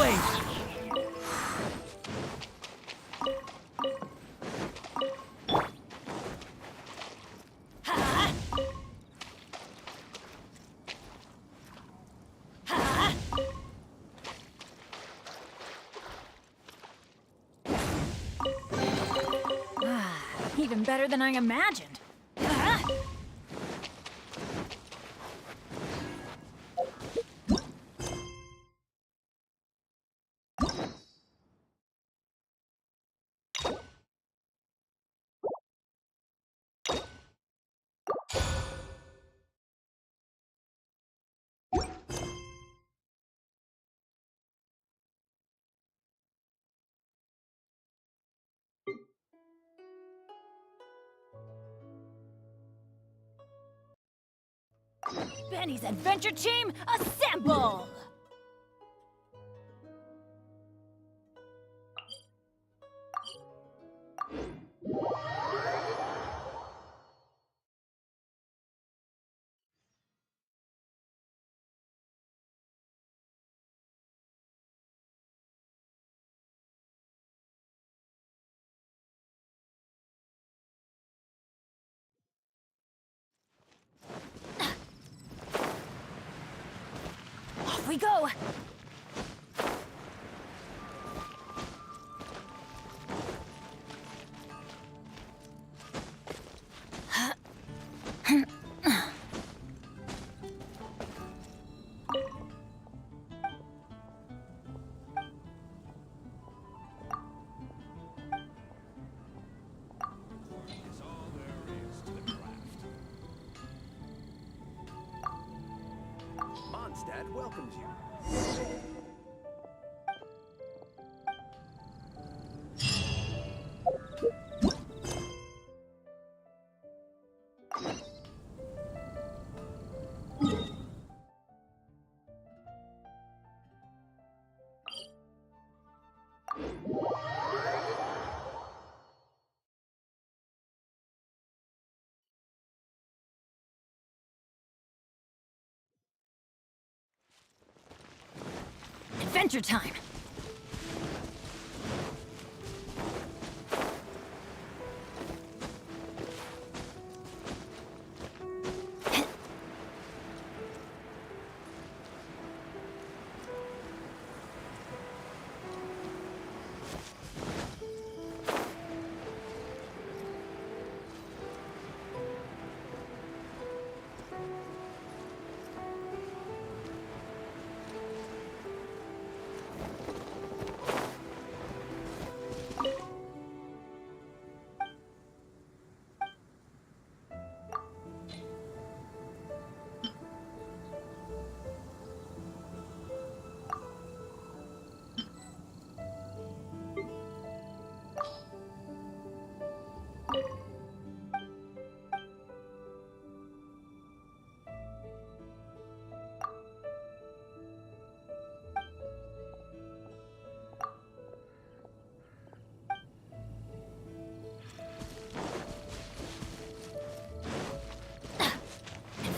blaze! Even better than I imagined. Benny's adventure team, assemble! Off we go! Is all there is to the craft. Mondstadt welcomes you. Adventure time!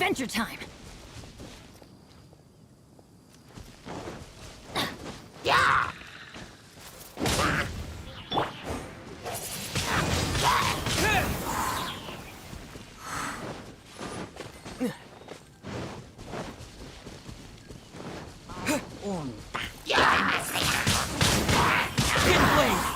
Adventure time! Hidden blaze!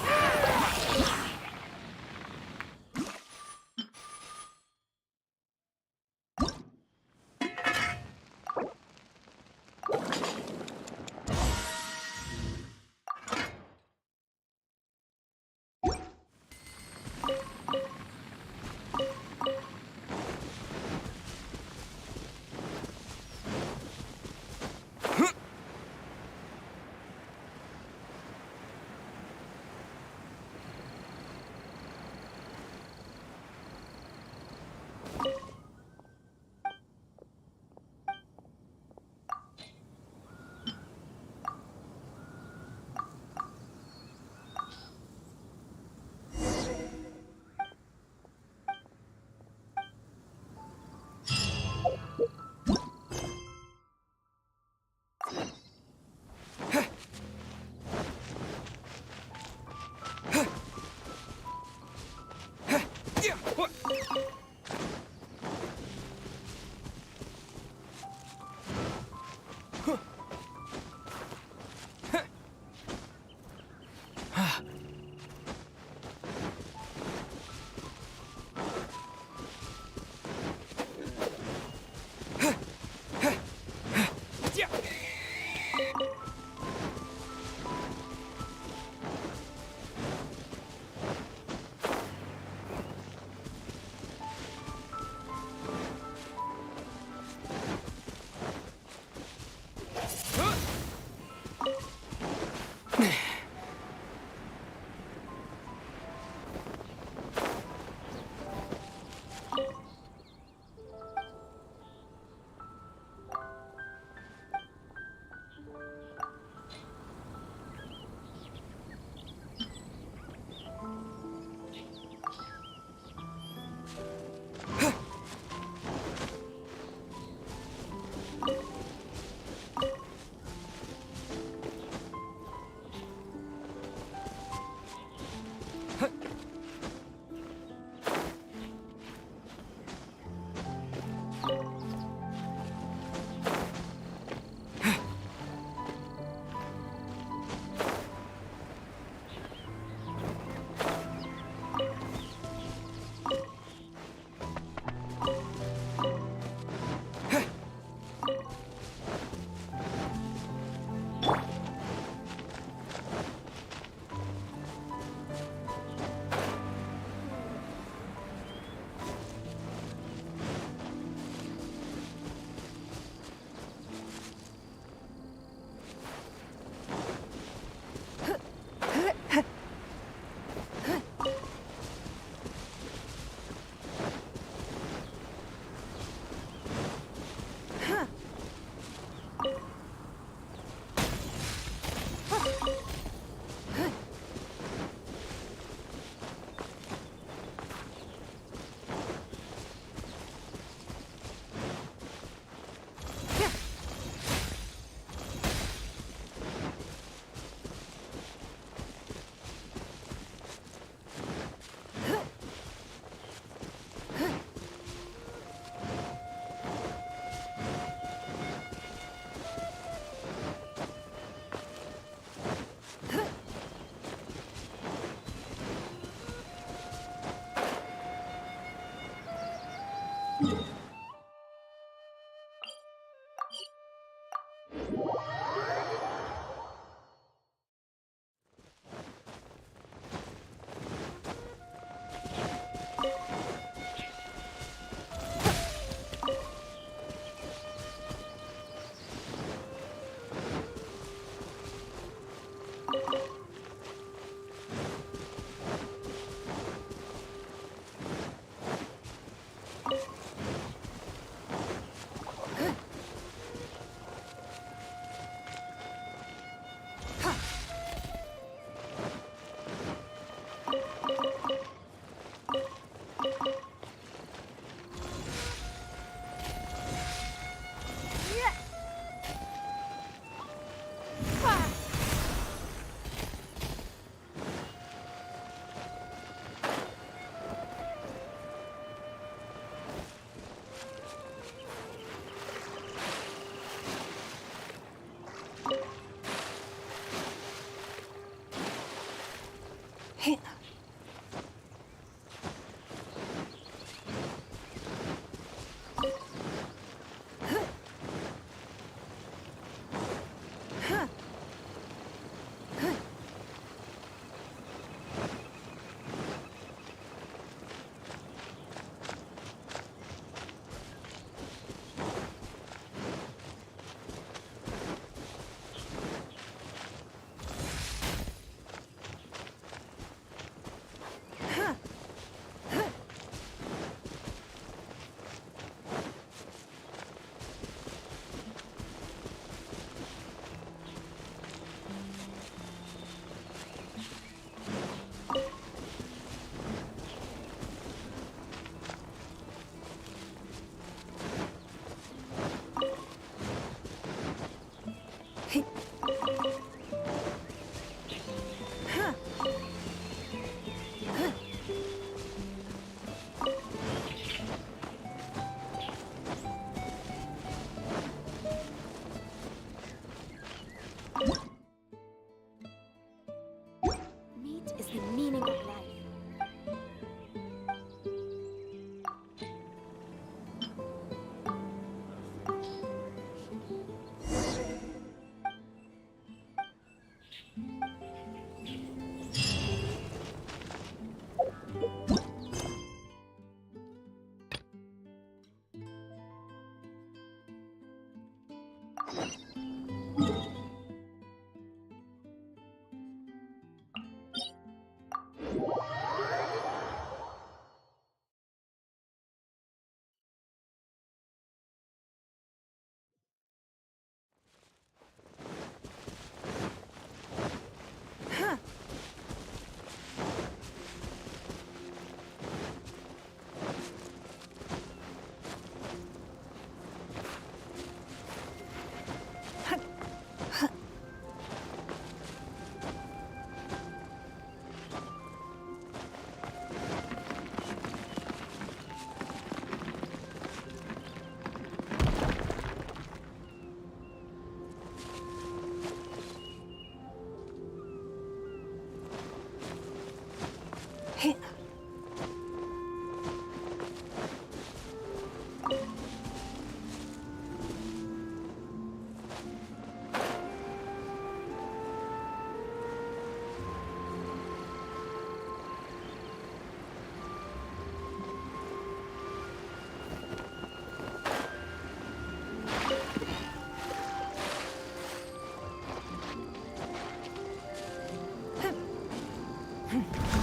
Meat is the meaning of life.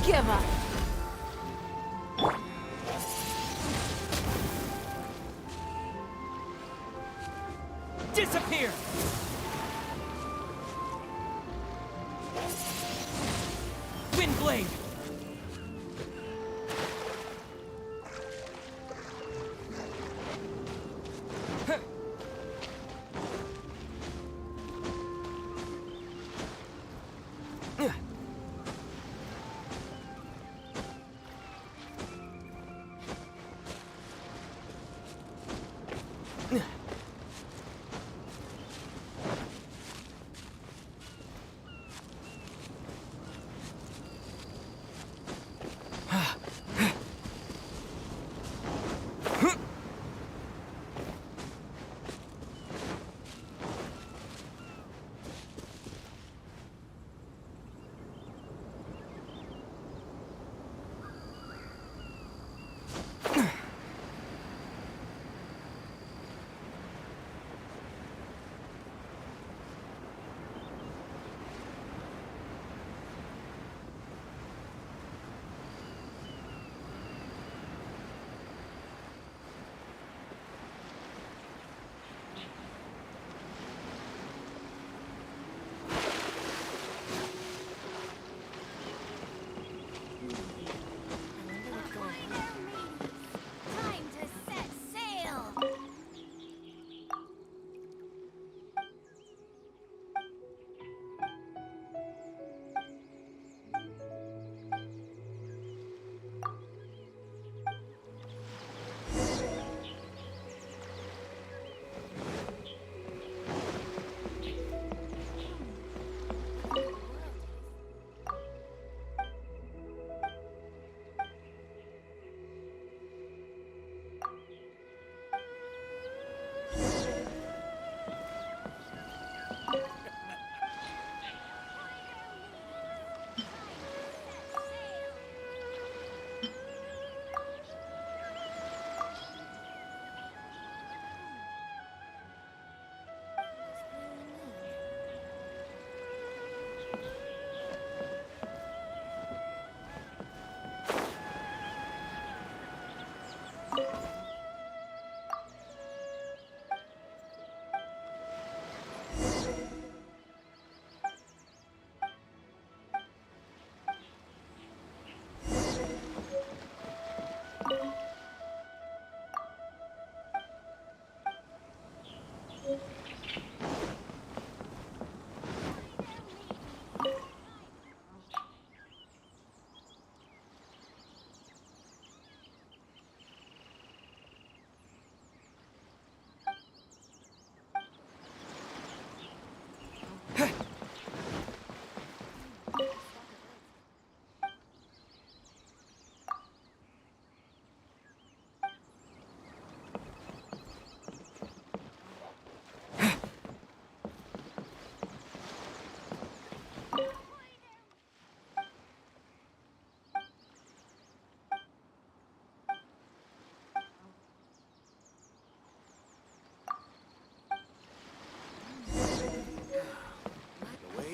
Give up. Disappear! Wind blade!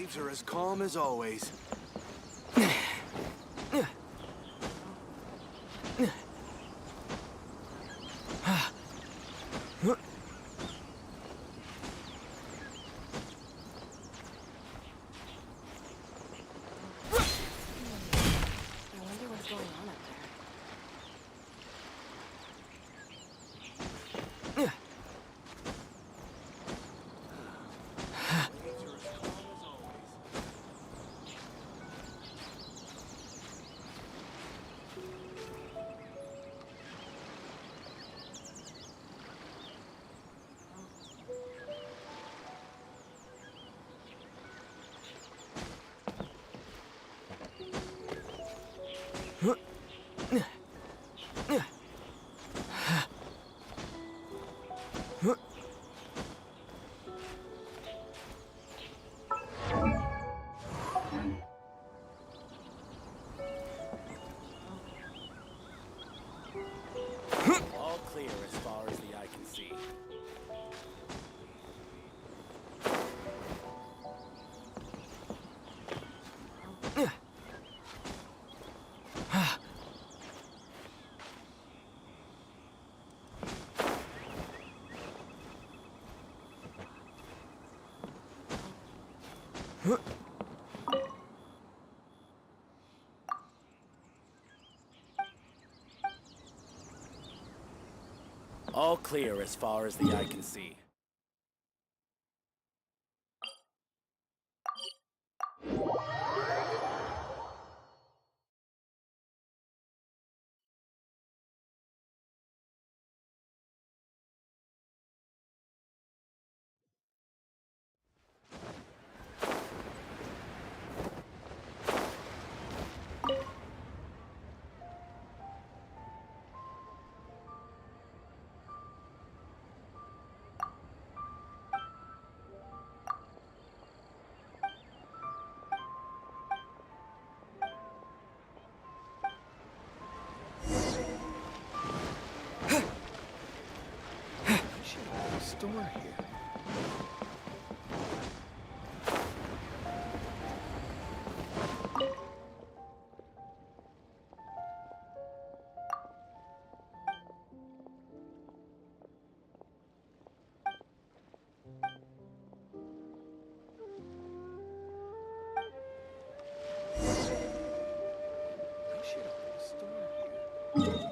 waves are as calm as always. I wonder what's going on up there. Waves are as calm as always. All clear as far as the eye can see. All clear as far as the eye can see. I should open a store here. I should open a store here.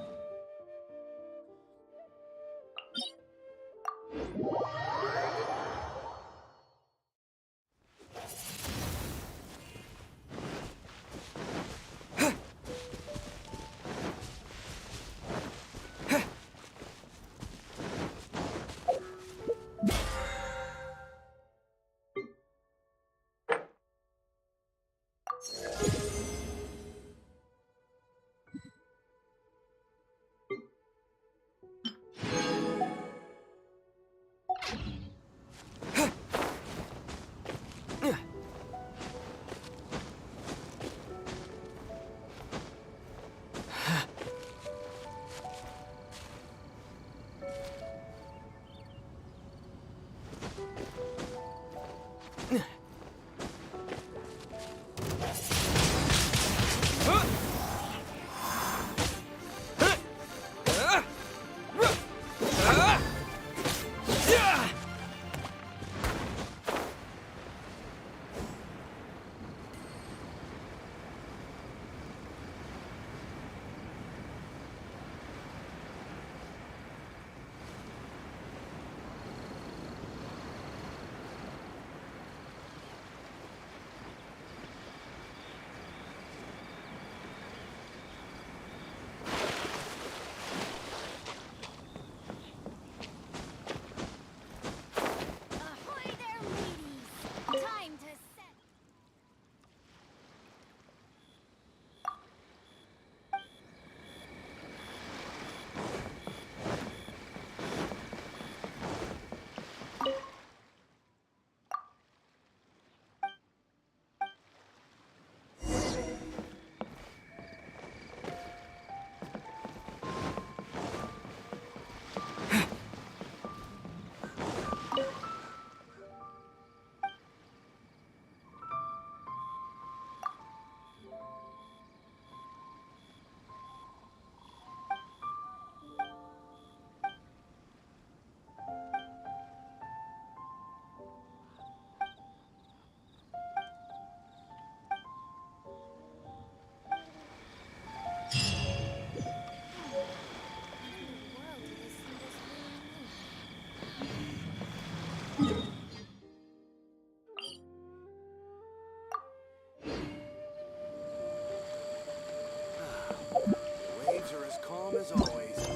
Calm as always.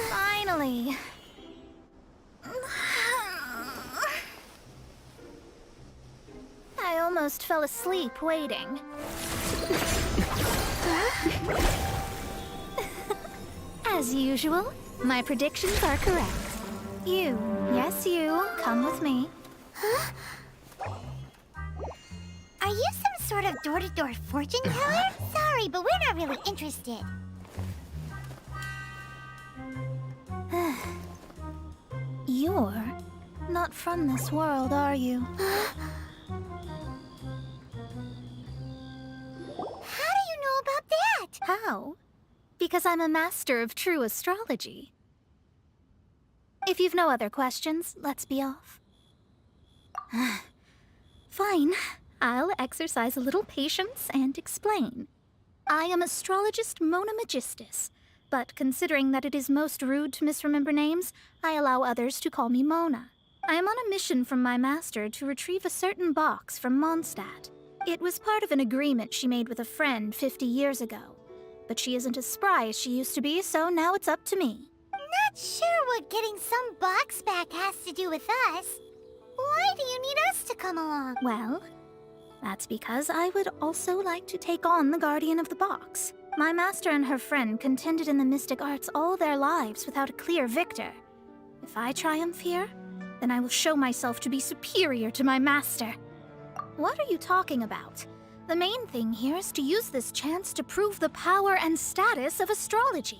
Finally. I almost fell asleep waiting. As usual, my predictions are correct. You, yes you, come with me. Are you some sort of door-to-door fortune teller? Sorry, but we're not really interested. You're not from this world, are you? How do you know about that? How? Because I'm a master of true astrology. If you've no other questions, let's be off. Fine. I'll exercise a little patience and explain. I am astrologist Mona Magistus, but considering that it is most rude to misremember names, I allow others to call me Mona. I am on a mission from my master to retrieve a certain box from Mondstadt. It was part of an agreement she made with a friend 50 years ago. But she isn't as spry as she used to be, so now it's up to me. Not sure what getting some box back has to do with us. Why do you need us to come along? Well, that's because I would also like to take on the Guardian of the Box. My master and her friend contended in the mystic arts all their lives without a clear victor. If I triumph here, then I will show myself to be superior to my master. What are you talking about? The main thing here is to use this chance to prove the power and status of astrology.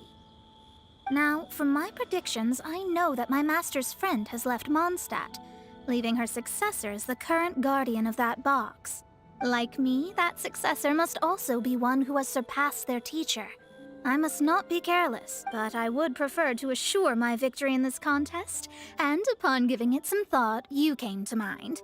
Now, from my predictions, I know that my master's friend has left Mondstadt, leaving her successor as the current guardian of that box. Like me, that successor must also be one who has surpassed their teacher. I must not be careless, but I would prefer to assure my victory in this contest, and upon giving it some thought, you came to mind.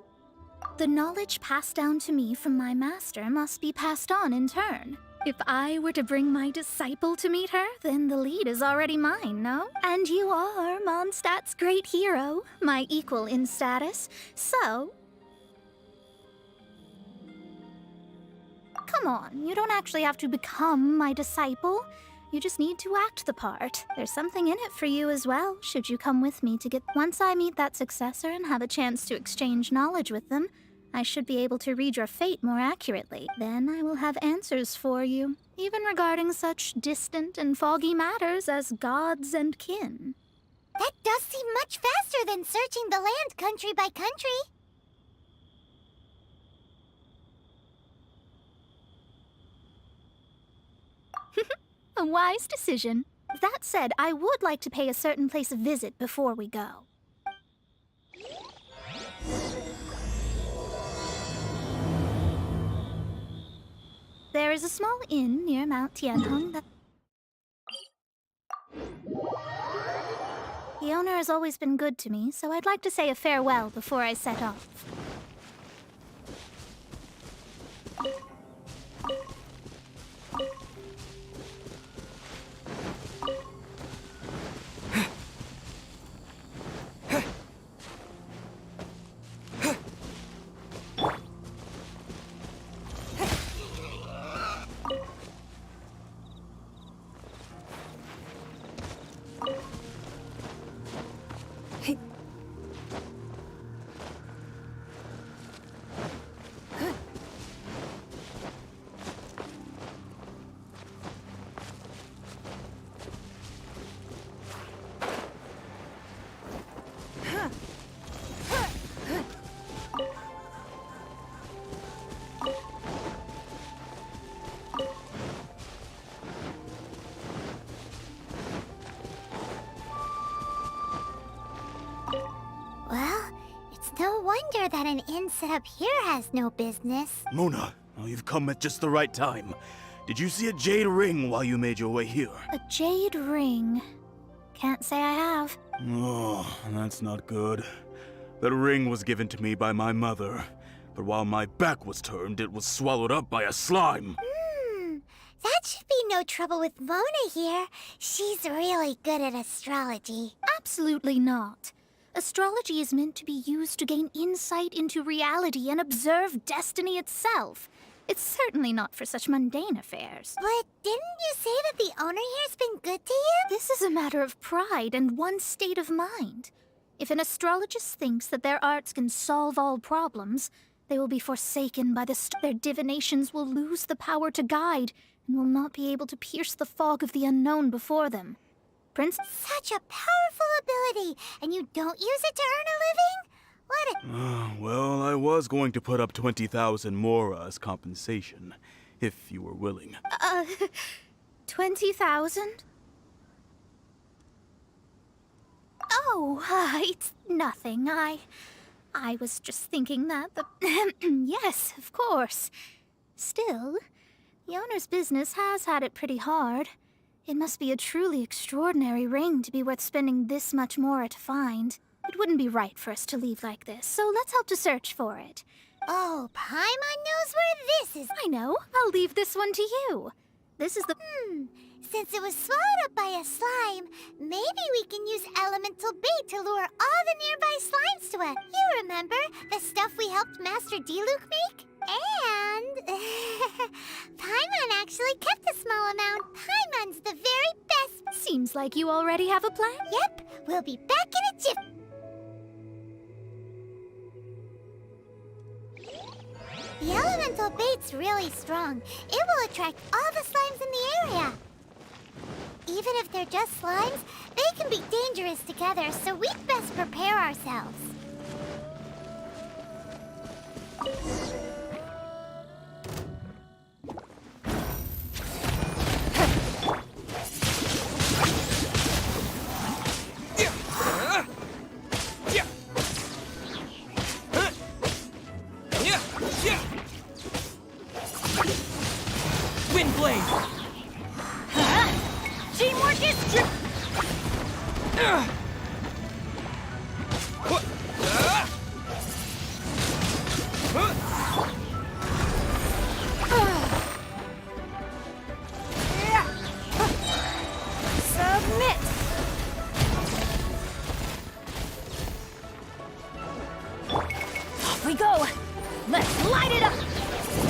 The knowledge passed down to me from my master must be passed on in turn. If I were to bring my disciple to meet her, then the lead is already mine, no? And you are Mondstadt's great hero, my equal in status, so... Come on, you don't actually have to become my disciple. You just need to act the part. There's something in it for you as well, should you come with me to get... Once I meet that successor and have a chance to exchange knowledge with them, I should be able to read your fate more accurately. Then I will have answers for you, even regarding such distant and foggy matters as gods and kin. That does seem much faster than searching the land country by country. A wise decision. That said, I would like to pay a certain place a visit before we go. There is a small inn near Mount Tianheng that... The owner has always been good to me, so I'd like to say a farewell before I set off. Well, it's no wonder that an inn set up here has no business. Mona, oh, you've come at just the right time. did you see a jade ring while you made your way here? A jade ring. Can't say I have. Oh, that's not good. That ring was given to me by my mother, but while my back was turned, it was swallowed up by a slime. That should be no trouble with Mona here. She's really good at astrology. Absolutely not. Astrology is meant to be used to gain insight into reality and observe destiny itself. It's certainly not for such mundane affairs. But didn't you say that the owner here's been good to you? This is a matter of pride and one's state of mind. If an astrologist thinks that their arts can solve all problems, they will be forsaken by their divinations will lose the power to guide and will not be able to pierce the fog of the unknown before them. Prince? Such a powerful ability, and you don't use it to earn a living? What a... Well, I was going to put up 20,000 mora as compensation, if you were willing. 20,000? Oh, it's nothing. I was just thinking that the... Yes, of course. Still, the owner's business has had it pretty hard. It must be a truly extraordinary ring to be worth spending this much more to find. It wouldn't be right for us to leave like this, so let's help to search for it. Oh, Paimon knows where this is. I know. I'll leave this one to you. This is the... Since it was swallowed up by a slime, maybe we can use elemental bait to lure all the nearby slimes to us. You remember the stuff we helped Master Diluc make? And... Paimon actually kept a small amount. Paimon's the very best. Seems like you already have a plan. Yep, we'll be back in a jiff. The elemental bait's really strong. It will attract all the slimes in the area. Even if they're just slimes, they can be dangerous together, so we'd best prepare ourselves. Wind blade! Teamwork is true! Submit! Off we go! Let's light it up!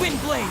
Wind blade!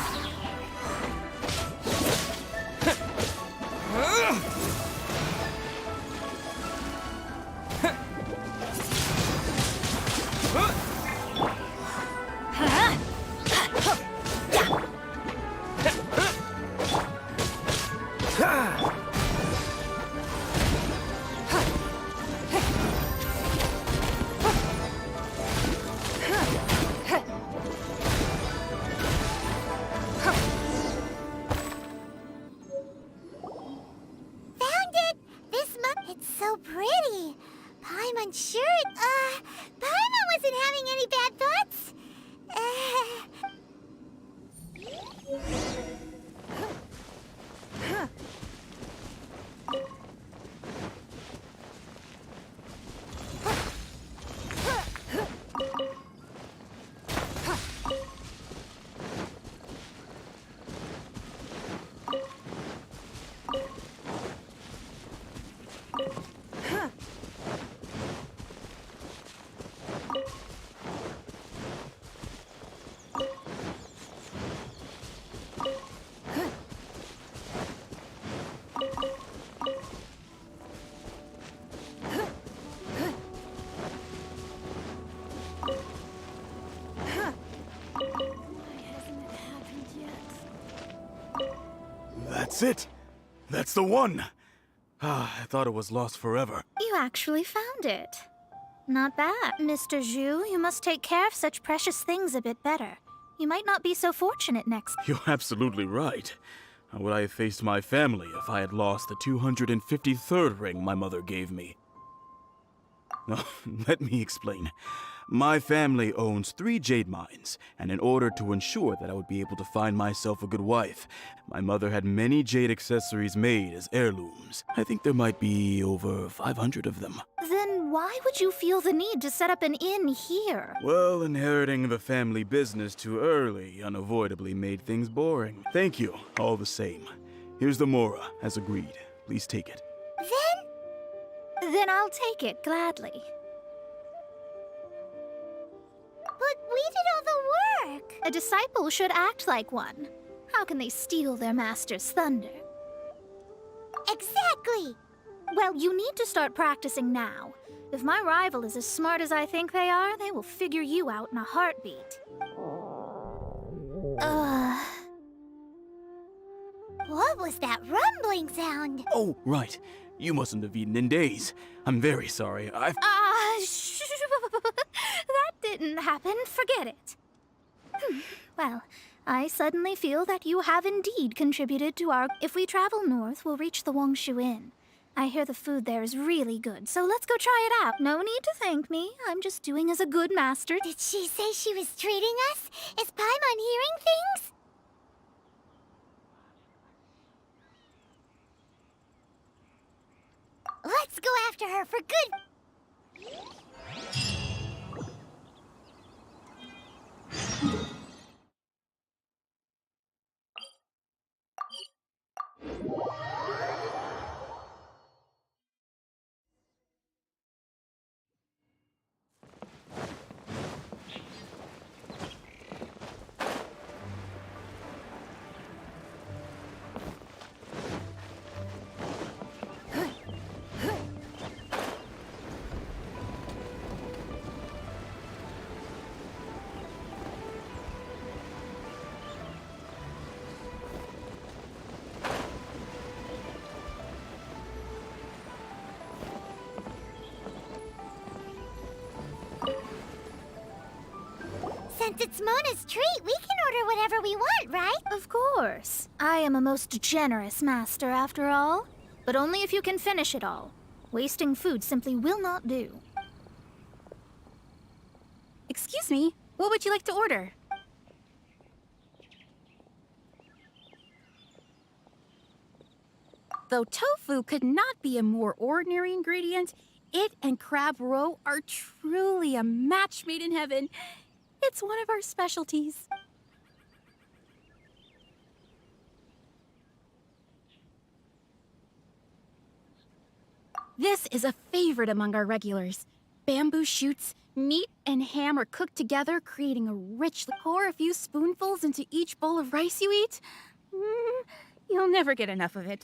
It's so pretty. Paimon sure Paimon wasn't having any bad thoughts. That's it! That's the one! I thought it was lost forever. You actually found it. Not bad. Mr. Zhu, you must take care of such precious things a bit better. You might not be so fortunate next. You're absolutely right. How would I have faced my family if I had lost the 253rd ring my mother gave me? No, let me explain. My family owns 3 jade mines, and in order to ensure that I would be able to find myself a good wife, my mother had many jade accessories made as heirlooms. I think there might be over 500 of them. Then why would you feel the need to set up an inn here? Well, inheriting the family business too early unavoidably made things boring. Thank you, all the same. Here's the Mora, as agreed. Please take it. Then I'll take it gladly. But we did all the work. A disciple should act like one. How can they steal their master's thunder? Exactly. Well, you need to start practicing now. If my rival is as smart as I think they are, they will figure you out in a heartbeat. What was that rumbling sound? Oh, right. You mustn't have eaten in days. I'm very sorry. That didn't happen. Forget it. Well, I suddenly feel that you have indeed contributed to our... If we travel north, we'll reach the Wongshu Inn. I hear the food there is really good, so let's go try it out. No need to thank me. I'm just doing as a good master. Did she say she was treating us? Is Paimon hearing things? Let's go after her for good. Since it's Mona's treat, we can order whatever we want, right? Of course. I am a most generous master, after all. But only if you can finish it all. Wasting food simply will not do. Excuse me, what would you like to order? Though tofu could not be a more ordinary ingredient, it and crab roe are truly a match made in heaven. It's one of our specialties. This is a favorite among our regulars. Bamboo shoots, meat and ham are cooked together, creating a rich pour a few spoonfuls into each bowl of rice you eat. You'll never get enough of it.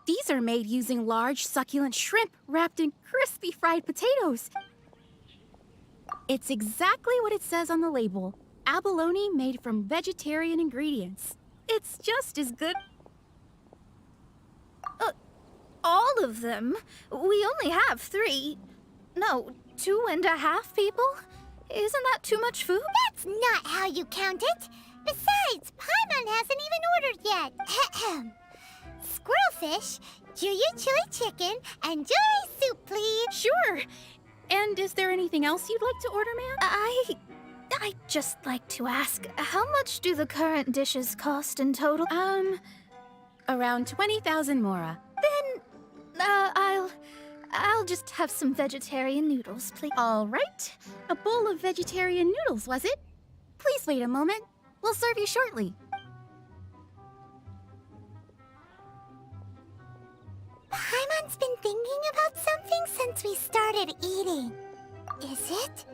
These are made using large, succulent shrimp wrapped in crispy fried potatoes. It's exactly what it says on the label. Abalone made from vegetarian ingredients. It's just as good. All of them? We only have 3. No, 2.5 people? Isn't that too much food? That's not how you count it. Besides, Paimon hasn't even ordered yet. Ahem. Squirrelfish, Juyu chili chicken, and Jury soup, please. Sure. And is there anything else you'd like to order, ma'am? I'd just like to ask, how much do the current dishes cost in total? Around 20,000 mora. Then, I'll just have some vegetarian noodles, please. All right. A bowl of vegetarian noodles, was it? Please wait a moment. We'll serve you shortly. Paimon's been thinking about something since we started eating. Is it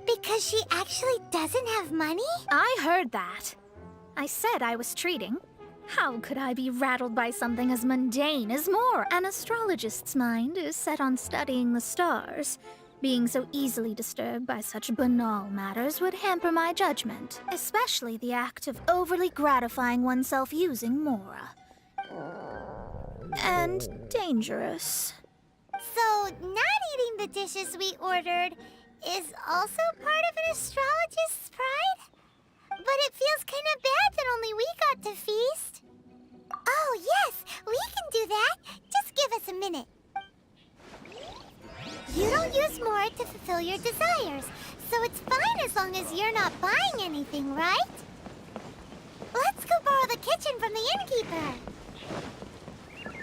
because she actually doesn't have money? I heard that. I said I was treating. How could I be rattled by something as mundane as more? An astrologist's mind is set on studying the stars. Being so easily disturbed by such banal matters would hamper my judgment, especially the act of overly gratifying oneself using Mora. And dangerous. So, not eating the dishes we ordered is also part of an astrologist's pride? But it feels kind of bad that only we got to feast. Oh, yes, we can do that. Just give us a minute. You don't use more to fulfill your desires, so it's fine as long as you're not buying anything, right? Let's go borrow the kitchen from the innkeeper.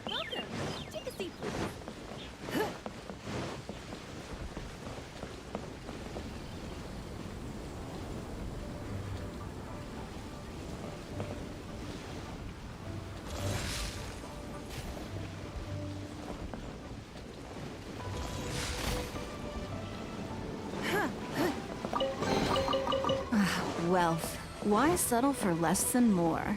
Welcome. Take a seat, please. Wealth. Why settle for less than more?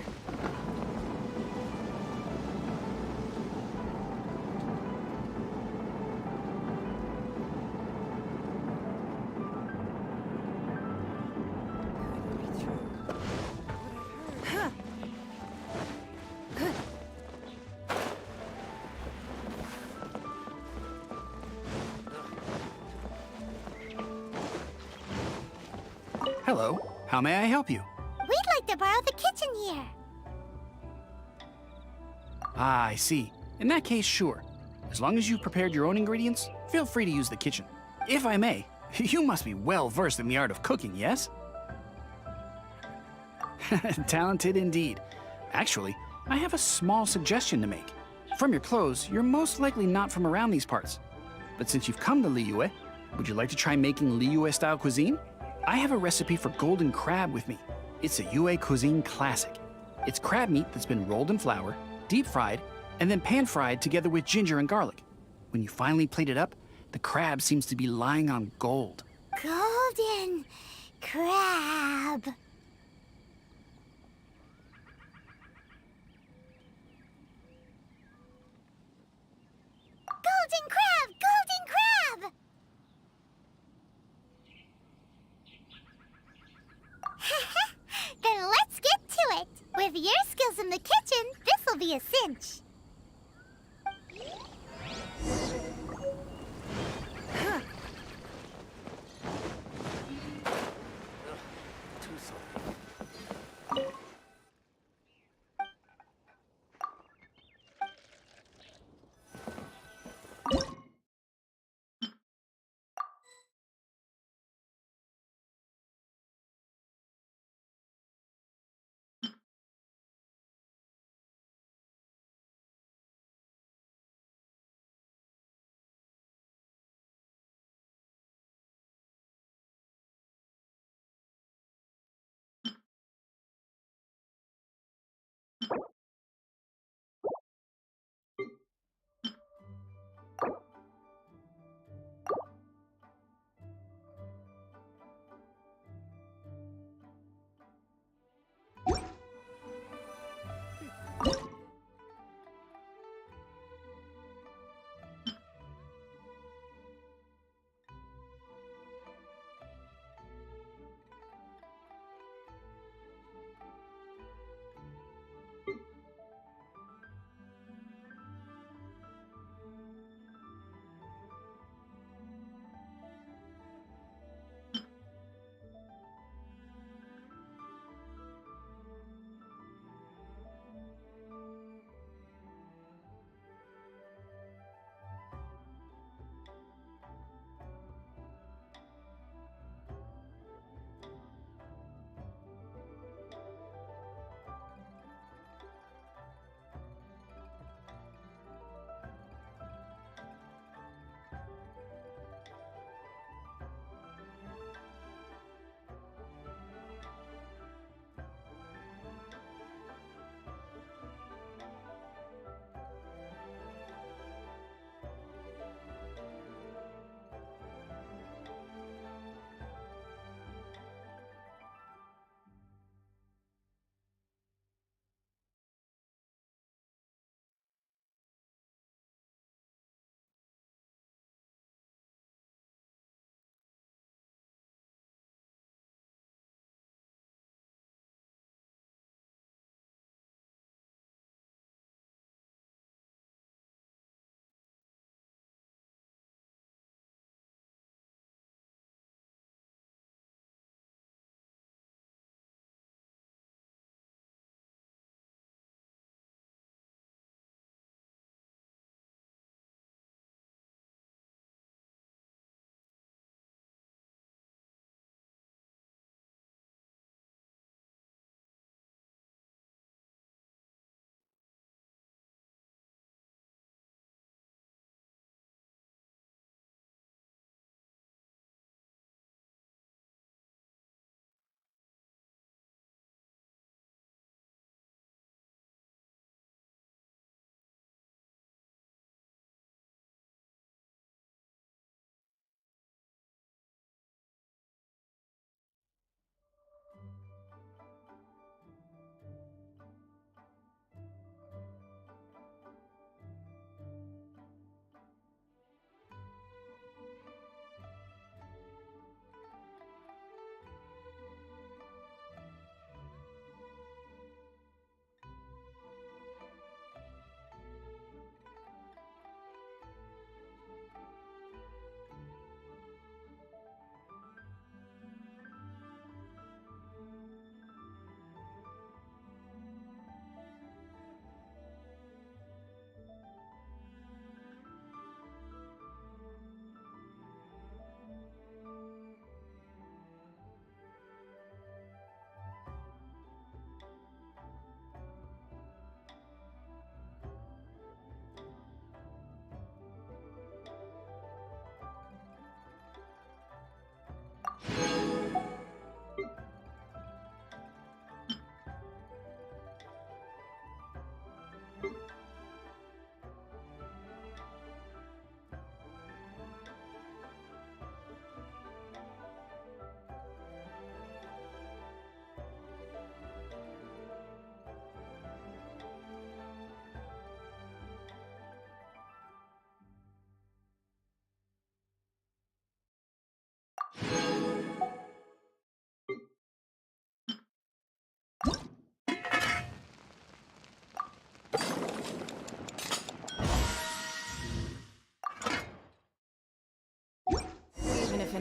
Hello, how may I help you? We'd like to borrow the kitchen here. Ah, I see. In that case, sure. As long as you've prepared your own ingredients, feel free to use the kitchen. If I may, you must be well versed in the art of cooking, yes? Talented indeed. Actually, I have a small suggestion to make. From your clothes, you're most likely not from around these parts. But since you've come to Liyue, would you like to try making Liyue-style cuisine? I have a recipe for golden crab with me. It's a Yue cuisine classic. It's crab meat that's been rolled in flour, deep fried, and then pan-fried together with ginger and garlic. When you finally plate it up, the crab seems to be lying on gold. Golden crab. Golden crab! Golden crab! Then let's get to it. With your skills in the kitchen, this'll be a cinch.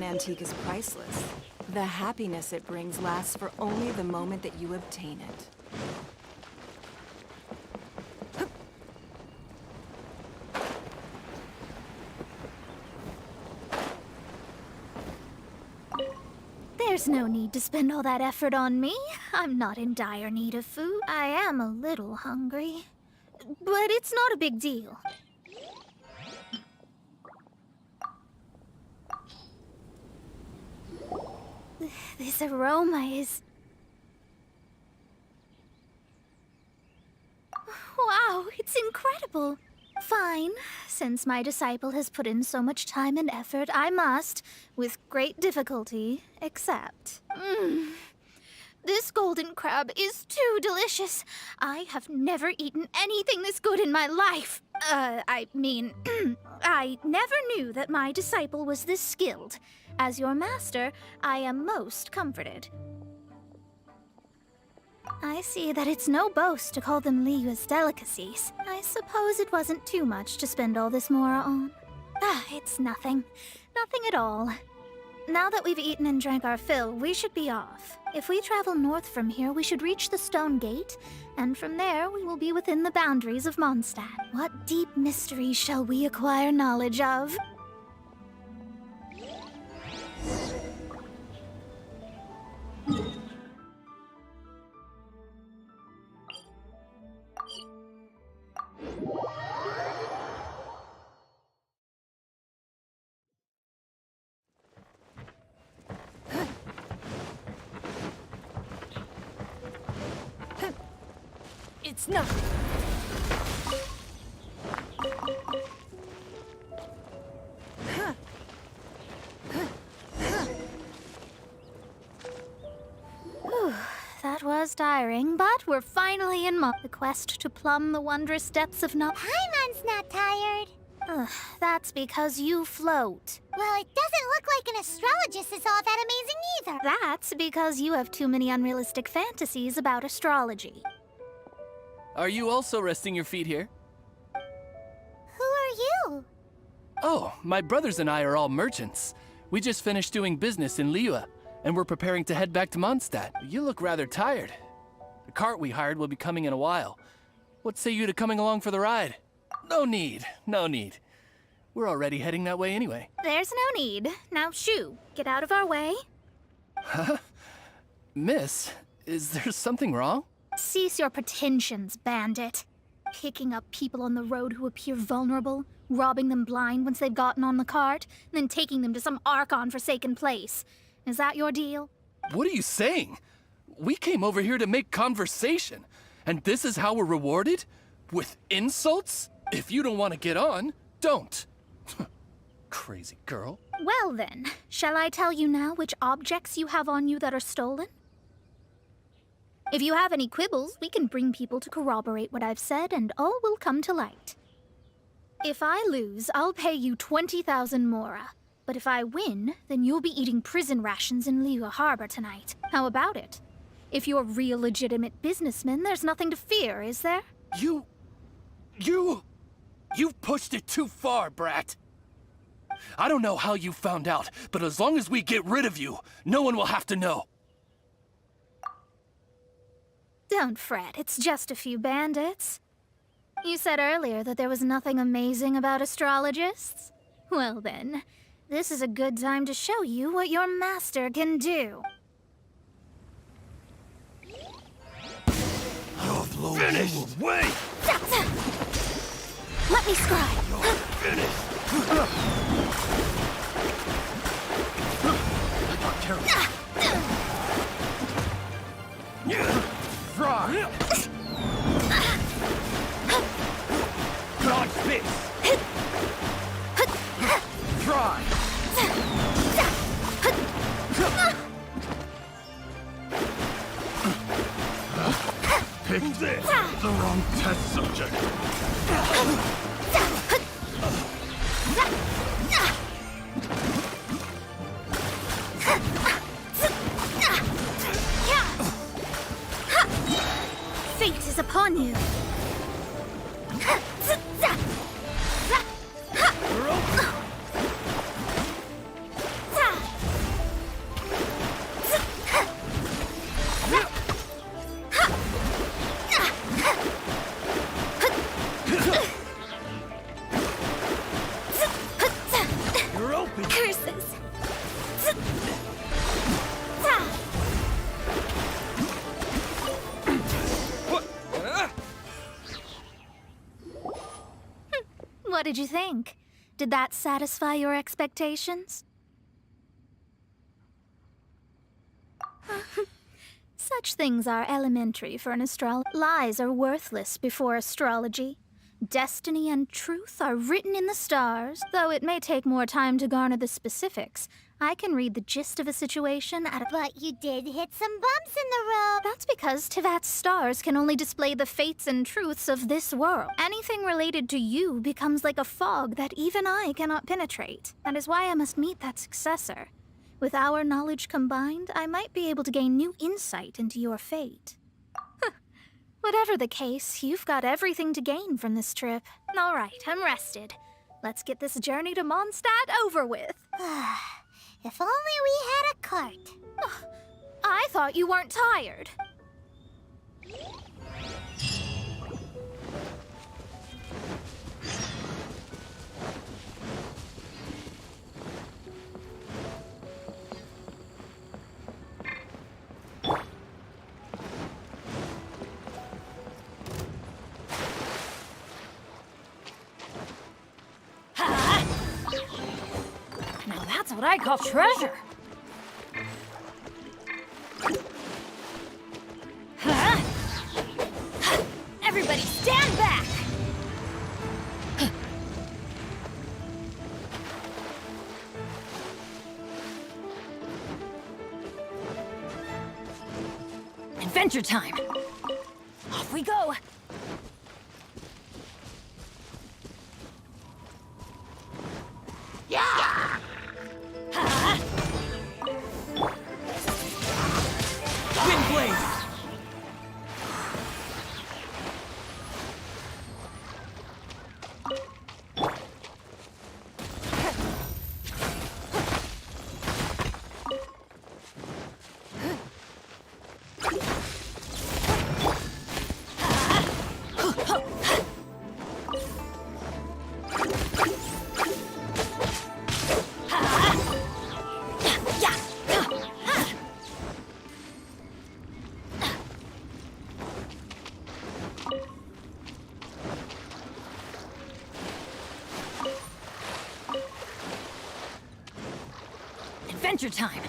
antique is priceless. The happiness it brings lasts for only the moment that you obtain it. There's no need to spend all that effort on me. I'm not in dire need of food. I am a little hungry, but it's not a big deal. This aroma is... Wow, it's incredible. Fine. Since my disciple has put in so much time and effort, I must, with great difficulty, accept. This golden crab is too delicious. I have never eaten anything this good in my life. I mean, I never knew that my disciple was this skilled. As your master, I am most comforted. I see that it's no boast to call them Liyue's delicacies. I suppose it wasn't too much to spend all this mora on. It's nothing. Nothing at all. Now that we've eaten and drank our fill, we should be off. If we travel north from here, we should reach the Stone Gate, and from there we will be within the boundaries of Mondstadt. What deep mysteries shall we acquire knowledge of? It's nothing. That was tiring, but we're finally in the quest to plumb the wondrous depths of Paimon's not tired. That's because you float. Well, it doesn't look like an astrologist is all that amazing either. That's because you have too many unrealistic fantasies about astrology. Are you also resting your feet here? Who are you? Oh, my brothers and I are all merchants. We just finished doing business in Liyue, and we're preparing to head back to Mondstadt. You look rather tired. The cart we hired will be coming in a while. What say you to coming along for the ride? No need, no need. We're already heading that way anyway. There's no need. Now shoo, get out of our way. Huh? Miss, is there something wrong? Cease your pretensions, bandit. Picking up people on the road who appear vulnerable, robbing them blind once they've gotten on the cart, and then taking them to some Archon-forsaken place. Is that your deal? What are you saying? We came over here to make conversation, and this is how we're rewarded? With insults? If you don't want to get on, don't. Crazy girl. Well then, shall I tell you now which objects you have on you that are stolen? If you have any quibbles, we can bring people to corroborate what I've said, and all will come to light. If I lose, I'll pay you 20,000 mora. But if I win, then you'll be eating prison rations in Liyue Harbor tonight. How about it? If you're real legitimate businessmen, there's nothing to fear, is there? You've pushed it too far, brat. I don't know how you found out, but as long as we get rid of you, no one will have to know. Don't fret, it's just a few bandits. You said earlier that there was nothing amazing about astrologists? Well then, this is a good time to show you what your master can do. Finished! Wait! Let me scribe. Fry! Dodge this! Fry! Pick this! The wrong test subject! Fate is upon you. What did you think? Did that satisfy your expectations? Such things are elementary for an Lies are worthless before astrology. Destiny and truth are written in the stars. Though it may take more time to garner the specifics, I can read the gist of a situation at a... But you did hit some bumps in the road. That's because Tivat's stars can only display the fates and truths of this world. Anything related to you becomes like a fog that even I cannot penetrate. That is why I must meet that successor. With our knowledge combined, I might be able to gain new insight into your fate. Whatever the case, you've got everything to gain from this trip. All right, I'm rested. Let's get this journey to Mondstadt over with. If only we had a cart. I thought you weren't tired. Now that's what I call treasure. Everybody stand back! Adventure time! Off we go! Adventure time!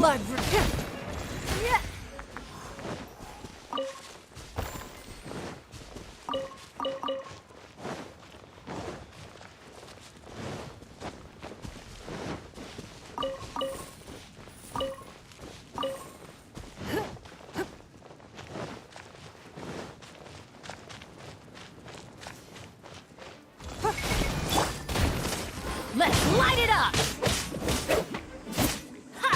Blood. Let's light it up! Ha!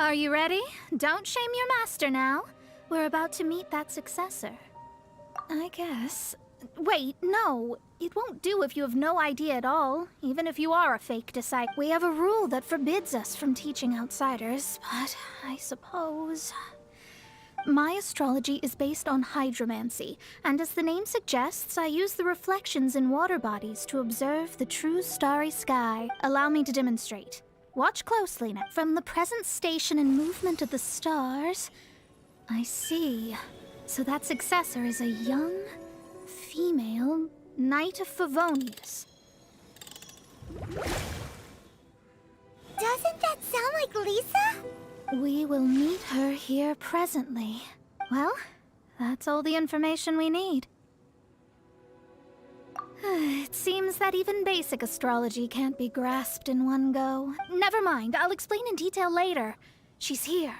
Are you ready? Don't shame your master now. We're about to meet that successor. I guess. Wait, no. It won't do if you have no idea at all, even if you are a fake disciple. We have a rule that forbids us from teaching outsiders, but I suppose... My astrology is based on hydromancy, and as the name suggests, I use the reflections in water bodies to observe the true starry sky. Allow me to demonstrate. Watch closely now. From the present station and movement of the stars, I see. So that successor is a young, female Knight of Favonius. Doesn't that sound like Lisa? We will meet her here presently. Well, that's all the information we need. It seems that even basic astrology can't be grasped in one go. Never mind, I'll explain in detail later. She's here.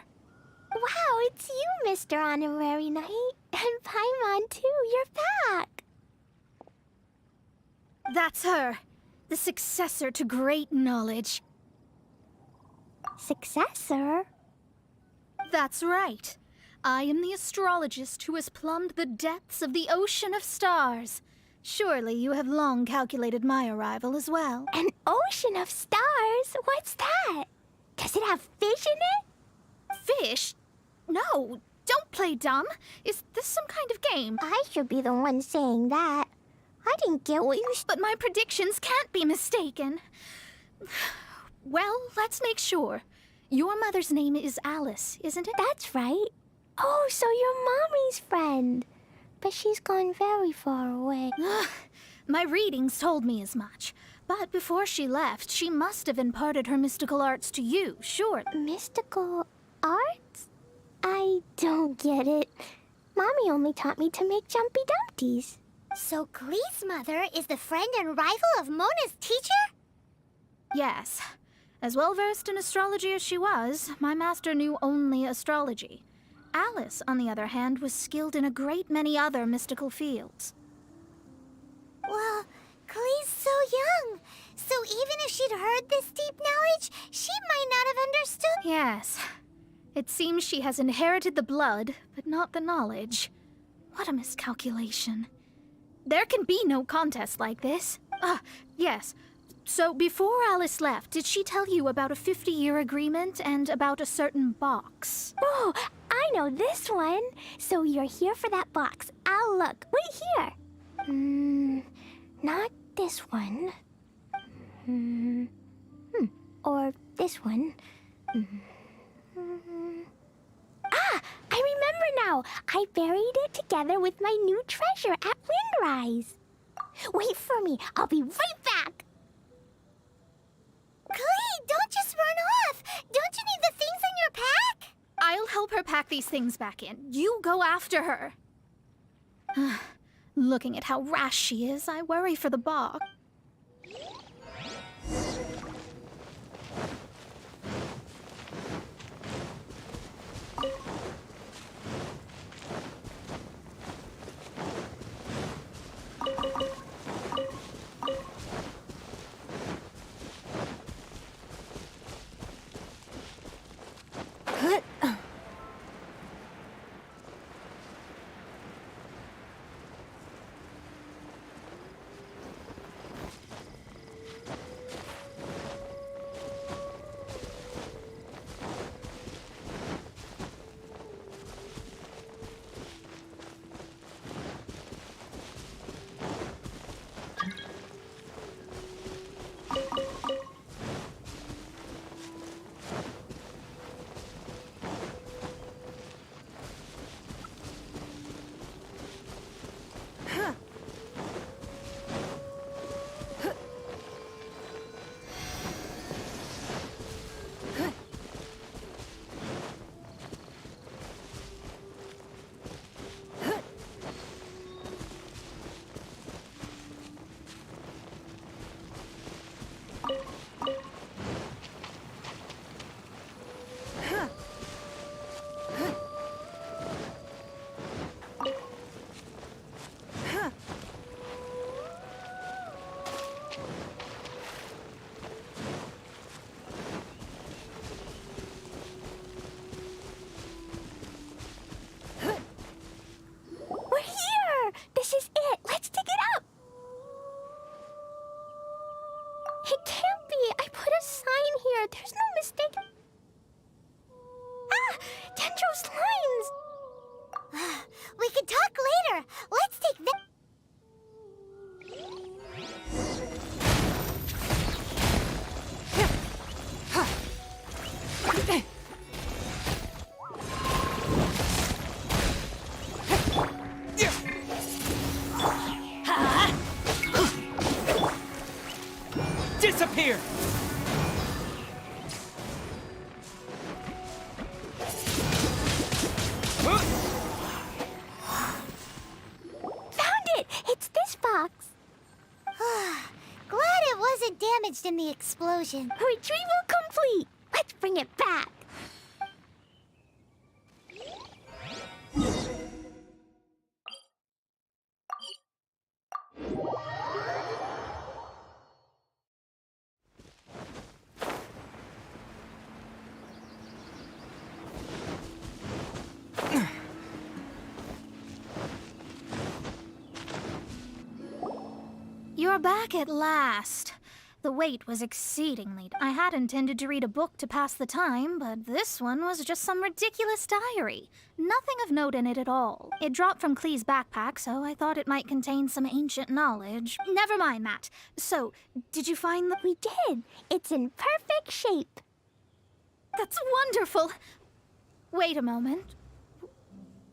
Wow, it's you, Mr. Honorary Knight. And Paimon, too. You're back. That's her. The successor to great knowledge. Successor? That's right. I am the astrologist who has plumbed the depths of the ocean of stars. Surely you have long calculated my arrival as well. An ocean of stars? What's that? Does it have fish in it? Fish? No, don't play dumb. Is this some kind of game? I should be the one saying that. I didn't get what you... But my predictions can't be mistaken. Well, let's make sure. Your mother's name is Alice, isn't it? That's right. Oh, so you're Mommy's friend. But she's gone very far away. My readings told me as much. But before she left, she must have imparted her mystical arts to you, sure. Mystical arts? I don't get it. Mommy only taught me to make Jumpy Dumpties. So Glee's mother is the friend and rival of Mona's teacher? Yes. As well-versed in astrology as she was, my master knew only astrology. Alice, on the other hand, was skilled in a great many other mystical fields. Well, Glee's so young. So even if she'd heard this deep knowledge, she might not have understood. Yes. It seems she has inherited the blood, but not the knowledge. What a miscalculation. There can be no contest like this. Yes. So before Alice left, did she tell you about a 50-year agreement and about a certain box? Oh, I know this one. So you're here for that box. I'll look. Wait here. Not this one. Or this one. Ah, I remember now. I buried it together with my new treasure at Windrise. Wait for me. I'll be right back. Glee, don't just run off. Don't you need the things in your pack? I'll help her pack these things back in. You go after her. Looking at how rash she is, I worry for the box. can't be. I put a sign here. There's no mistake. Ah! Dendro slimes! We can talk later. Let's take that. Disappear! Found it! It's this box. Glad it wasn't damaged in the explosion. Retrieval complete. Let's bring it back. You're back at last. The wait was exceedingly. I had intended to read a book to pass the time, but this one was just some ridiculous diary. Nothing of note in it at all. It dropped from Clee's backpack, so I thought it might contain some ancient knowledge. Never mind that. So, did you find the... We did. It's in perfect shape. That's wonderful! Wait a moment.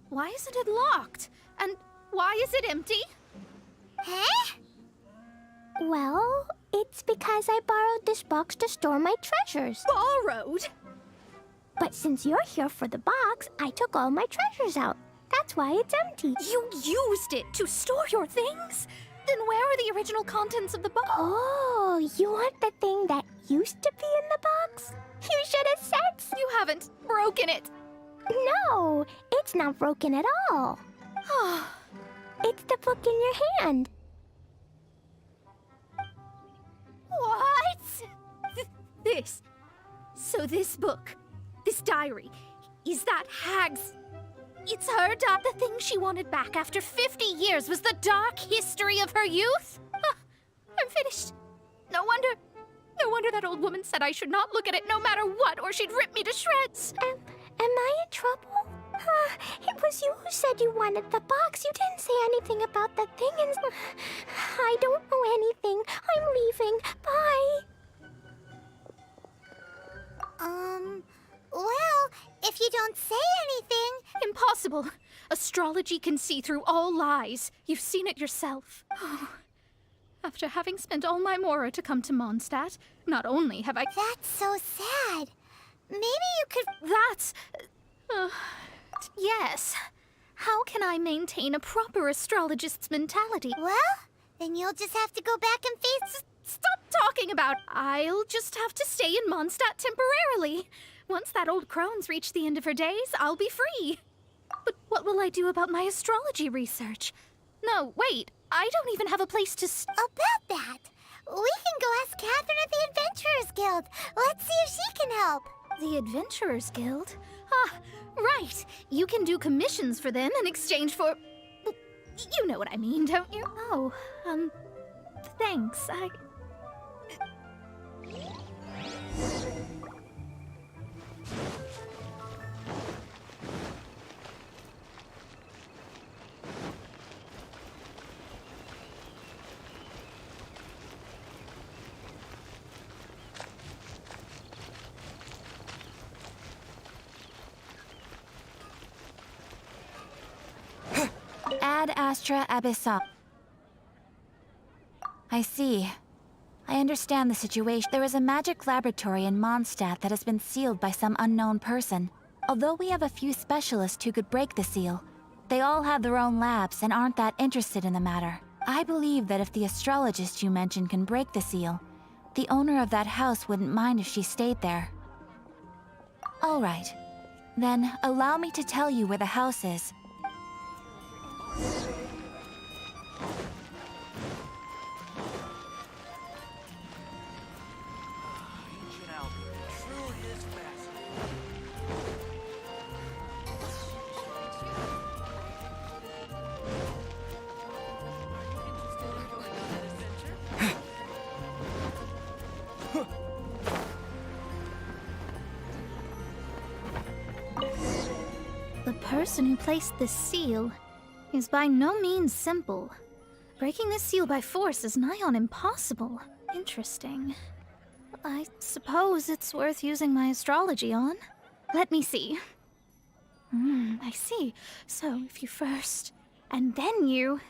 Why isn't it locked? And why is it empty? Huh? Well, it's because I borrowed this box to store my treasures. Borrowed? But since you're here for the box, I took all my treasures out. That's why it's empty. You used it to store your things? Then where are the original contents of the box? Oh, you want the thing that used to be in the box? You should have said so. You haven't broken it. No, it's not broken at all. It's the book in your hand. What? This. So this book, this diary, is that Hag's... It's her the thing she wanted back after 50 years was the dark history of her youth? I'm finished. No wonder that old woman said I should not look at it no matter what, or she'd rip me to shreds. Am I in trouble? It was you who said you wanted the box. You didn't say anything about the thing, and I don't know anything. I'm leaving. Bye. Well, if you don't say anything... Impossible. Astrology can see through all lies. You've seen it yourself. After having spent all my mora to come to Mondstadt, not only have I... That's so sad. Maybe you could... That's... yes. How can I maintain a proper astrologist's mentality? Well, then you'll just have to go back and face... Stop talking about... I'll just have to stay in Mondstadt temporarily. Once that old crone's reached the end of her days, I'll be free. But what will I do about my astrology research? No, wait. I don't even have a place to... About that, we can go ask Catherine at the Adventurers Guild. Let's see if she can help. The Adventurers Guild? Ah, right. You can do commissions for them in exchange for... You know what I mean, don't you? Oh, thanks. Ad Astra Abyssa. I see. I understand the situation. There is a magic laboratory in Mondstadt that has been sealed by some unknown person. Although we have a few specialists who could break the seal, they all have their own labs and aren't that interested in the matter. I believe that if the astrologist you mentioned can break the seal, the owner of that house wouldn't mind if she stayed there. All right. Then, allow me to tell you where the house is. The person who placed this seal is by no means simple. Breaking this seal by force is nigh on impossible. Interesting. I suppose it's worth using my astrology on. Let me see. I see. So, if you first, and then you...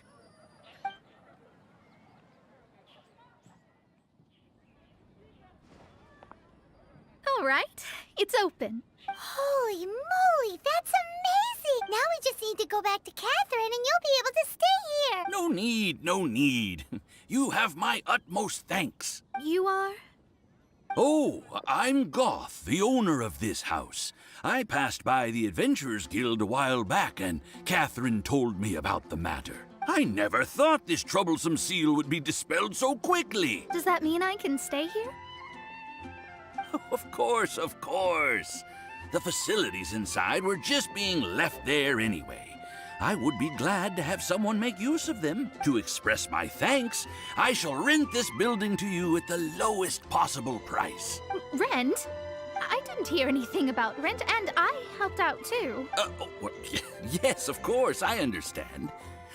All right, it's open. Holy moly, that's amazing! Now we just need to go back to Catherine and you'll be able to stay here! No need, no need. You have my utmost thanks. You are? Oh, I'm Goth, the owner of this house. I passed by the Adventurers Guild a while back, and Catherine told me about the matter. I never thought this troublesome seal would be dispelled so quickly. Does that mean I can stay here? Of course, of course. The facilities inside were just being left there anyway. I would be glad to have someone make use of them. To express my thanks, I shall rent this building to you at the lowest possible price. Rent? I didn't hear anything about rent, and I helped out too. Yes, of course, I understand.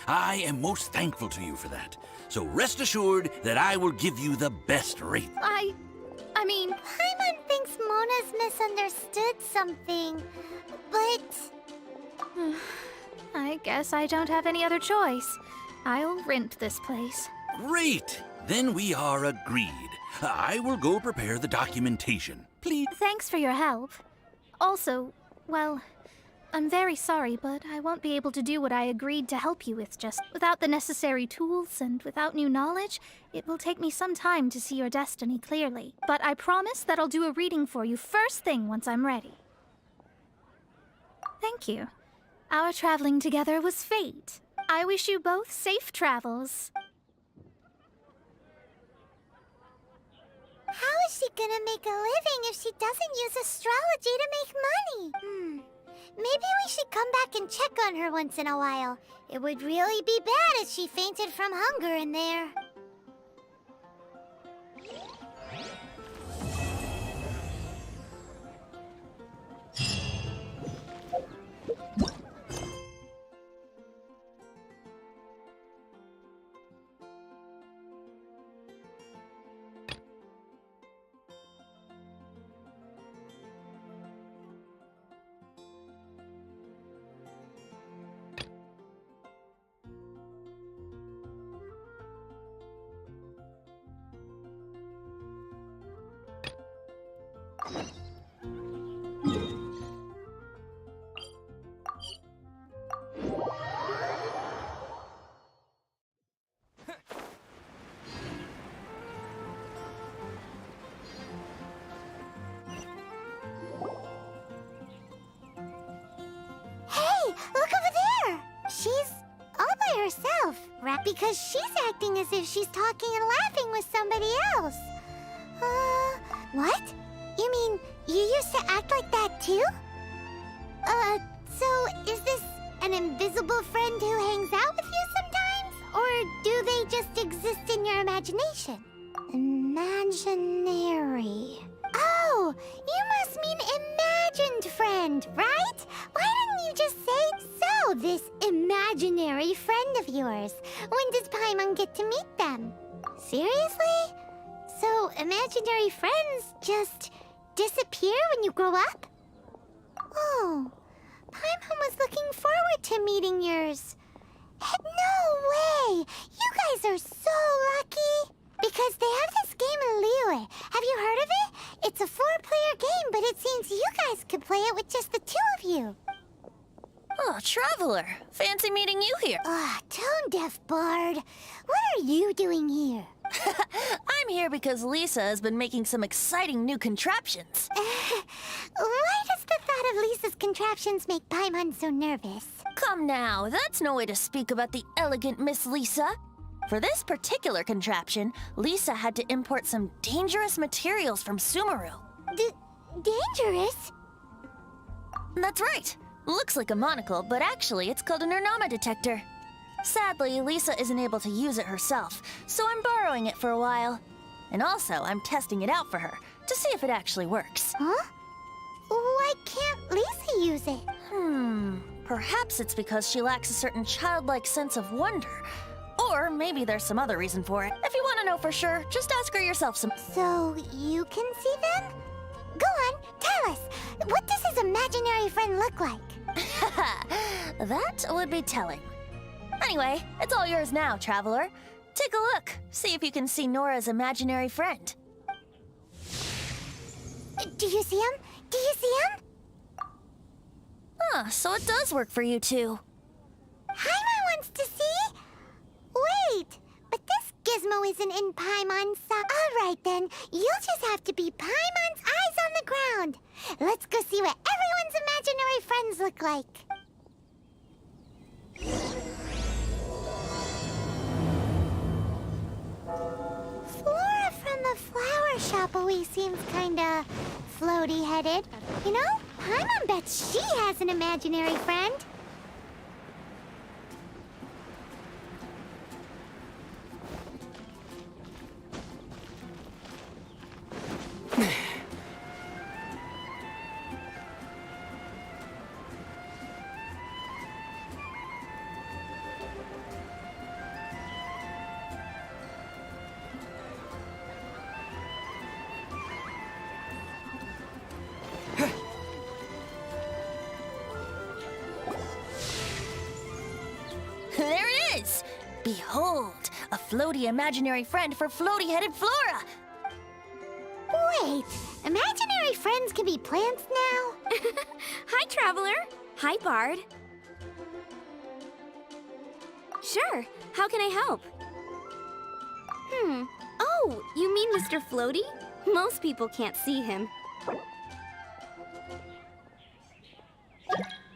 I am most thankful to you for that. So rest assured that I will give you the best rate. I mean... Paimon thinks Mona's misunderstood something, but... I guess I don't have any other choice. I'll rent this place. Great! Then we are agreed. I will go prepare the documentation. Please. Thanks for your help. Also, well, I'm very sorry, but I won't be able to do what I agreed to help you with just without the necessary tools and without new knowledge. It will take me some time to see your destiny clearly. But I promise that I'll do a reading for you first thing once I'm ready. Thank you. Our traveling together was fate. I wish you both safe travels. How is she gonna make a living if she doesn't use astrology to make money? Maybe we should come back and check on her once in a while. It would really be bad if she fainted from hunger in there. Look over there! She's all by herself, right? Because she's acting as if she's talking and laughing with somebody else. What? You mean you used to act like that too? So is this an invisible friend who hangs out with you sometimes? Or do they just exist in your imagination? Imaginary. Oh, you must mean imagined friend, right? Why didn't you just say so, this imaginary friend of yours? When does Paimon get to meet them? Seriously? So imaginary friends just disappear when you grow up? Oh, Paimon was looking forward to meeting yours. No way! You guys are so lucky! Because they have this game in Liyue. Have you heard of it? It's a 4-player game, but it seems you guys could play it with just the 2 of you. Oh, Traveler. Fancy meeting you here. Tone-deaf bard. What are you doing here? I'm here because Lisa has been making some exciting new contraptions. Why does the thought of Lisa's contraptions make Paimon so nervous? Come now, that's no way to speak about the elegant Miss Lisa. For this particular contraption, Lisa had to import some dangerous materials from Sumeru. Dangerous? That's right. Looks like a monocle, but actually it's called a Nernama detector. Sadly, Lisa isn't able to use it herself, so I'm borrowing it for a while. And also, I'm testing it out for her to see if it actually works. Huh? Why can't Lisa use it? Perhaps it's because she lacks a certain childlike sense of wonder. Or maybe there's some other reason for it. If you want to know for sure, just ask her yourself some. So you can see them? Go on, tell us. What does his imaginary friend look like? That would be telling. Anyway, it's all yours now, Traveler. Take a look. See if you can see Nora's imaginary friend. Do you see him? Do you see him? So it does work for you two. Paimon wants to see? Wait, but this gizmo isn't in Paimon's Alright then, you'll just have to be Paimon's eyes on the ground. Let's go see what everyone's imaginary friends look like. Flora from the flower shop always seems kinda floaty-headed. You know, Paimon bets she has an imaginary friend. There it is! Behold, a floaty imaginary friend for floaty-headed Flora! Wait, imaginary friends can be plants now? Hi, Traveler. Hi, Bard. Sure. How can I help? Oh, you mean Mr. Floaty? Most people can't see him.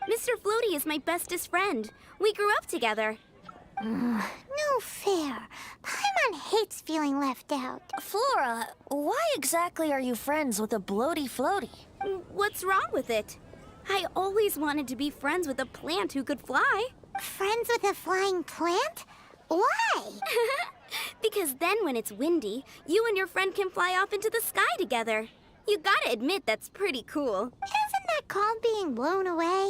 Mr. Floaty is my bestest friend. We grew up together. No fair. Paimon hates feeling left out. Flora, why exactly are you friends with a bloaty floaty? What's wrong with it? I always wanted to be friends with a plant who could fly. Friends with a flying plant? Why? Because then when it's windy, you and your friend can fly off into the sky together. You gotta admit that's pretty cool. Isn't that called being blown away?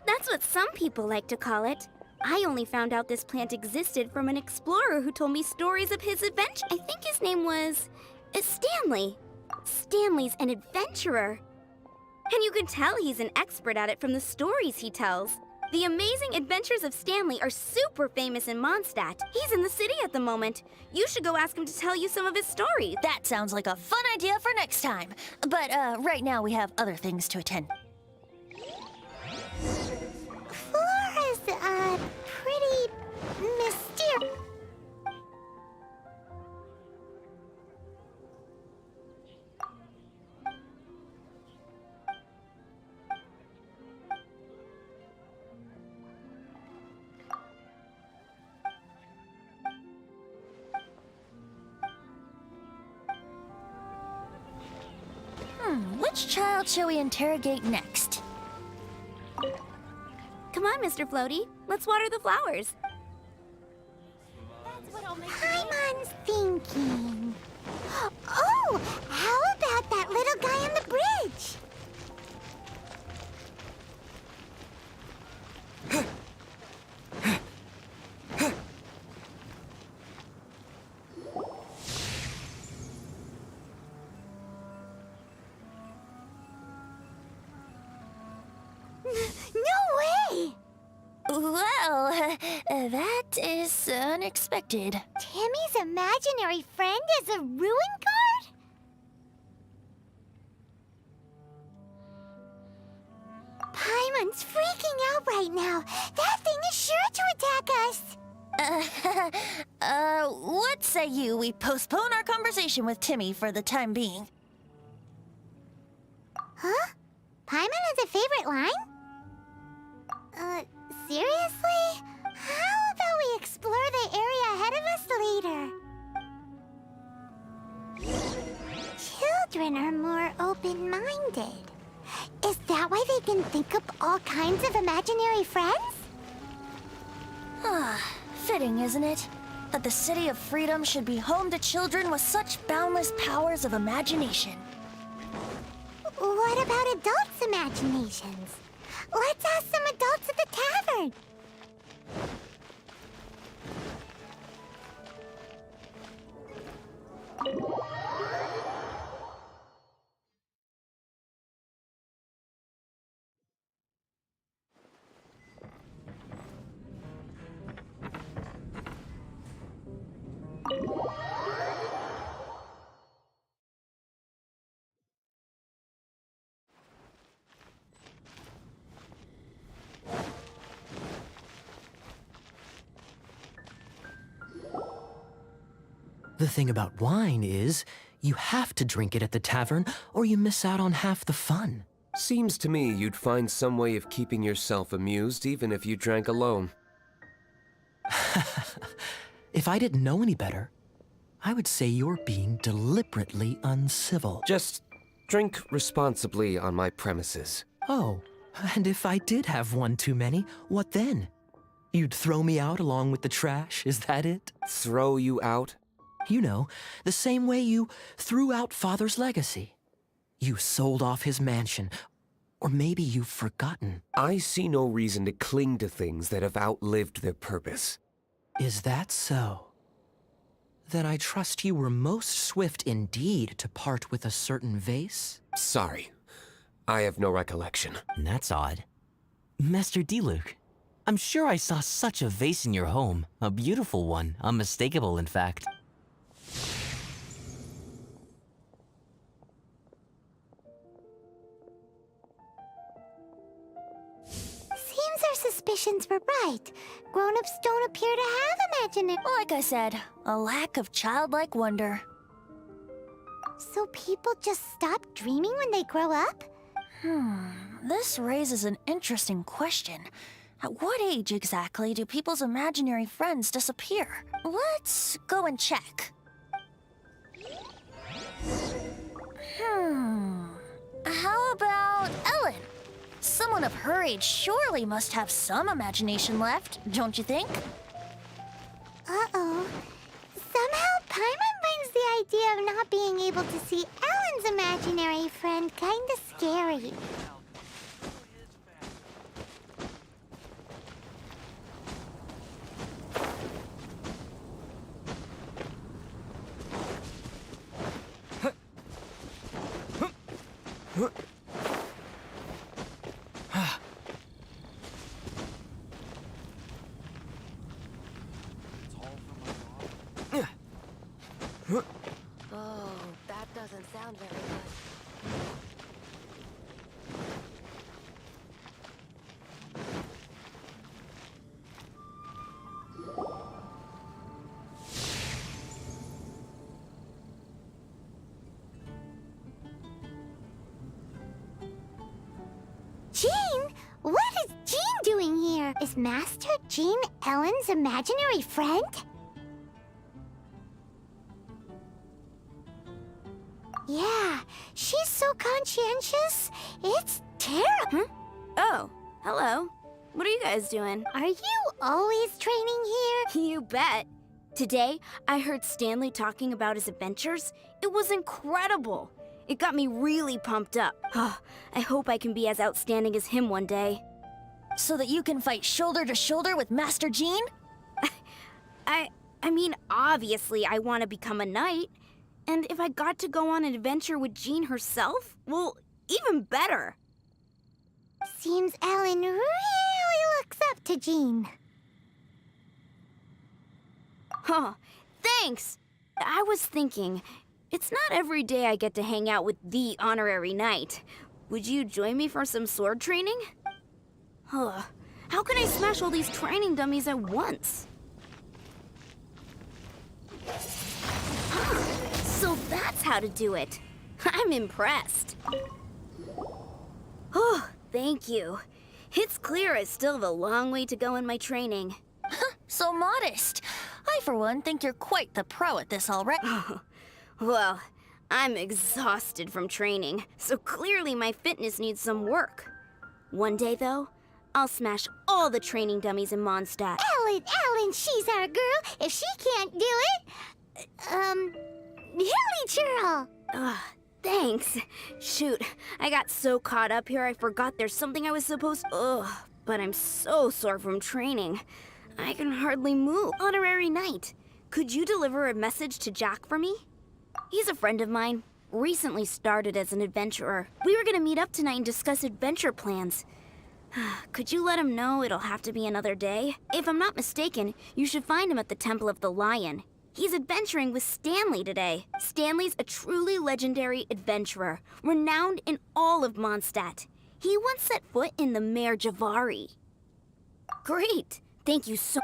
That's what some people like to call it. I only found out this plant existed from an explorer who told me stories of his adventure. I think his name was Stanley. Stanley's an adventurer. And you can tell he's an expert at it from the stories he tells. The amazing adventures of Stanley are super famous in Mondstadt. He's in the city at the moment. You should go ask him to tell you some of his stories. That sounds like a fun idea for next time. But right now we have other things to attend. Flora's, pretty mysterious. Which child shall we interrogate next? Come on, Mr. Floaty. Let's water the flowers. Paimon's thinking. Oh, how about that little guy on the bridge? No way! Well, that is unexpected. Timmy's imaginary friend is a ruin guard? Paimon's freaking out right now. That thing is sure to attack us. What say you we postpone our conversation with Timmy for the time being? Huh? Paimon has a favorite line? Seriously? How about we explore the area ahead of us later? Children are more open-minded. Is that why they can think up all kinds of imaginary friends? Fitting, isn't it? that the City of Freedom should be home to children with such boundless powers of imagination. What about adults' imaginations? Let's ask some adults at the tavern. The thing about wine is, you have to drink it at the tavern or you miss out on half the fun. Seems to me you'd find some way of keeping yourself amused even if you drank alone. If I didn't know any better, I would say you're being deliberately uncivil. Just drink responsibly on my premises. Oh, and if I did have one too many, what then? You'd throw me out along with the trash, is that it? Throw you out? You know, the same way you threw out Father's legacy. You sold off his mansion, or maybe you've forgotten. I see no reason to cling to things that have outlived their purpose. Is that so? Then I trust you were most swift indeed to part with a certain vase? Sorry, I have no recollection. That's odd. Master Diluc, I'm sure I saw such a vase in your home. A beautiful one, unmistakable in fact. Seems our suspicions were right. Grown-ups don't appear to have imagination. Like I said, a lack of childlike wonder. So people just stop dreaming when they grow up? This raises an interesting question. At what age exactly do people's imaginary friends disappear? Let's go and check. How about Ellen? Someone of her age surely must have some imagination left, don't you think? Uh-oh. Somehow Paimon finds the idea of not being able to see Ellen's imaginary friend kinda scary. Oh, that doesn't sound very good. Jean? What is Jean doing here? Is Master Jean Ellen's imaginary friend? Yeah, she's so conscientious. It's terrible. Oh, hello. What are you guys doing? Are you always training here? You bet. Today, I heard Stanley talking about his adventures. It was incredible. It got me really pumped up. I hope I can be as outstanding as him one day. So that you can fight shoulder to shoulder with Master Jean? I mean, obviously I want to become a knight. And if I got to go on an adventure with Jean herself, well, even better. Seems Ellen really looks up to Jean. Huh, thanks! I was thinking, it's not every day I get to hang out with the honorary knight. Would you join me for some sword training? How can I smash all these training dummies at once? So that's how to do it. I'm impressed. Oh, thank you. It's clear I still have a long way to go in my training. So modest. I, for one, think you're quite the pro at this already. Well, I'm exhausted from training, so clearly my fitness needs some work. One day, though, I'll smash all the training dummies in Mondstadt. Ellen, she's our girl. If she can't do it, Hilly Churl. Ugh, thanks. Shoot, I got so caught up here I forgot there's something I was supposed. Ugh, but I'm so sore from training. I can hardly move. Honorary Knight, could you deliver a message to Jack for me? He's a friend of mine. Recently started as an adventurer. We were gonna meet up tonight and discuss adventure plans. Could you let him know it'll have to be another day? If I'm not mistaken, you should find him at the Temple of the Lion. He's adventuring with Stanley today. Stanley's a truly legendary adventurer, renowned in all of Mondstadt. He once set foot in the Mare Javari. Great! Thank you so...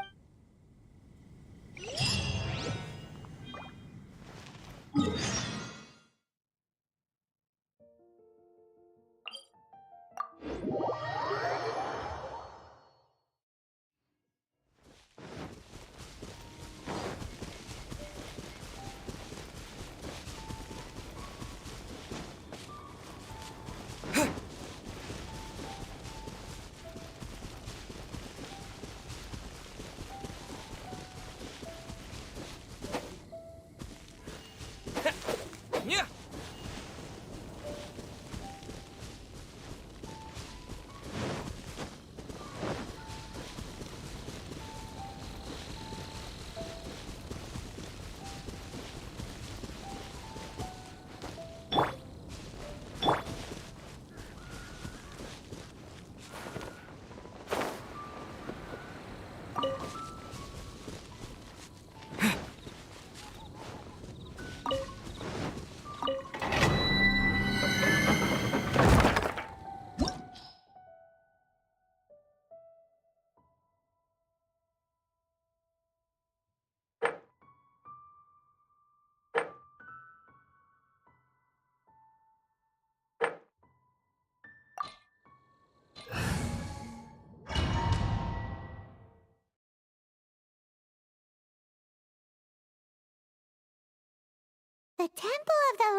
The Temple of the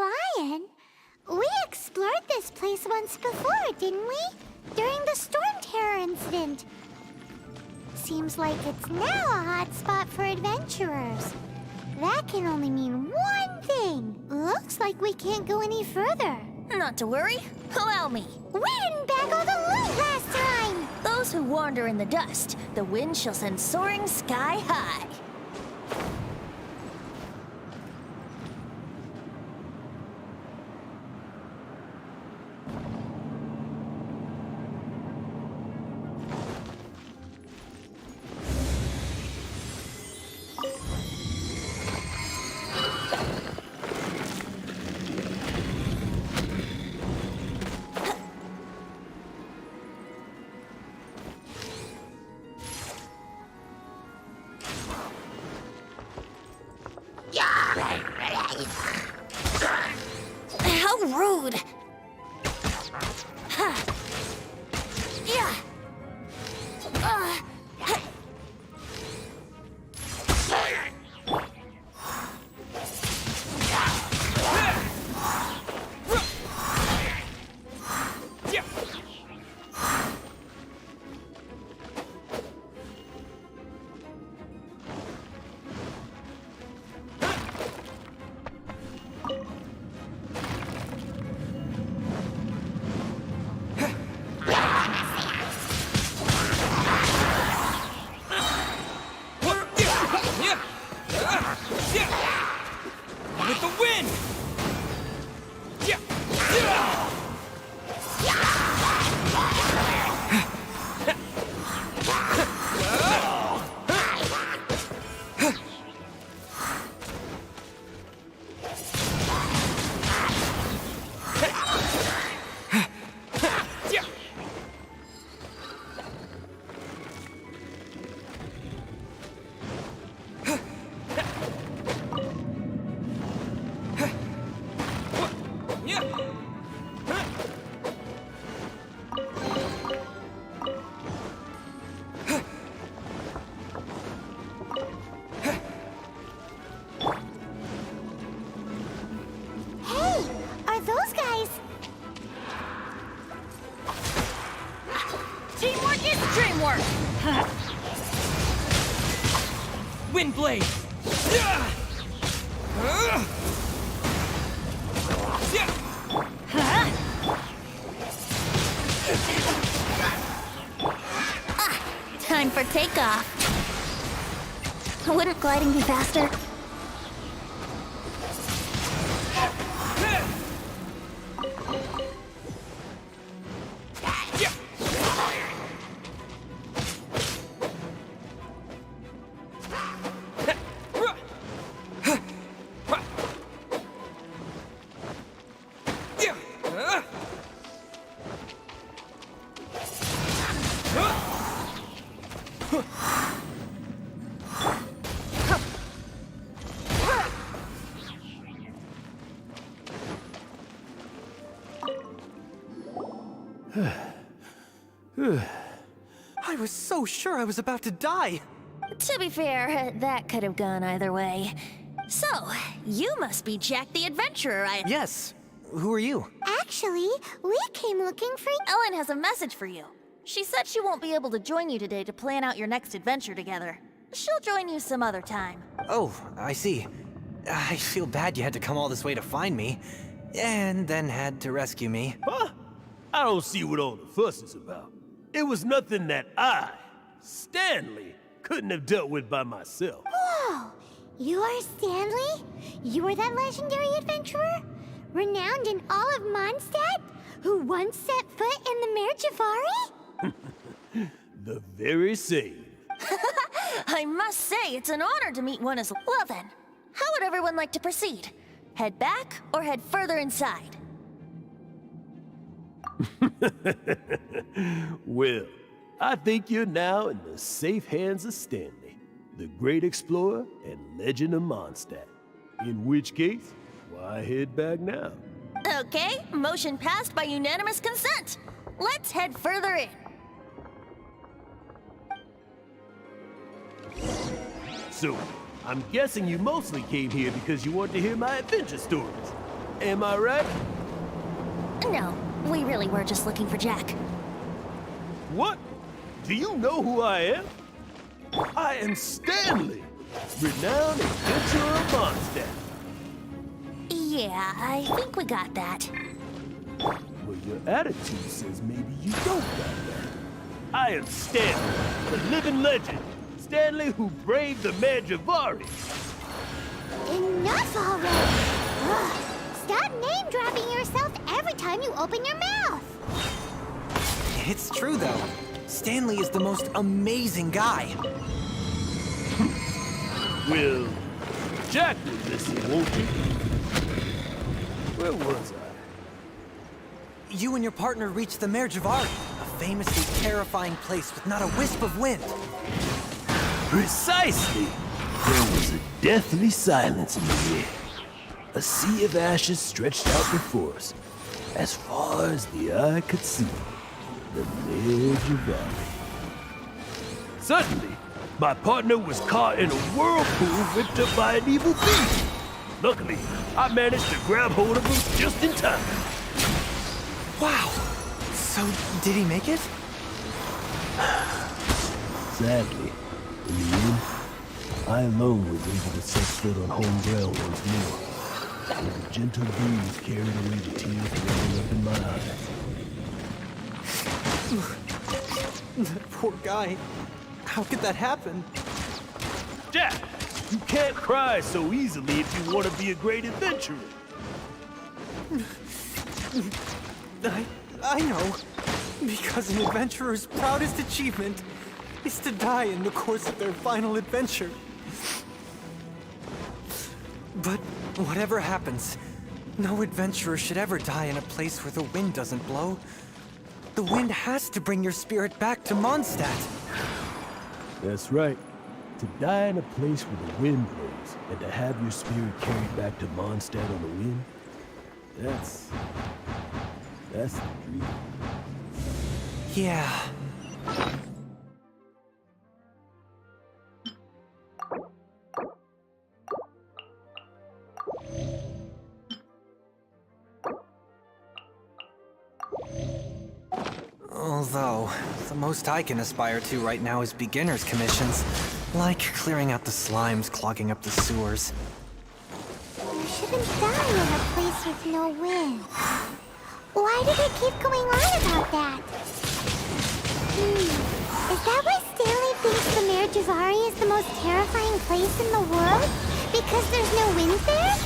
Lion? We explored this place once before, didn't we? During the Storm Terror incident. Seems like it's now a hot spot for adventurers. That can only mean one thing. Looks like we can't go any further. Not to worry. Allow me. We didn't bag all the loot last time! Those who wander in the dust, the wind shall send soaring sky high. How rude! Yeah. With the wind! Hey, are those guys... Teamwork is work! Wind blade! Time for takeoff. Wouldn't gliding be faster? I was so sure I was about to die. To be fair, that could have gone either way. So, you must be Jack the Adventurer, Yes. Who are you? Actually, we came looking for... Ellen has a message for you. She said she won't be able to join you today to plan out your next adventure together. She'll join you some other time. Oh, I see. I feel bad you had to come all this way to find me, and then had to rescue me. Huh? I don't see what all the fuss is about. It was nothing that I, Stanley, couldn't have dealt with by myself. Whoa! You are Stanley? You are that legendary adventurer? Renowned in all of Mondstadt? Who once set foot in the Mare Javari? The very same. I must say, it's an honor to meet one as well then. How would everyone like to proceed? Head back or head further inside? Well, I think you're now in the safe hands of Stanley, the great explorer and legend of Mondstadt. In which case, why head back now? Okay, motion passed by unanimous consent. Let's head further in. So, I'm guessing you mostly came here because you want to hear my adventure stories. Am I right? No, we really were just looking for Jack. What? Do you know who I am? I am Stanley, renowned adventurer of Mondstadt. Yeah, I think we got that. Well, your attitude says maybe you don't got that. I am Stanley, the living legend. Stanley who braved the Mare Javari. Enough already! Ugh. Stop name-dropping yourself every time you open your mouth! It's true, though. Stanley is the most amazing guy. Well, Jack will listen, won't he? Where was I? You and your partner reached the Mare Javari, a famously terrifying place with not a wisp of wind. Precisely! There was a deathly silence in the air. A sea of ashes stretched out before us, as far as the eye could see. The Mare Javari. Suddenly, my partner was caught in a whirlpool whipped up by an evil beast. Luckily, I managed to grab hold of him just in time. Wow! So, did he make it? Sadly, in the end, I alone was able to set foot on home ground once more. With a gentle breeze carried away the tears welling up in my eyes. That poor guy. How could that happen? Jack, you can't cry so easily if you want to be a great adventurer. I know. Because an adventurer's proudest achievement is to die in the course of their final adventure. But whatever happens, no adventurer should ever die in a place where the wind doesn't blow. The wind has to bring your spirit back to Mondstadt. That's right. To die in a place where the wind blows, and to have your spirit carried back to Mondstadt on the wind, that's the dream. Yeah. Although, the most I can aspire to right now is beginner's commissions, like clearing out the slimes clogging up the sewers. You shouldn't die in a place with no wind. Why do they keep going on about that? Is that why Stanley thinks the Mare Jazari is the most terrifying place in the world? Because there's no wind there?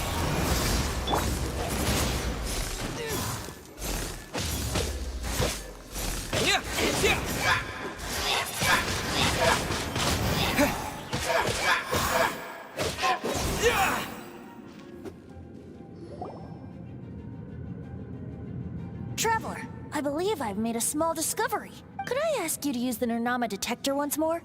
Traveler, I believe I've made a small discovery. Could I ask you to use the Nernama detector once more?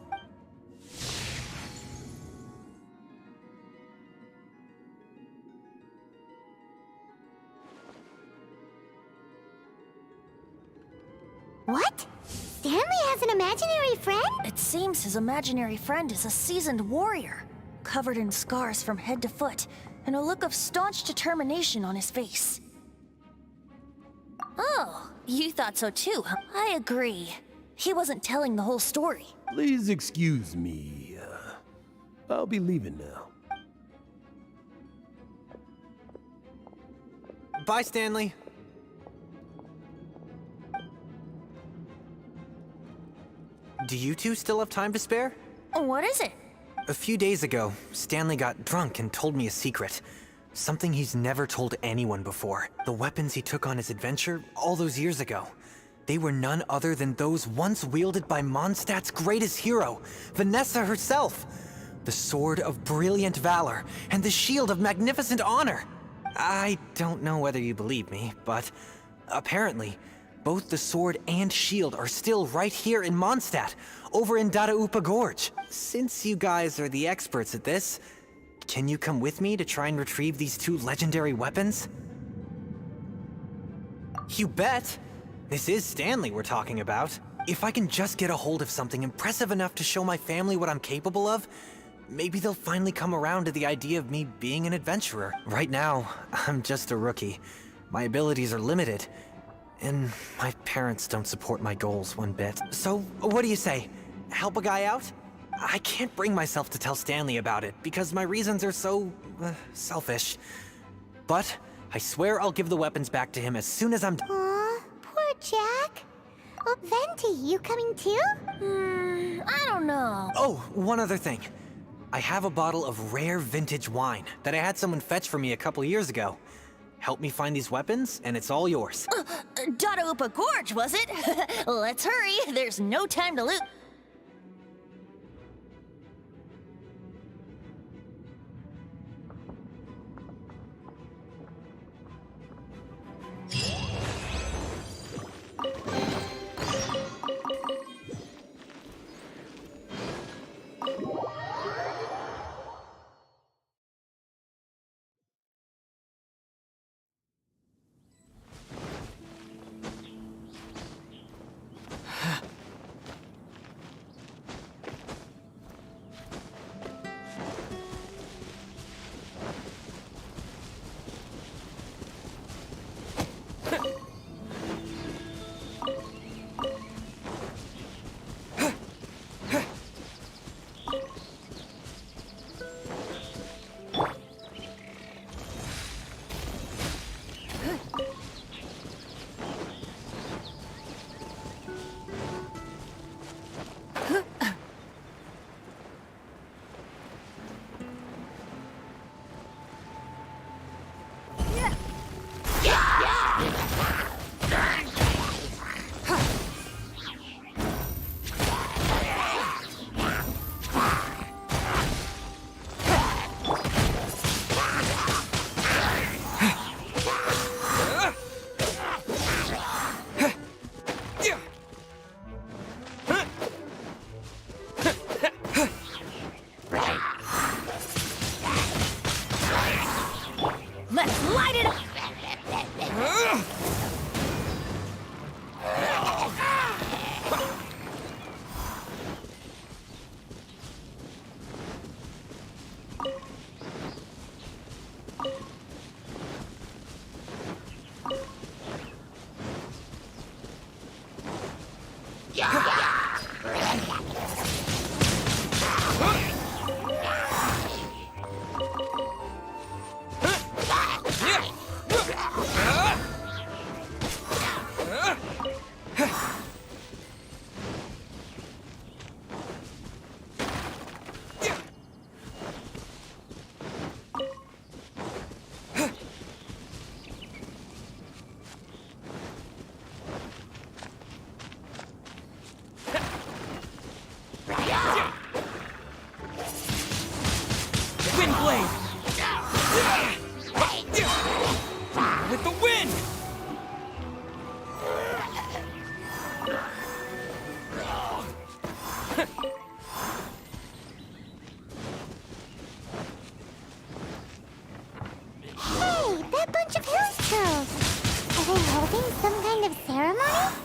What? Stanley has an imaginary friend? It seems his imaginary friend is a seasoned warrior, covered in scars from head to foot, and a look of staunch determination on his face. Oh, you thought so too, huh? I agree. He wasn't telling the whole story. Please excuse me. I'll be leaving now. Bye, Stanley. Do you two still have time to spare? What is it? A few days ago, Stanley got drunk and told me a secret. Something he's never told anyone before. The weapons he took on his adventure all those years ago. They were none other than those once wielded by Mondstadt's greatest hero, Vanessa herself. The Sword of Brilliant Valor and the Shield of Magnificent Honor. I don't know whether you believe me, but apparently, both the sword and shield are still right here in Mondstadt, over in Dadaupa Gorge. Since you guys are the experts at this, can you come with me to try and retrieve these two legendary weapons? You bet! This is Stanley we're talking about. If I can just get a hold of something impressive enough to show my family what I'm capable of, maybe they'll finally come around to the idea of me being an adventurer. Right now, I'm just a rookie. My abilities are limited, and my parents don't support my goals one bit. So, what do you say? Help a guy out? I can't bring myself to tell Stanley about it, because my reasons are so, selfish. But, I swear I'll give the weapons back to him as soon as I'm done. Aw, poor Jack. Oh, Venti, you coming too? I don't know. Oh, one other thing. I have a bottle of rare vintage wine that I had someone fetch for me a couple years ago. Help me find these weapons, and it's all yours. Dadaupa Gorge, was it? Let's hurry. There's no time to lose. Some kind of ceremony?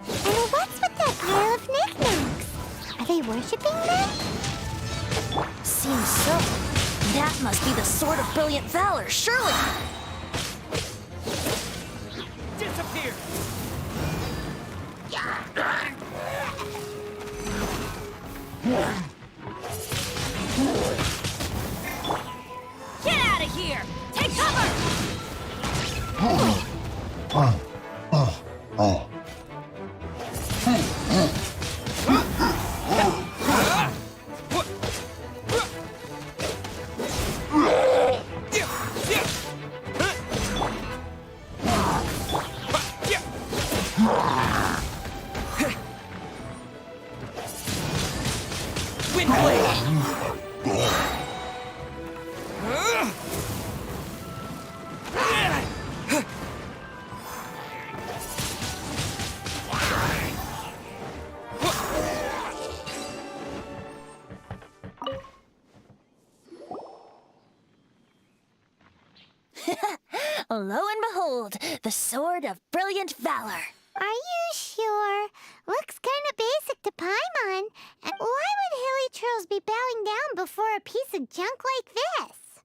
And what's with that pile of knickknacks? Are they worshipping them? Seems so. That must be the Sword of Brilliant Valor, surely! Disappear! Get out of here! Take cover! Lo and behold, the Sword of Brilliant Valor. Are you sure? Looks kinda basic to Paimon. And why would Hilly Trolls be bowing down before a piece of junk like this?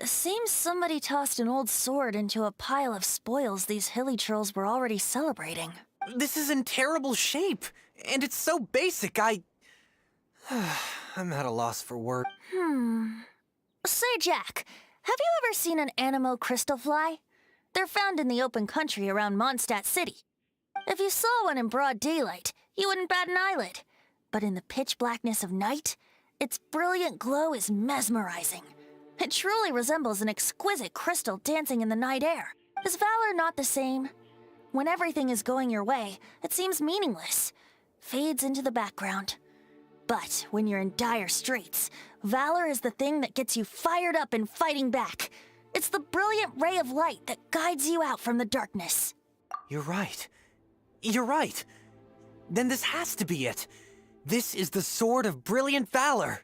Seems somebody tossed an old sword into a pile of spoils these hilly trolls were already celebrating. This is in terrible shape, and it's so basic, I'm at a loss for words. Say, Jack, have you ever seen an Anemo crystal fly? They're found in the open country around Mondstadt City. If you saw one in broad daylight, you wouldn't bat an eyelid. But in the pitch blackness of night, its brilliant glow is mesmerizing. It truly resembles an exquisite crystal dancing in the night air. Is valor not the same? When everything is going your way, it seems meaningless, fades into the background. But when you're in dire straits, valor is the thing that gets you fired up and fighting back. It's the brilliant ray of light that guides you out from the darkness. You're right. You're right. Then this has to be it. This is the Sword of Brilliant Valor.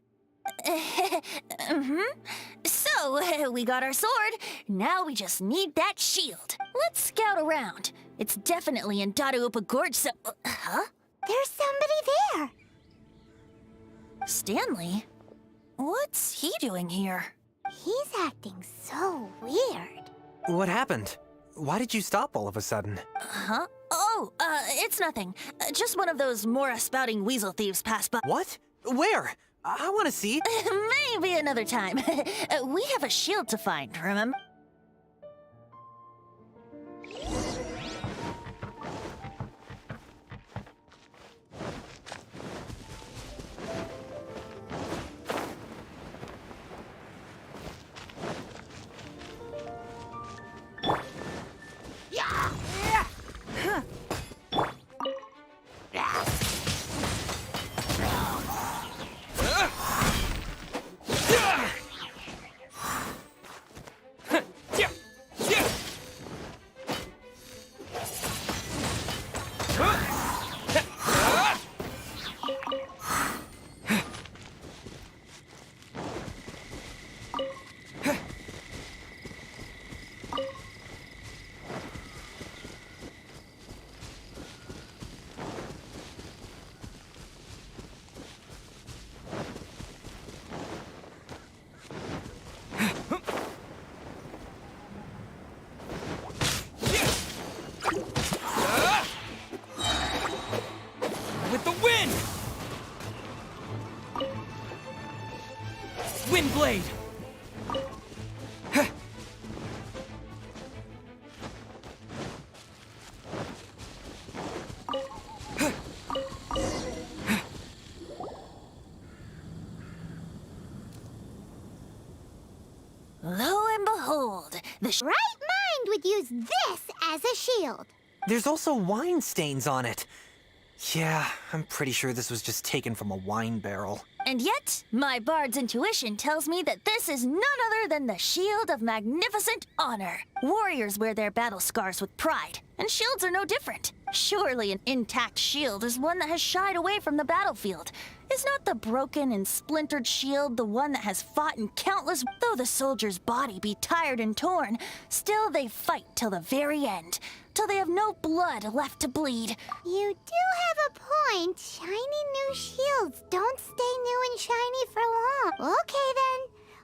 So, we got our sword. Now we just need that shield. Let's scout around. It's definitely in Dadaupa Gorge, so... huh? There's somebody there. Stanley? What's he doing here? He's acting so weird. What happened? Why did you stop all of a sudden? Huh? Oh, it's nothing. Just one of those Mora-spouting weasel thieves passed by. What? Where? I want to see. Maybe another time. We have a shield to find, remember? Wind blade! Lo and behold, the right mind would use this as a shield. There's also wine stains on it. Yeah, I'm pretty sure this was just taken from a wine barrel. And yet, my bard's intuition tells me that this is none other than the Shield of Magnificent Honor. Warriors wear their battle scars with pride. and shields are no different. Surely an intact shield is one that has shied away from the battlefield. Is not the broken and splintered shield the one that has fought in countless... Though the soldier's body be tired and torn, still they fight till the very end, till they have no blood left to bleed. You do have a point. Shiny new shields don't stay new and shiny for long. Okay then.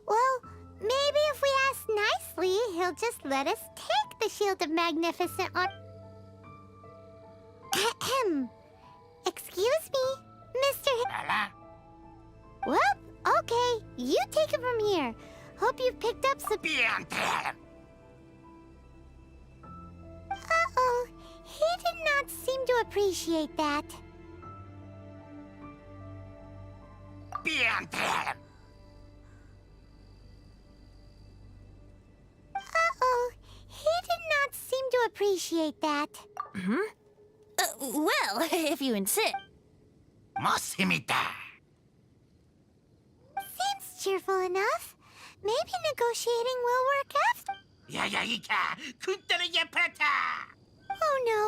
Well, maybe if we ask nicely, he'll just let us take the Shield of Magnificent on... Ahem. Excuse me, Mr. Well, okay. You take it from here. Hope you've picked up some... Uh-oh. He did not seem to appreciate that. Uh-oh. He did not seem to appreciate that. Well, if you insist. Seems cheerful enough. Maybe negotiating will work after. Oh no.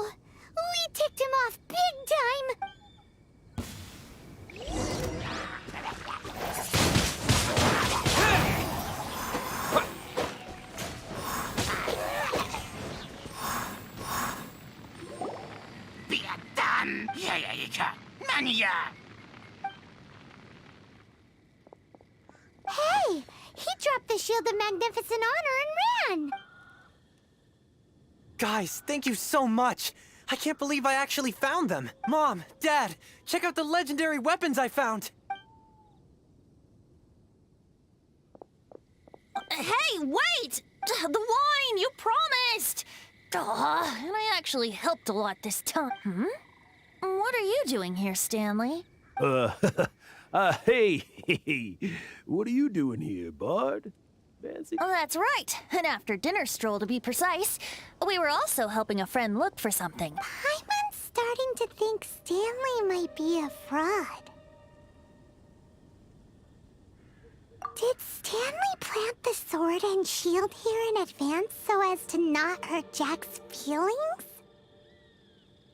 We ticked him off big time. Hey! He dropped the Shield of Magnificent Honor and ran! Guys, thank you so much! I can't believe I actually found them! Mom, Dad, check out the legendary weapons I found! Hey, wait! The wine, you promised! And I actually helped a lot this time. What are you doing here, Stanley? Hey, what are you doing here, Bard? Fancy? Oh, that's right. An after-dinner stroll, to be precise. We were also helping a friend look for something. Paimon's starting to think Stanley might be a fraud. Did Stanley plant the sword and shield here in advance so as to not hurt Jack's feelings?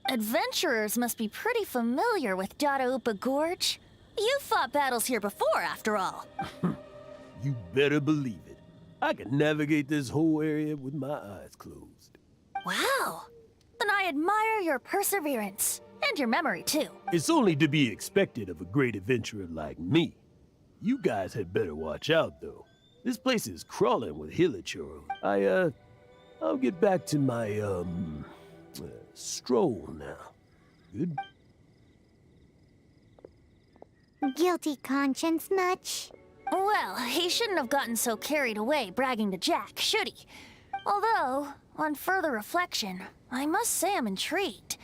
Adventurers must be pretty familiar with Dadaupa Gorge. You fought battles here before, after all. You better believe it. I can navigate this whole area with my eyes closed. Wow. Then I admire your perseverance. And your memory, too. It's only to be expected of a great adventurer like me. You guys had better watch out, though. This place is crawling with hilichurl. I'll get back to my, stroll now. Good. Guilty conscience much? Well, he shouldn't have gotten so carried away bragging to Jack, should he? Although, on further reflection, I must say I'm intrigued.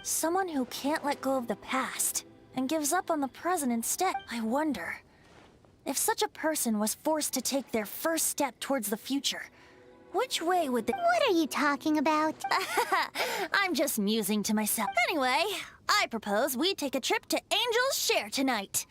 Someone who can't let go of the past and gives up on the present instead. I wonder, if such a person was forced to take their first step towards the future, which way would they— What are you talking about? I'm just musing to myself. Anyway, I propose we take a trip to Angel's Share tonight.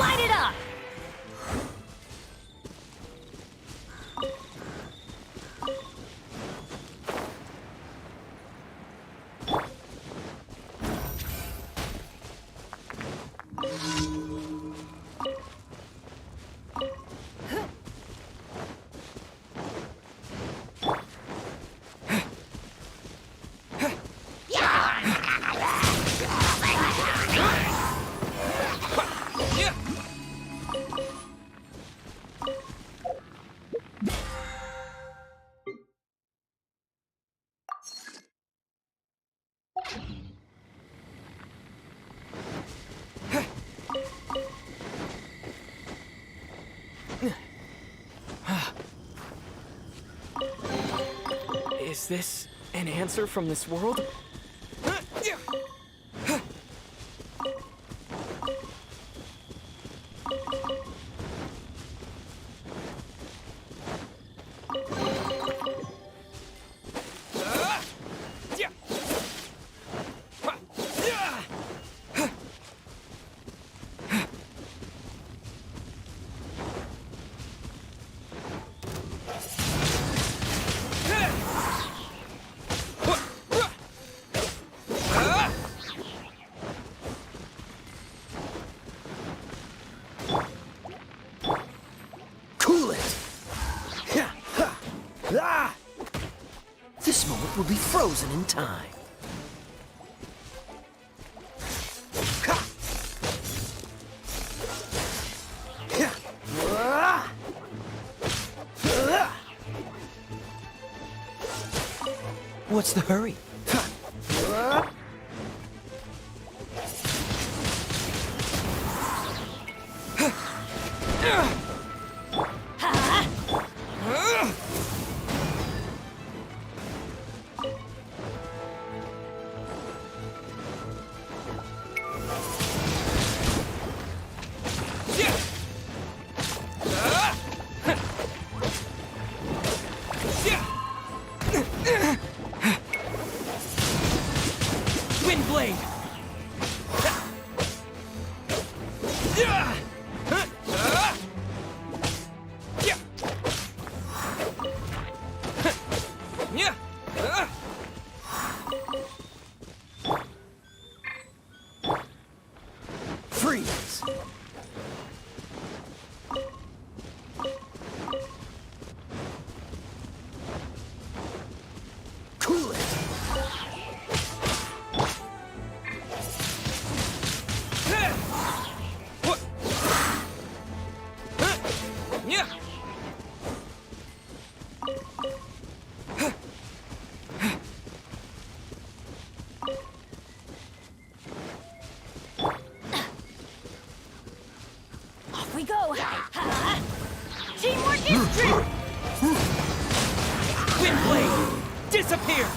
Light it up! Is this an answer from this world? This moment will be frozen in time. What's the hurry? Windblade! Freeze! Cool it! Off we go! Teamwork is true! Windblade! Disappear!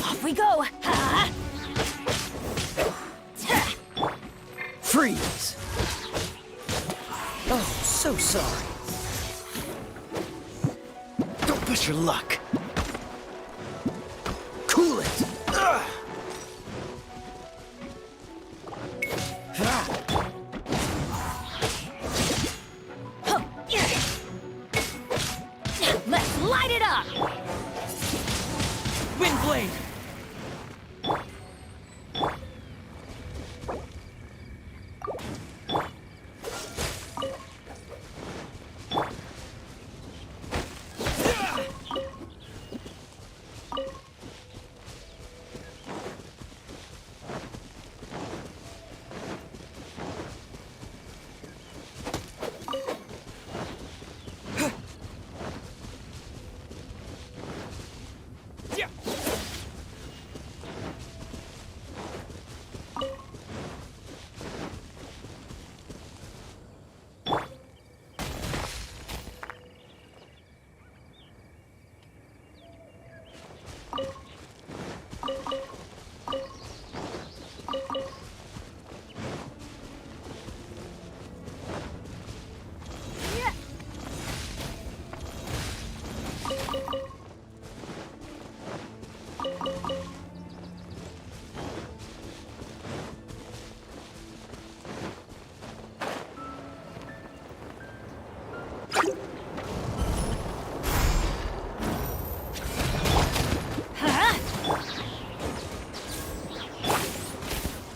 Off we go! Freeze! Oh, so sorry. Don't push your luck. Cool Cool it! Let's light it up! Windblade!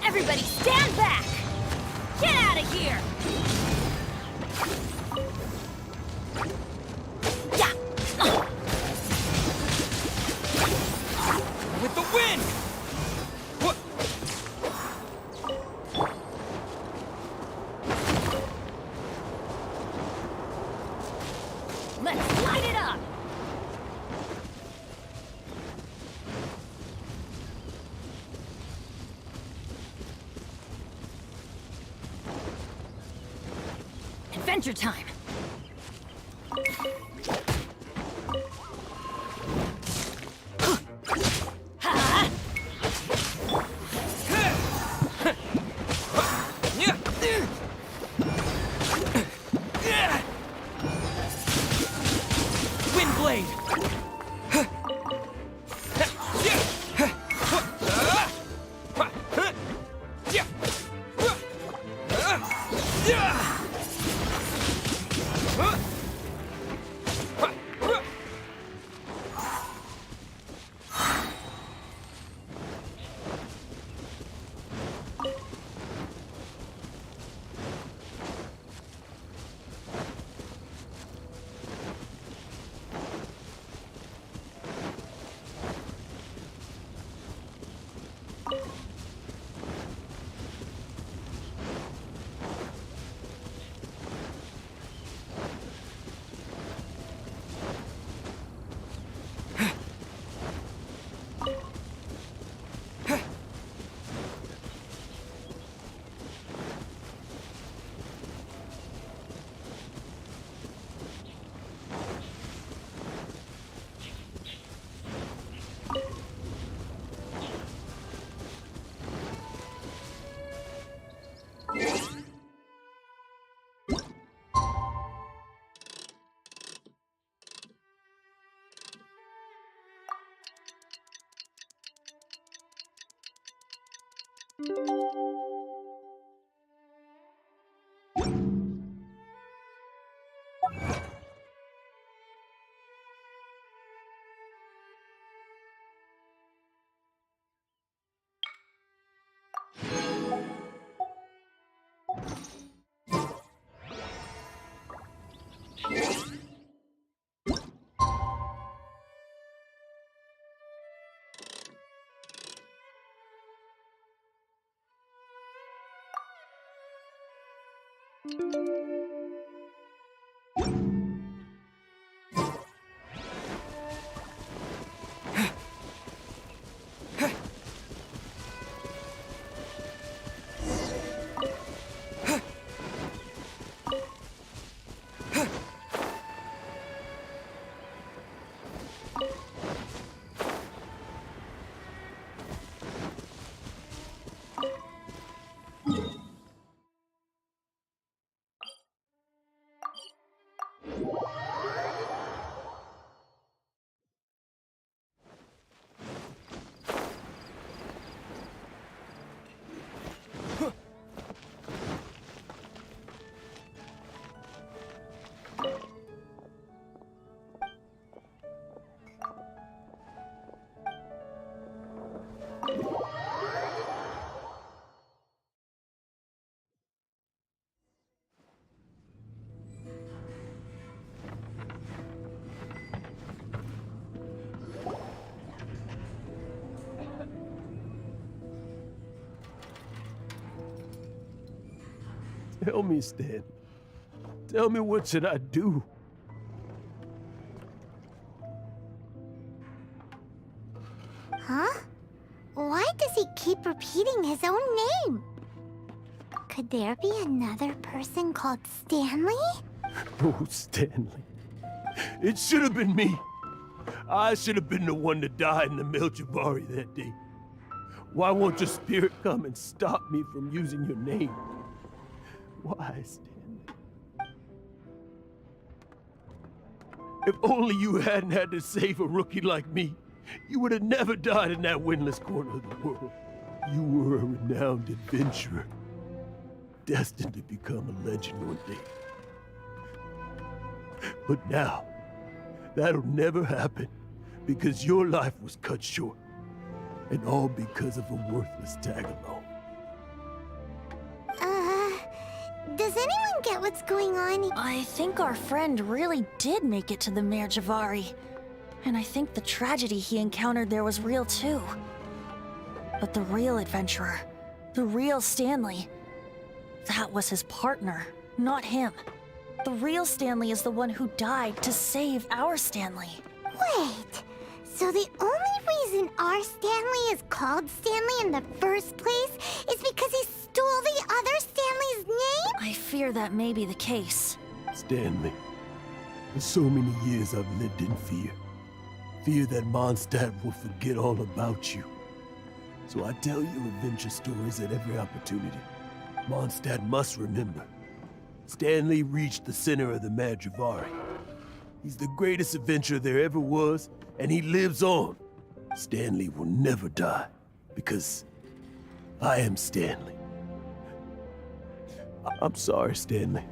Everybody stand back! Get out of here! Yeah! With the wind! What? Let's light it up! Adventure time! Windblade! Tell me, Stan. Tell me, what should I do? Huh? Why does he keep repeating his own name? Could there be another person called Stanley? Oh, Stanley. It should have been me. I should have been the one to die in the Melchivari that day. Why won't your spirit come and stop me from using your name? Why, Stanley? If only you hadn't had to save a rookie like me, you would have never died in that windless corner of the world. You were a renowned adventurer, destined to become a legend one day. But now, that'll never happen, because your life was cut short, and all because of a worthless tag-along. Does anyone get what's going on? I think our friend really did make it to the Mare Javari. And I think the tragedy he encountered there was real too. But the real adventurer, the real Stanley, that was his partner, not him. The real Stanley is the one who died to save our Stanley. Wait, so the only reason our Stanley is called Stanley in the first place is because he stole the other Stanley's name? I fear that may be the case. Stanley, for so many years I've lived in fear. Fear that Mondstadt will forget all about you. So I tell you adventure stories at every opportunity. Mondstadt must remember. Stanley reached the center of the Mare Javari. He's the greatest adventurer there ever was, and he lives on. Stanley will never die, because I am Stanley. I'm sorry, Stanley.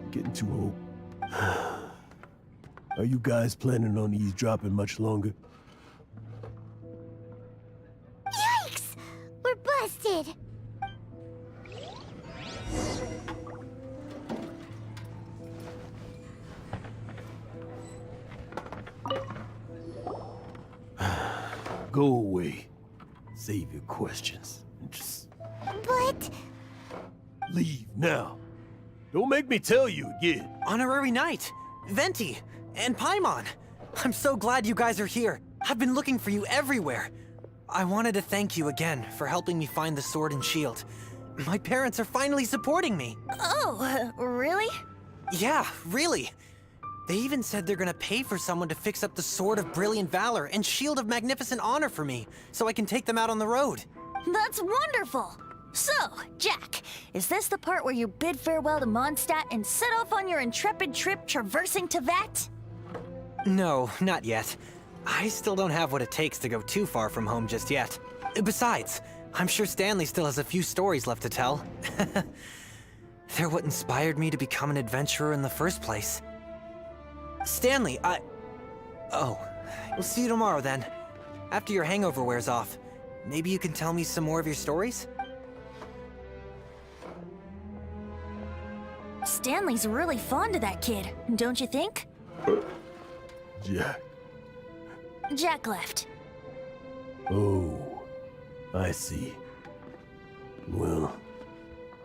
I'm getting too old. Are you guys planning on eavesdropping much longer? Yikes! We're busted! Go away. Save your questions. And just But... leave now. Don't make me tell you again. Honorary Knight, Venti, and Paimon. I'm so glad you guys are here. I've been looking for you everywhere. I wanted to thank you again for helping me find the sword and shield. My parents are finally supporting me. Oh, really? Yeah, really. They even said they're gonna pay for someone to fix up the Sword of Brilliant Valor and Shield of Magnificent Honor for me, so I can take them out on the road. That's wonderful! So, Jack, is this the part where you bid farewell to Mondstadt and set off on your intrepid trip traversing Tevat? No, not yet. I still don't have what it takes to go too far from home just yet. Besides, I'm sure Stanley still has a few stories left to tell. They're what inspired me to become an adventurer in the first place. Stanley, Oh, we'll see you tomorrow then. After your hangover wears off. Maybe you can tell me some more of your stories? Stanley's really fond of that kid, don't you think? Jack. Jack left. Oh, I see. Well,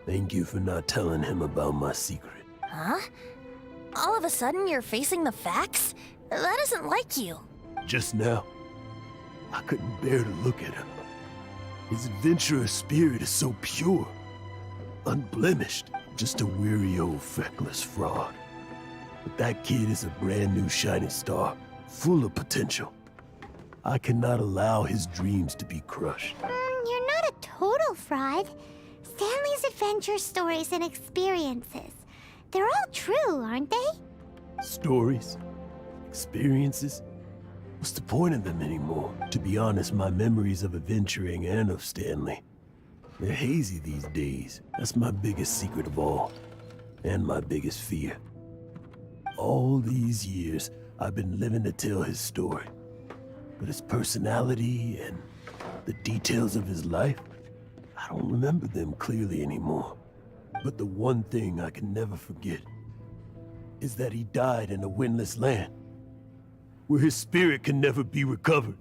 thank you for not telling him about my secret. Huh? All of a sudden you're facing the facts? That isn't like you. Just now, I couldn't bear to look at him. His adventurous spirit is so pure, unblemished, just a weary old feckless fraud. But that kid is a brand new shining star, full of potential. I cannot allow his dreams to be crushed. You're not a total fraud. Stanley's adventure stories and experiences, they're all true, aren't they? Stories? Experiences? What's the point of them anymore? To be honest, my memories of adventuring and of Stanley, they're hazy these days. That's my biggest secret of all, and my biggest fear. All these years, I've been living to tell his story. But his personality and the details of his life, I don't remember them clearly anymore. But the one thing I can never forget is that he died in a windless land, where his spirit can never be recovered.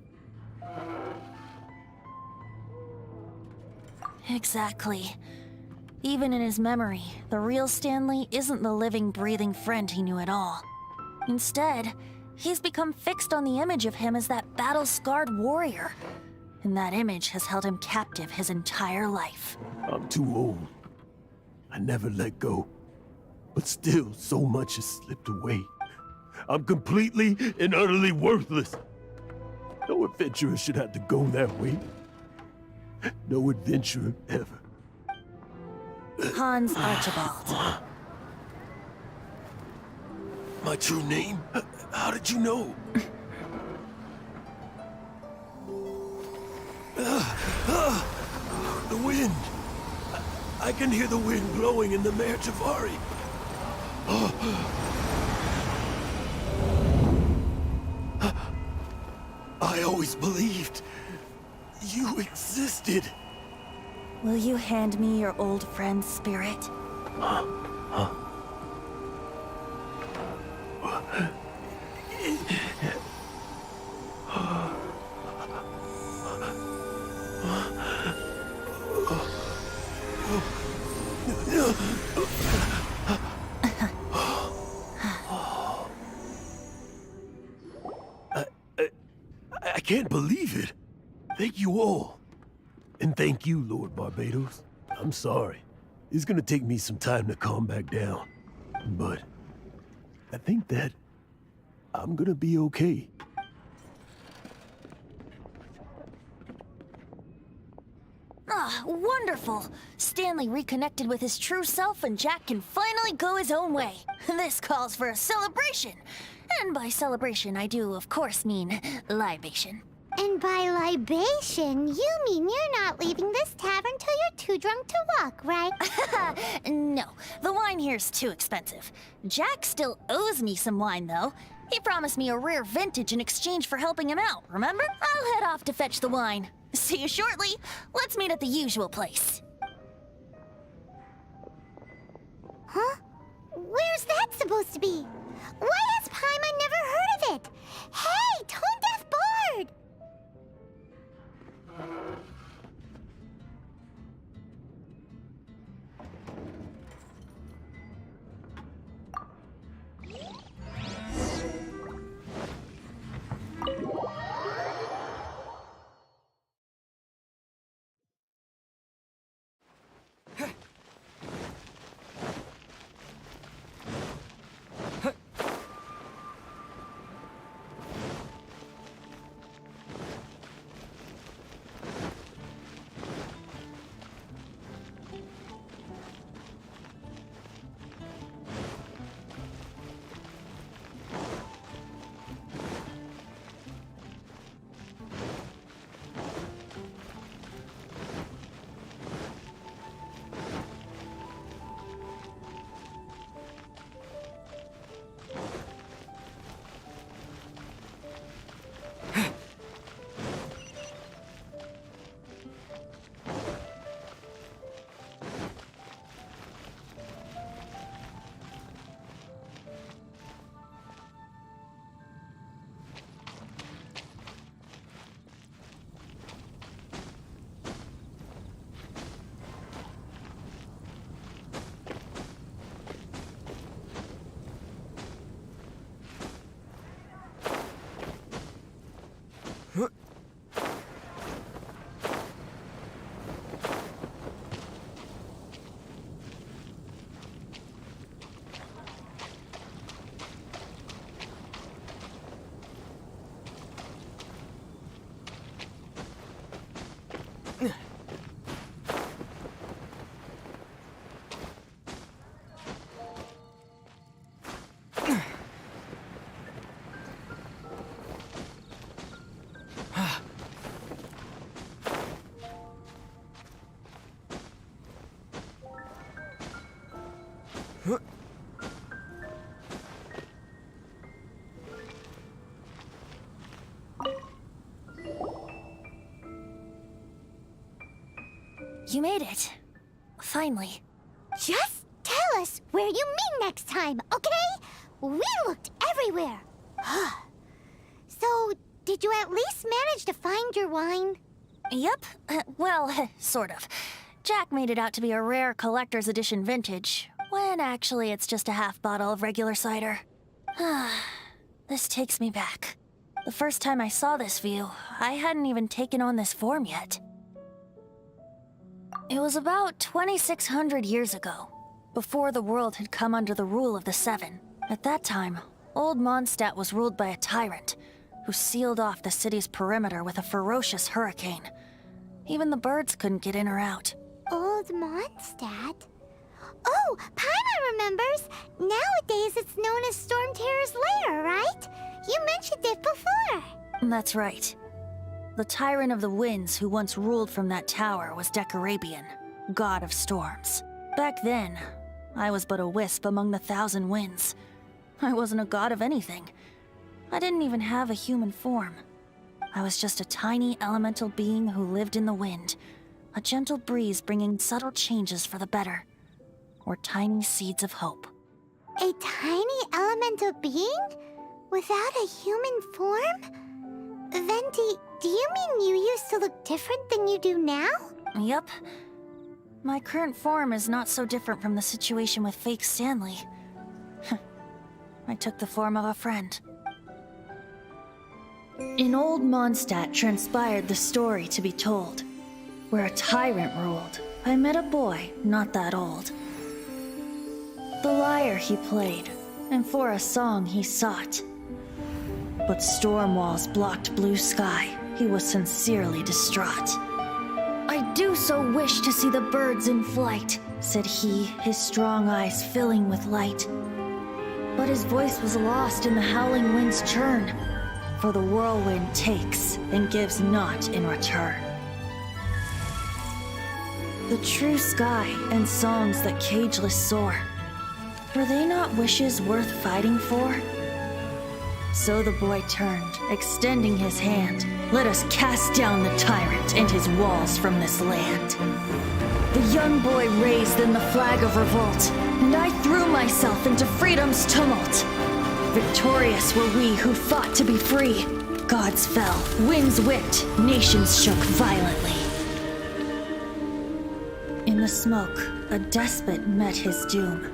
Exactly. Even in his memory, the real Stanley isn't the living, breathing friend he knew at all. Instead, he's become fixed on the image of him as that battle-scarred warrior. And that image has held him captive his entire life. I'm too old. I never let go. But still, so much has slipped away. I'm completely and utterly worthless. No adventurer should have to go that way. No adventurer ever. Hans Archibald. My true name? How did you know? The wind. I can hear the wind blowing in the Mare Javari. I always believed you existed. Will you hand me your old friend's spirit? I can't believe it. Thank you all. And thank you, Lord Barbados. I'm sorry. It's gonna take me some time to calm back down. But I think that I'm gonna be okay. Ah, wonderful! Stanley reconnected with his true self and Jack can finally go his own way. This calls for a celebration. And by celebration, I do, of course, mean libation. And by libation, you mean you're not leaving this tavern till you're too drunk to walk, right? No, the wine here's too expensive. Jack still owes me some wine, though. He promised me a rare vintage in exchange for helping him out, remember? I'll head off to fetch the wine. See you shortly. Let's meet at the usual place. Huh? Where's that supposed to be? Why has Paimon never heard of it? Hey, Tone Deaf Bard! You made it. Finally. Just tell us where you meet next time, okay? We looked everywhere. So, did you at least manage to find your wine? Yep. Well, sort of. Jack made it out to be a rare collector's edition vintage, when actually it's just a half bottle of regular cider. This takes me back. The first time I saw this view, I hadn't even taken on this form yet. It was about 2,600 years ago, before the world had come under the rule of the Seven. At that time, Old Mondstadt was ruled by a tyrant, who sealed off the city's perimeter with a ferocious hurricane. Even the birds couldn't get in or out. Old Mondstadt? Oh, Paimon remembers! Nowadays it's known as Storm Terror's lair, right? You mentioned it before. That's right. The Tyrant of the Winds who once ruled from that tower was Decarabian, god of storms. Back then, I was but a wisp among the 1,000 winds. I wasn't a god of anything. I didn't even have a human form. I was just a tiny elemental being who lived in the wind, a gentle breeze bringing subtle changes for the better, or tiny seeds of hope. A tiny elemental being? Without a human form? Venti, do you mean you used to look different than you do now? Yup. My current form is not so different from the situation with fake Stanley. I took the form of a friend. In Old Mondstadt transpired the story to be told. Where a tyrant ruled, I met a boy not that old. The lyre he played, and for a song he sought. But storm walls blocked blue sky, he was sincerely distraught. I do so wish to see the birds in flight, said he, his strong eyes filling with light. But his voice was lost in the howling wind's churn, for the whirlwind takes and gives not in return. The true sky and songs that cageless soar, were they not wishes worth fighting for? So the boy turned, extending his hand. Let us cast down the tyrant and his walls from this land. The young boy raised then the flag of revolt, and I threw myself into freedom's tumult. Victorious were we who fought to be free. Gods fell, winds whipped, nations shook violently. In the smoke, a despot met his doom,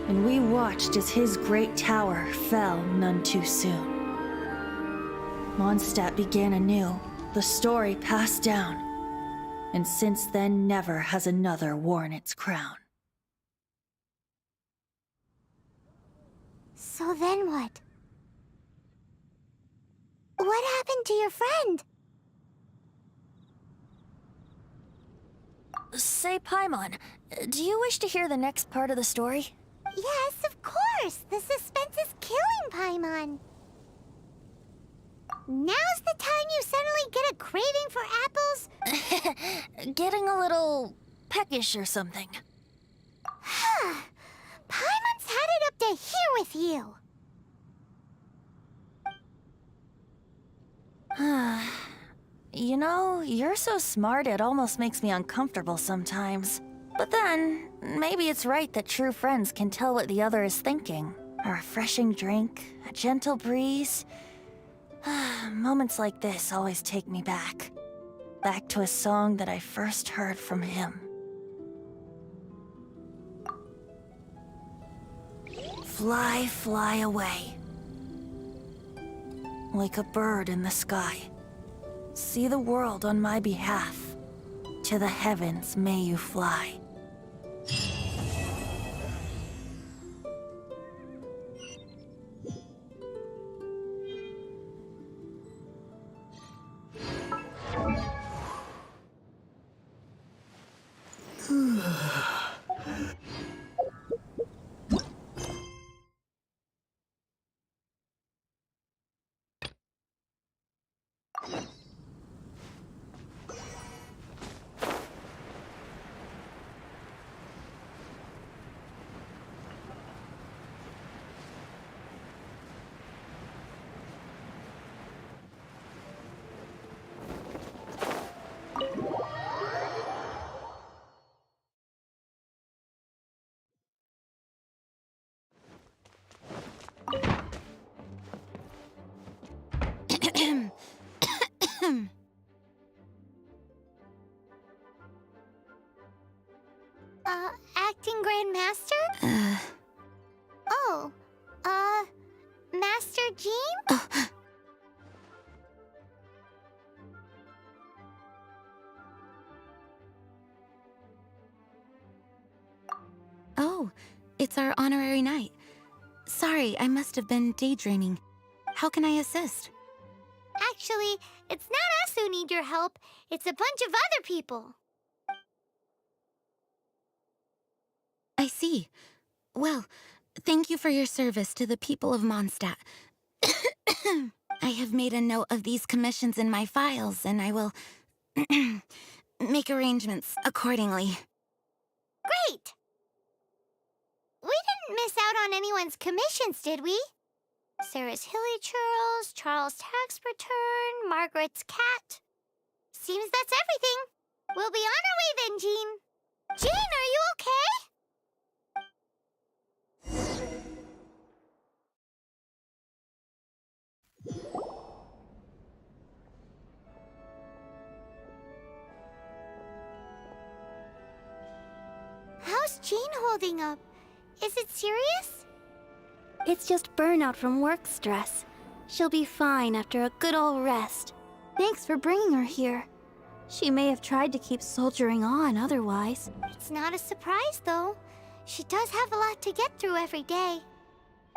and we watched as his great tower fell none too soon. Mondstadt began anew, the story passed down, and since then never has another worn its crown. So then what? What happened to your friend? Say, Paimon, do you wish to hear the next part of the story? Yes, of course! The suspense is killing, Paimon! Now's the time you suddenly get a craving for apples? Getting a little peckish or something. Paimon's had it up to here with you! You know, you're so smart it almost makes me uncomfortable sometimes. But then, maybe it's right that true friends can tell what the other is thinking. A refreshing drink, a gentle breeze. Moments like this always take me back. Back to a song that I first heard from him. Fly, fly away. Like a bird in the sky. See the world on my behalf. To the heavens may you fly. acting Grand Master? Oh, Master Jean? Oh, it's our honorary knight. Sorry, I must have been daydreaming. How can I assist? Actually, it's not us who need your help. It's a bunch of other people. I see. Well, thank you for your service to the people of Mondstadt. I have made a note of these commissions in my files, and I will make arrangements accordingly. Great! We didn't miss out on anyone's commissions, did we? Sarah's Hilly Churls, Charles' tax return, Margaret's cat. Seems that's everything. We'll be on our way then, Jean. Jean, are you okay? How's Jean holding up? Is it serious? It's just burnout from work stress. She'll be fine after a good old rest. Thanks for bringing her here. She may have tried to keep soldiering on otherwise. It's not a surprise, though. She does have a lot to get through every day.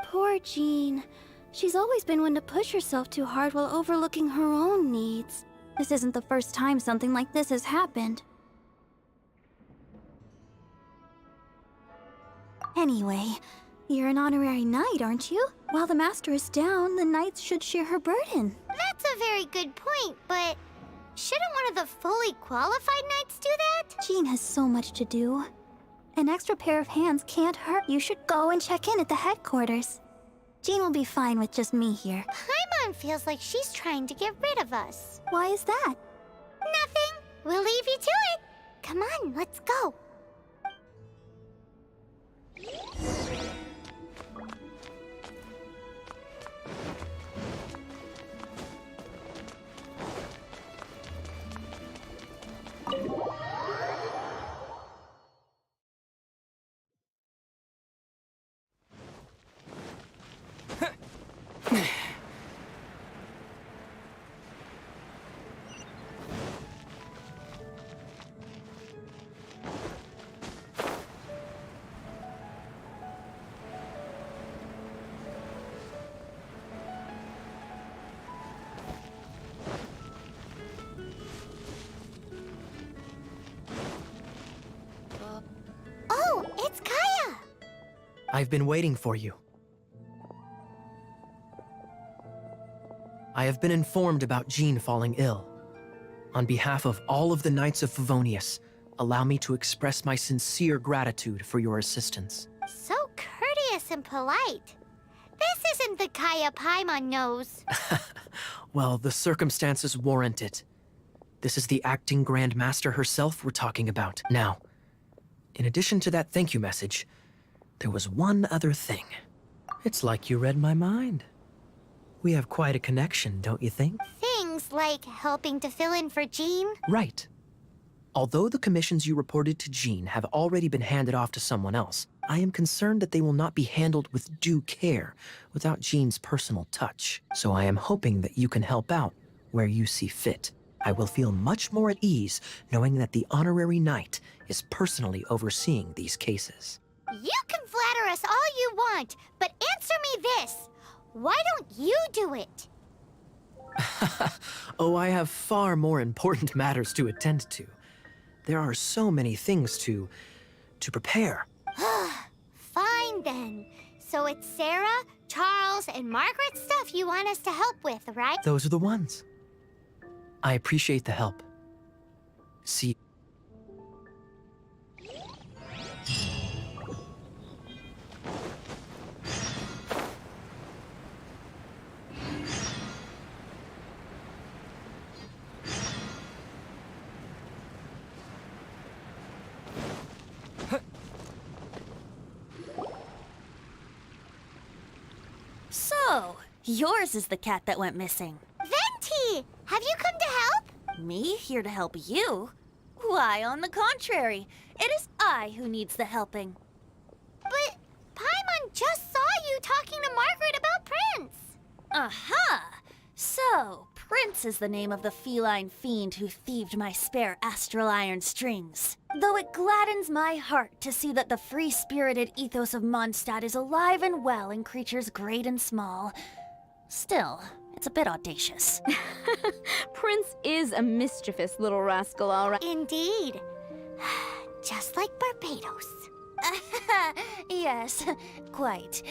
Poor Jean. She's always been one to push herself too hard while overlooking her own needs. This isn't the first time something like this has happened. Anyway, you're an honorary knight, aren't you? While the master is down, the knights should share her burden. That's a very good point, but shouldn't one of the fully qualified knights do that? Jean has so much to do. An extra pair of hands can't hurt. You should go and check in at the headquarters. Jean will be fine with just me here. Paimon feels like she's trying to get rid of us. Why is that? Nothing. We'll leave you to it. Come on, let's go. Oh, it's Kaya! I've been waiting for you. I have been informed about Jean falling ill. On behalf of all of the Knights of Favonius, allow me to express my sincere gratitude for your assistance. So courteous and polite. This isn't the Kaya Paimon knows. Well, the circumstances warrant it. This is the acting Grand Master herself we're talking about. Now, in addition to that thank you message, there was one other thing. It's like you read my mind. We have quite a connection, don't you think? Things like helping to fill in for Jean? Right. Although the commissions you reported to Jean have already been handed off to someone else, I am concerned that they will not be handled with due care without Jean's personal touch. So I am hoping that you can help out where you see fit. I will feel much more at ease knowing that the honorary knight is personally overseeing these cases. You can flatter us all you want, but answer me this. Why don't you do it? Oh, I have far more important matters to attend to. There are so many things to prepare. Fine then. So it's Sarah, Charles, and Margaret's stuff you want us to help with, right? Those are the ones. I appreciate the help. See. So, yours is the cat that went missing. Venti! Have you come to help? Me here to help you? Why, on the contrary, it is I who needs the helping. But Paimon just saw you talking to Margaret about Prince. Aha! So, Prince is the name of the feline fiend who thieved my spare astral iron strings. Though it gladdens my heart to see that the free-spirited ethos of Mondstadt is alive and well in creatures great and small, still, it's a bit audacious. Prince is a mischievous little rascal, all right. Indeed. Just like Barbados. Yes, quite.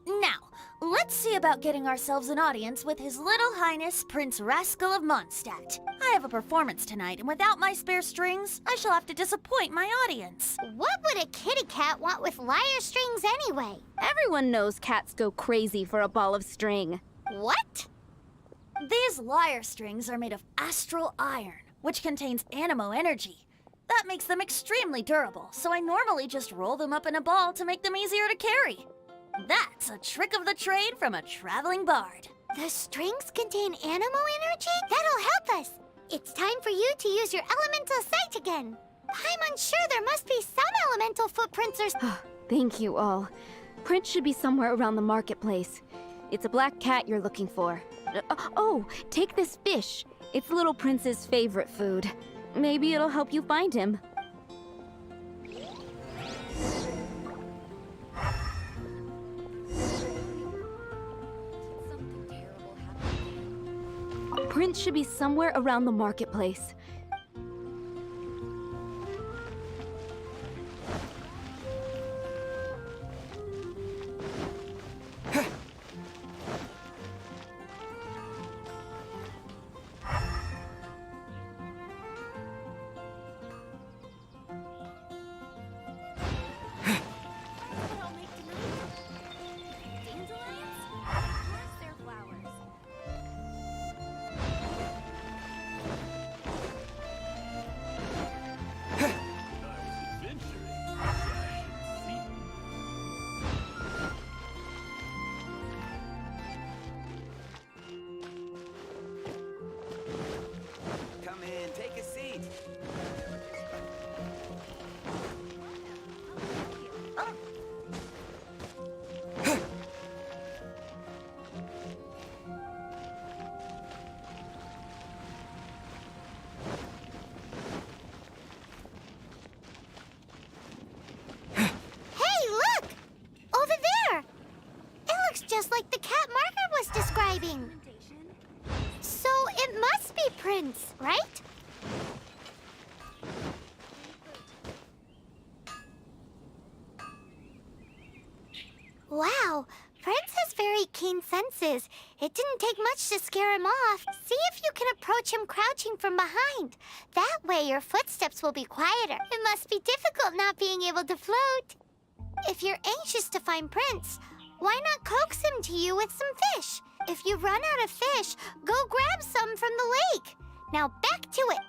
Now, let's see about getting ourselves an audience with His Little Highness Prince Rascal of Mondstadt. I have a performance tonight, and without my spare strings, I shall have to disappoint my audience. What would a kitty cat want with lyre strings anyway? Everyone knows cats go crazy for a ball of string. What? These lyre strings are made of astral iron, which contains animo energy. That makes them extremely durable, so I normally just roll them up in a ball to make them easier to carry. That's a trick of the trade from a traveling bard. The strings contain animo energy? That'll help us. It's time for you to use your elemental sight again. I'm unsure there must be some elemental footprints or... Thank you all. Prince should be somewhere around the marketplace. It's a black cat you're looking for. Oh, take this fish. It's Little Prince's favorite food. Maybe it'll help you find him. Prince should be somewhere around the marketplace. Just like the cat Margaret was describing. So it must be Prince, right? Wow, Prince has very keen senses. It didn't take much to scare him off. See if you can approach him crouching from behind. That way your footsteps will be quieter. It must be difficult not being able to float. If you're anxious to find Prince, why not coax him to you with some fish? If you run out of fish, go grab some from the lake. Now back to it.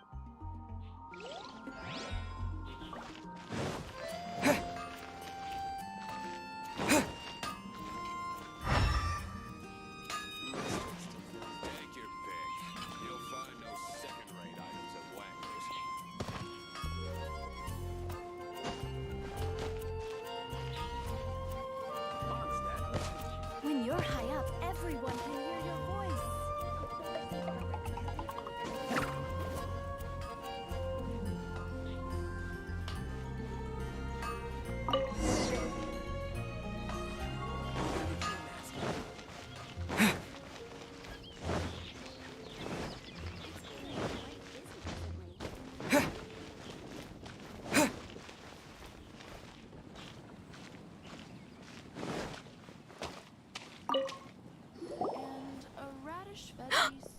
Take your pick. You'll find no second-rate items at Wagner's. When you're high up, everyone can hear your voice.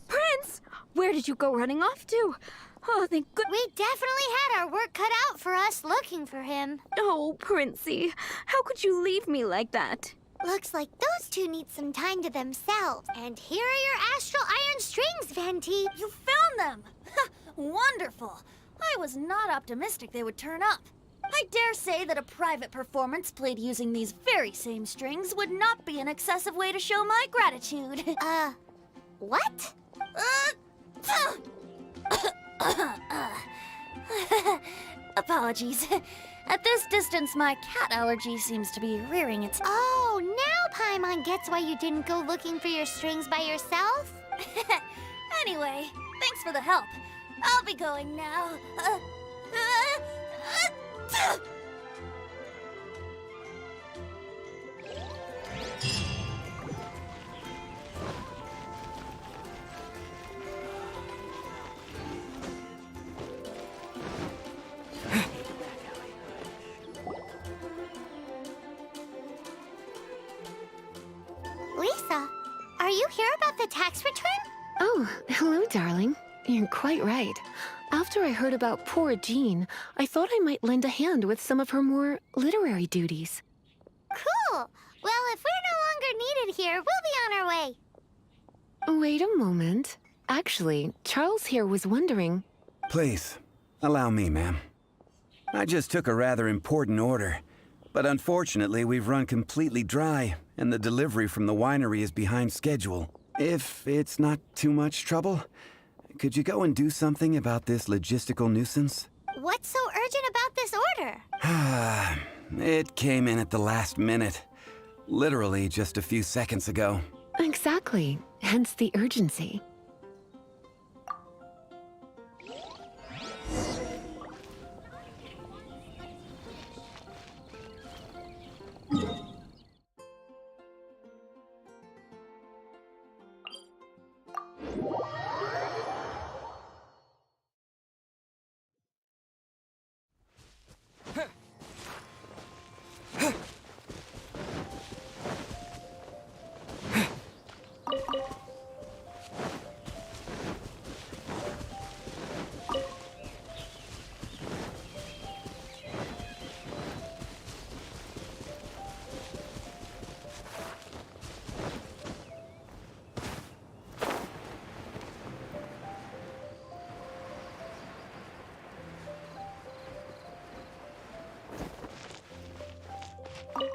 Prince! Where did you go running off to? Oh, thank goodness. We definitely had our work cut out for us looking for him. Oh, Princey, how could you leave me like that? Looks like those two need some time to themselves. And here are your astral iron strings, Venti. You found them! Wonderful! I was not optimistic they would turn up. I dare say that a private performance played using these very same strings would not be an excessive way to show my gratitude. What? Apologies. At this distance, my cat allergy seems to be rearing its... Oh, now Paimon gets why you didn't go looking for your strings by yourself? Anyway, thanks for the help. I'll be going now. Lisa, are you here about the tax return? Oh, hello, darling. You're quite right. After I heard about poor Jean, I thought I might lend a hand with some of her more literary duties. Cool. Well, if we're no longer needed here, we'll be on our way. Wait a moment. Actually, Charles here was wondering... Please, allow me, ma'am. I just took a rather important order, but unfortunately we've run completely dry, and the delivery from the winery is behind schedule. If it's not too much trouble, could you go and do something about this logistical nuisance? What's so urgent about this order? It came in at the last minute. Literally just a few seconds ago. Exactly. Hence the urgency.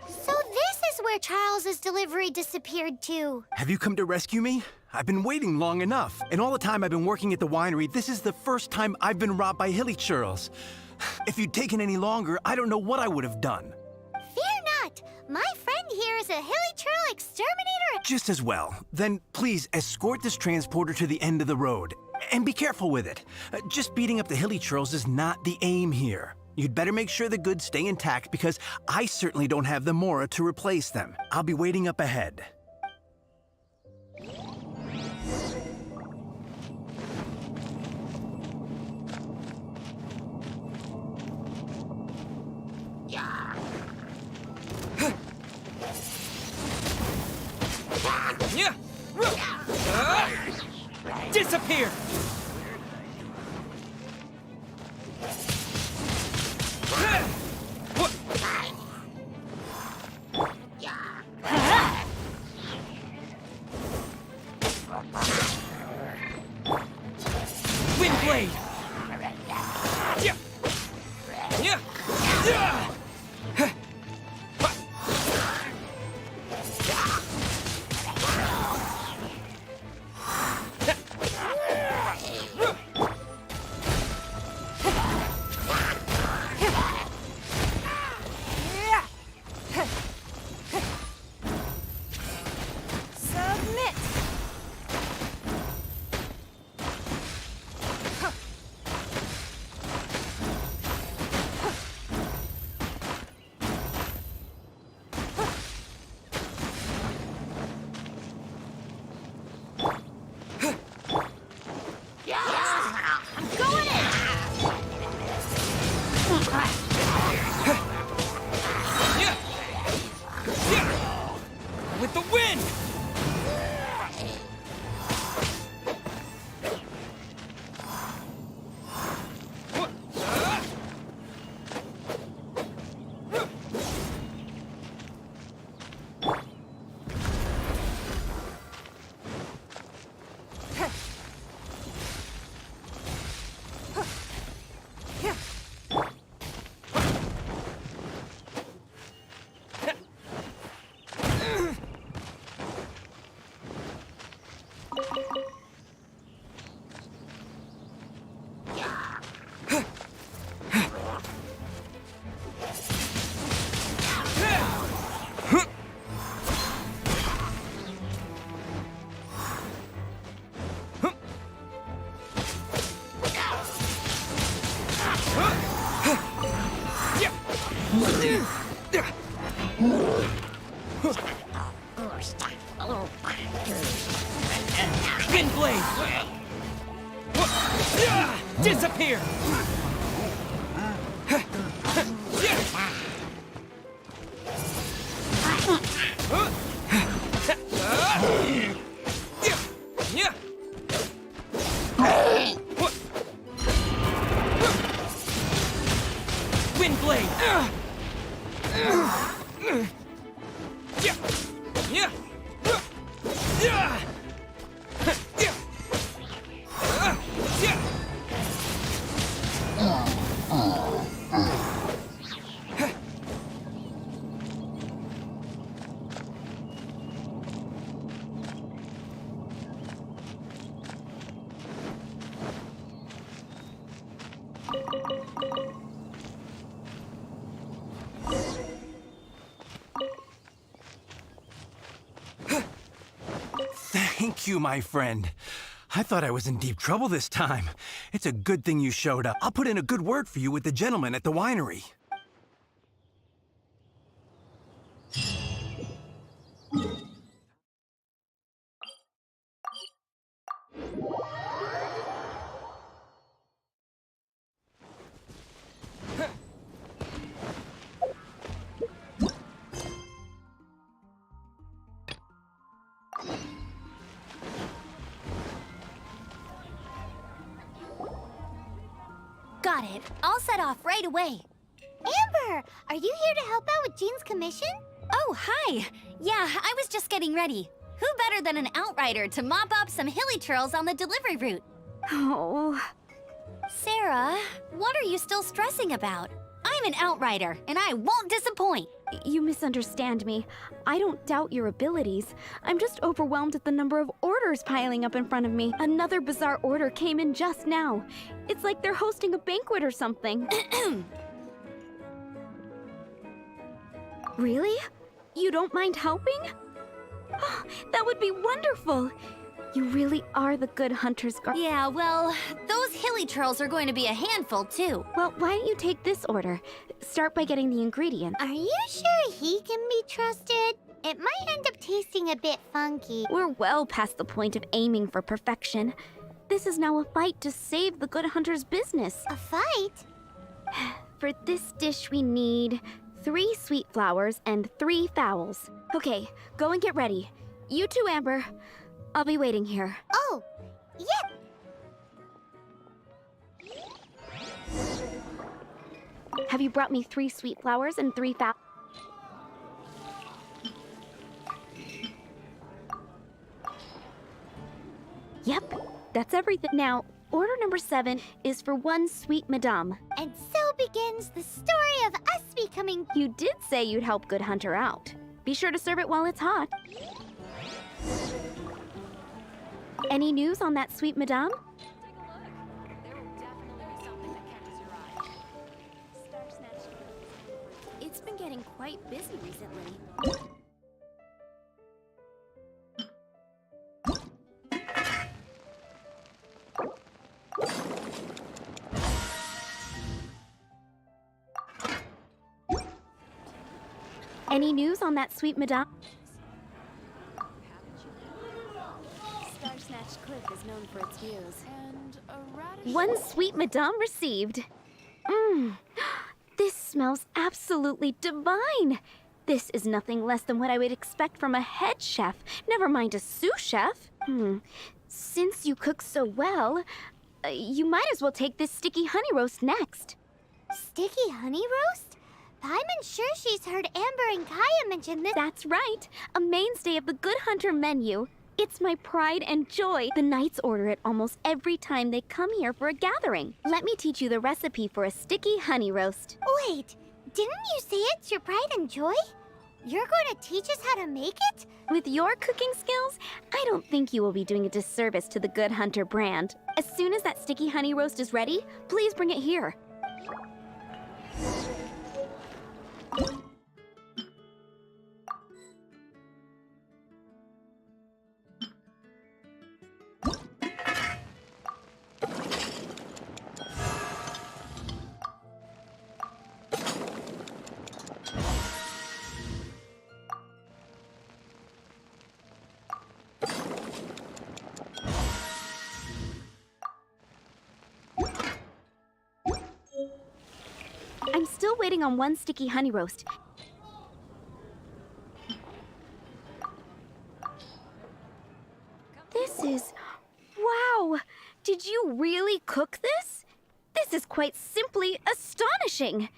So this is where Charles's delivery disappeared to. Have you come to rescue me? I've been waiting long enough. And all the time I've been working at the winery, this is the first time I've been robbed by hilly churls. If you'd taken any longer, I don't know what I would have done. Fear not. My friend here is a hilly churl exterminator. Just as well. Then please escort this transporter to the end of the road. And be careful with it. Just beating up the hilly churls is not the aim here. You'd better make sure the goods stay intact because I certainly don't have the Mora to replace them. I'll be waiting up ahead. Disappear! Windblade! Submit! Wind blade! Disappear! Wind blade! Thank you, my friend. I thought I was in deep trouble this time. It's a good thing you showed up. I'll put in a good word for you with the gentleman at the winery. Got it. I'll set off right away. Amber, are you here to help out with Jean's commission? Oh, hi. Yeah, I was just getting ready. Who better than an outrider to mop up some hilly trails on the delivery route? Oh. Sarah, what are you still stressing about? I'm an outrider, and I won't disappoint. You misunderstand me. I don't doubt your abilities. I'm just overwhelmed at the number of orders piling up in front of me. Another bizarre order came in just now. It's like they're hosting a banquet or something. Really? You don't mind helping? Oh, that would be wonderful. You really are the good hunter's guard. Yeah, well, those hilly trails are going to be a handful, too. Well, why don't you take this order? Start by getting the ingredients. Are you sure he can be trusted? It might end up tasting a bit funky. We're well past the point of aiming for perfection. This is now a fight to save the good hunter's business. A fight? For this dish, we need 3 sweet flowers and 3 fowls. Okay, go and get ready. You too, Amber. I'll be waiting here. Oh, yep. Have you brought me 3 sweet flowers and 3 fowls? Yep, that's everything. Now, order number 7 is for 1 sweet madame. And so begins the story of us becoming... You did say you'd help Good Hunter out. Be sure to serve it while it's hot. Any news on that sweet madame? It's been getting quite busy recently. Any news on that sweet madame? Star-Snatched Cliff is known for its views. And a radish... 1 sweet madame received. Mmm. This smells absolutely divine. This is nothing less than what I would expect from a head chef, never mind a sous chef. Since you cook so well, you might as well take this sticky honey roast next. Sticky honey roast? Paimon's sure she's heard Amber and Kaya mention this. That's right. A mainstay of the Good Hunter menu. It's my pride and joy. The knights order it almost every time they come here for a gathering. Let me teach you the recipe for a sticky honey roast. Wait, didn't you say it's your pride and joy? You're going to teach us how to make it? With your cooking skills, I don't think you will be doing a disservice to the Good Hunter brand. As soon as that sticky honey roast is ready, please bring it here. waiting on one sticky honey roast. This is... Wow! Did you really cook this? This is quite simply astonishing!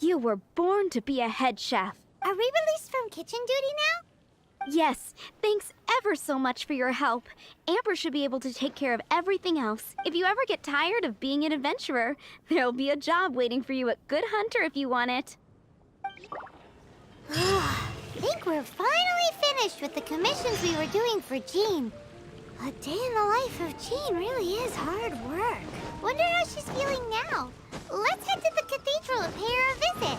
You were born to be a head chef. Are we released from kitchen duty now? Yes, thanks ever so much for your help. Amber should be able to take care of everything else. If you ever get tired of being an adventurer, there'll be a job waiting for you at Good Hunter if you want it. I think we're finally finished with the commissions we were doing for Jean. A day in the life of Jean really is hard work. Wonder how she's feeling now. Let's head to the cathedral and pay her a visit.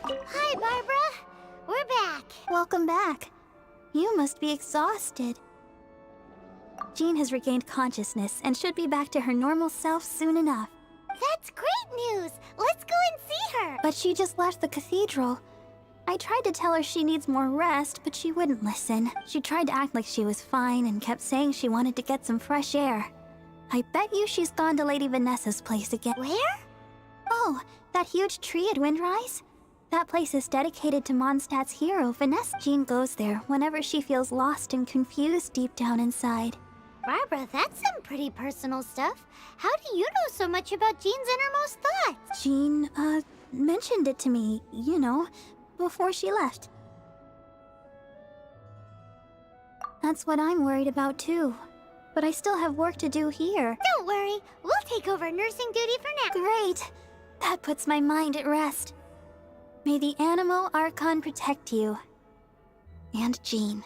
Hi, Barbara. We're back. Welcome back. You must be exhausted. Jean has regained consciousness and should be back to her normal self soon enough. That's great news. Let's go and see her. But she just left the cathedral. I tried to tell her she needs more rest, but she wouldn't listen. She tried to act like she was fine and kept saying she wanted to get some fresh air. I bet you she's gone to Lady Vanessa's place again. Where? Oh, that huge tree at Windrise? That place is dedicated to Mondstadt's hero, Vanessa. Jean goes there whenever she feels lost and confused deep down inside. Barbara, that's some pretty personal stuff. How do you know so much about Jean's innermost thoughts? Jean, mentioned it to me, you know, before she left. That's what I'm worried about too. But I still have work to do here. Don't worry, we'll take over nursing duty for now. Great! That puts my mind at rest. May the Animo Archon protect you. And Jean.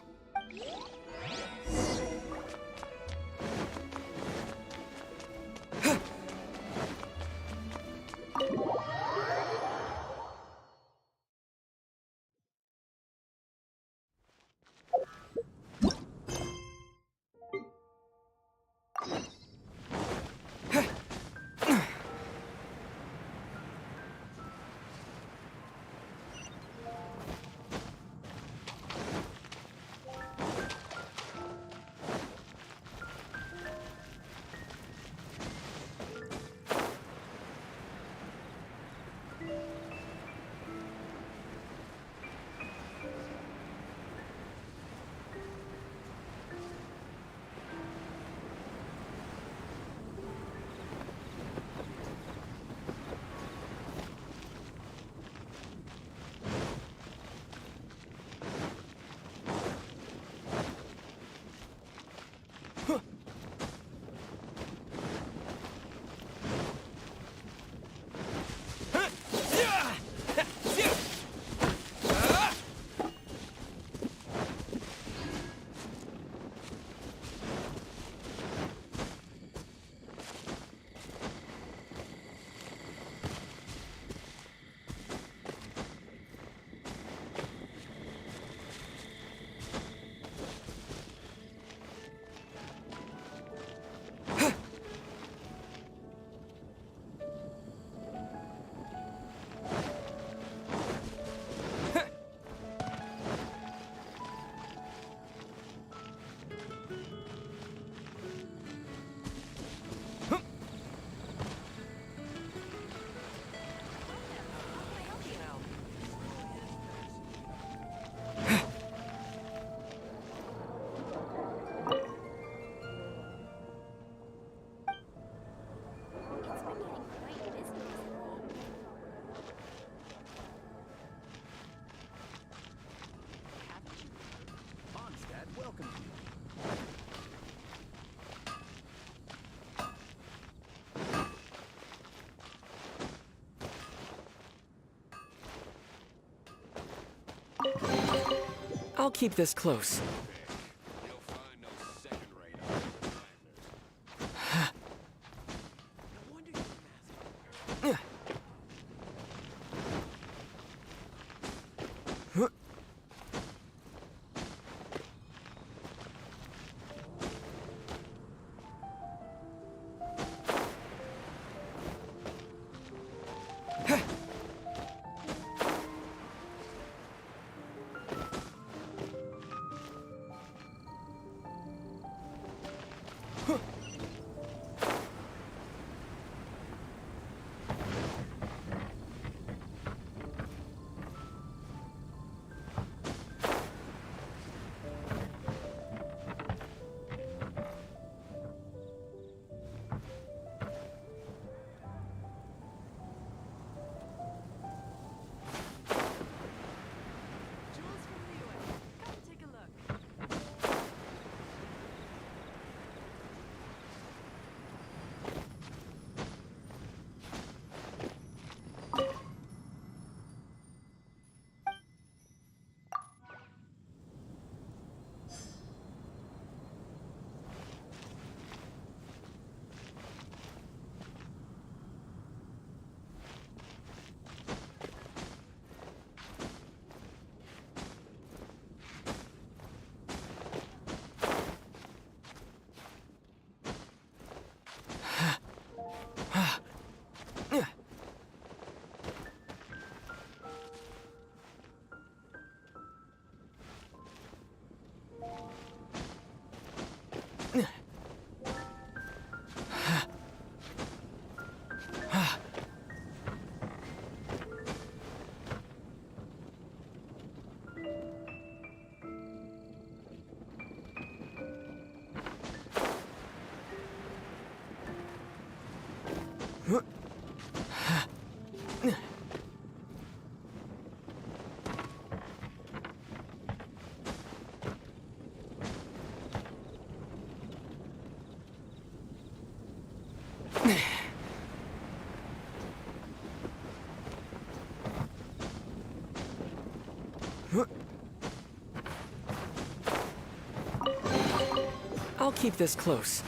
I'll keep this close. I'll keep this close.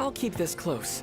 I'll keep this close.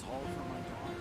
tall for my daughter.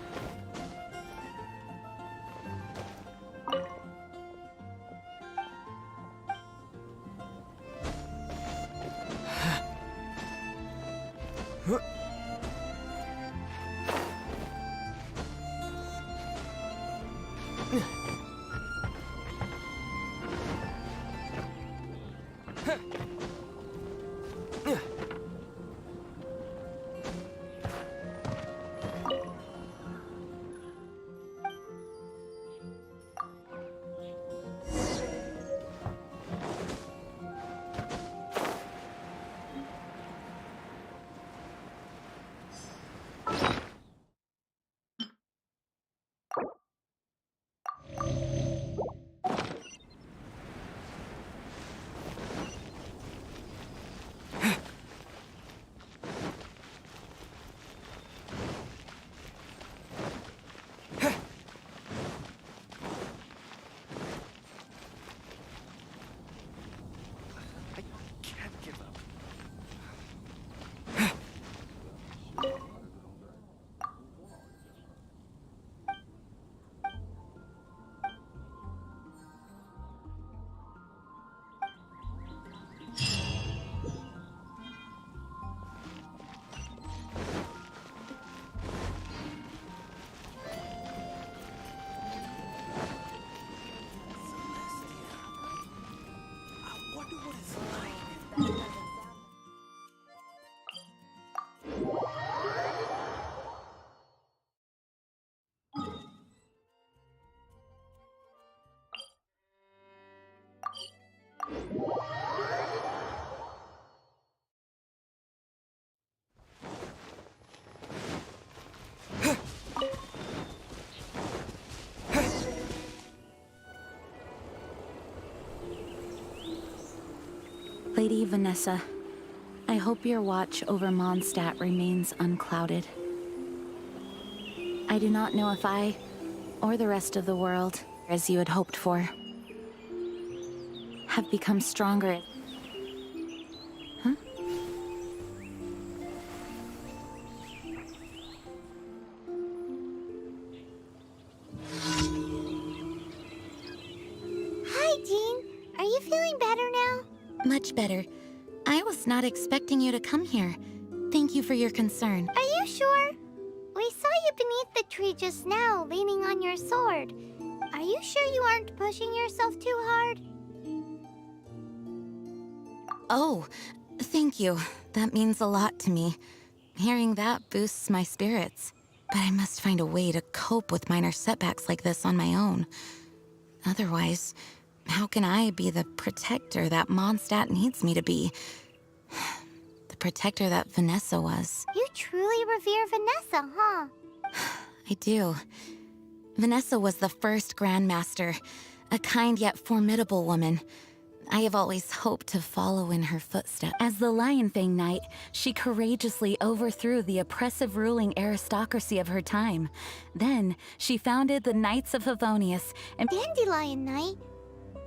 Lady Vanessa, I hope your watch over Mondstadt remains unclouded. I do not know if I, or the rest of the world, as you had hoped for, have become stronger. Huh? Hi, Jean. Are you feeling better now? Much better. I was not expecting you to come here. Thank you for your concern. Are you sure? We saw you beneath the tree just now, leaning on your sword. Are you sure you aren't pushing yourself too hard? Oh, thank you. That means a lot to me. Hearing that boosts my spirits. But I must find a way to cope with minor setbacks like this on my own. Otherwise, how can I be the protector that Mondstadt needs me to be? The protector that Vanessa was. You truly revere Vanessa, huh? I do. Vanessa was the first Grandmaster, a kind yet formidable woman. I have always hoped to follow in her footsteps. As the Lionfang Knight, she courageously overthrew the oppressive ruling aristocracy of her time. Then, she founded the Knights of Favonius and— Dandelion Knight?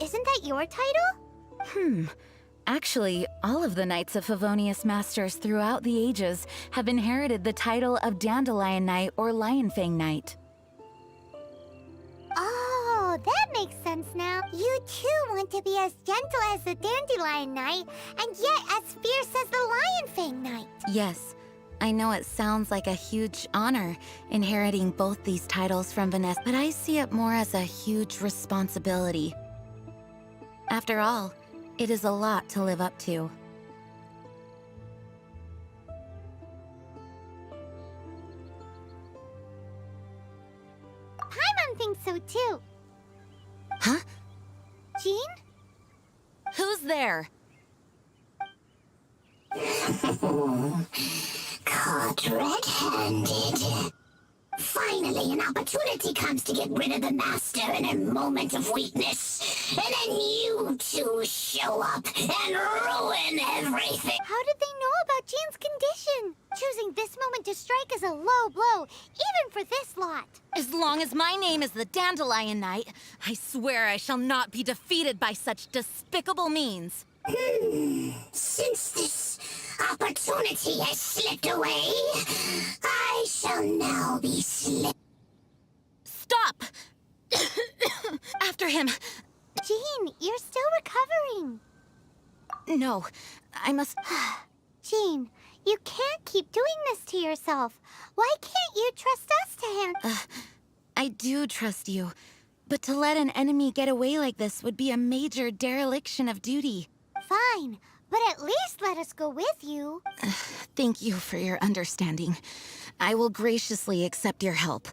Isn't that your title? Actually, all of the Knights of Favonius Masters throughout the ages have inherited the title of Dandelion Knight or Lionfang Knight. Oh, that makes sense now. You too want to be as gentle as the Dandelion Knight, and yet as fierce as the Lionfang Knight. Yes, I know it sounds like a huge honor inheriting both these titles from Vanessa, but I see it more as a huge responsibility. After all, it is a lot to live up to. Paimon thinks so too. Huh? Jean? Who's there? Caught red-handed. Finally, an opportunity comes to get rid of the Master in a moment of weakness. And then you two show up and ruin everything. How did they know about Jean's condition? Choosing this moment to strike is a low blow, even for this lot. As long as my name is the Dandelion Knight, I swear I shall not be defeated by such despicable means. Since this opportunity has slipped away, I shall now I'll be Stop! After him. Jean, you're still recovering. No, I must... Jean, you can't keep doing this to yourself. Why can't you trust us to handle... I do trust you, but to let an enemy get away like this would be a major dereliction of duty. Fine, but at least let us go with you. Thank you for your understanding. I will graciously accept your help.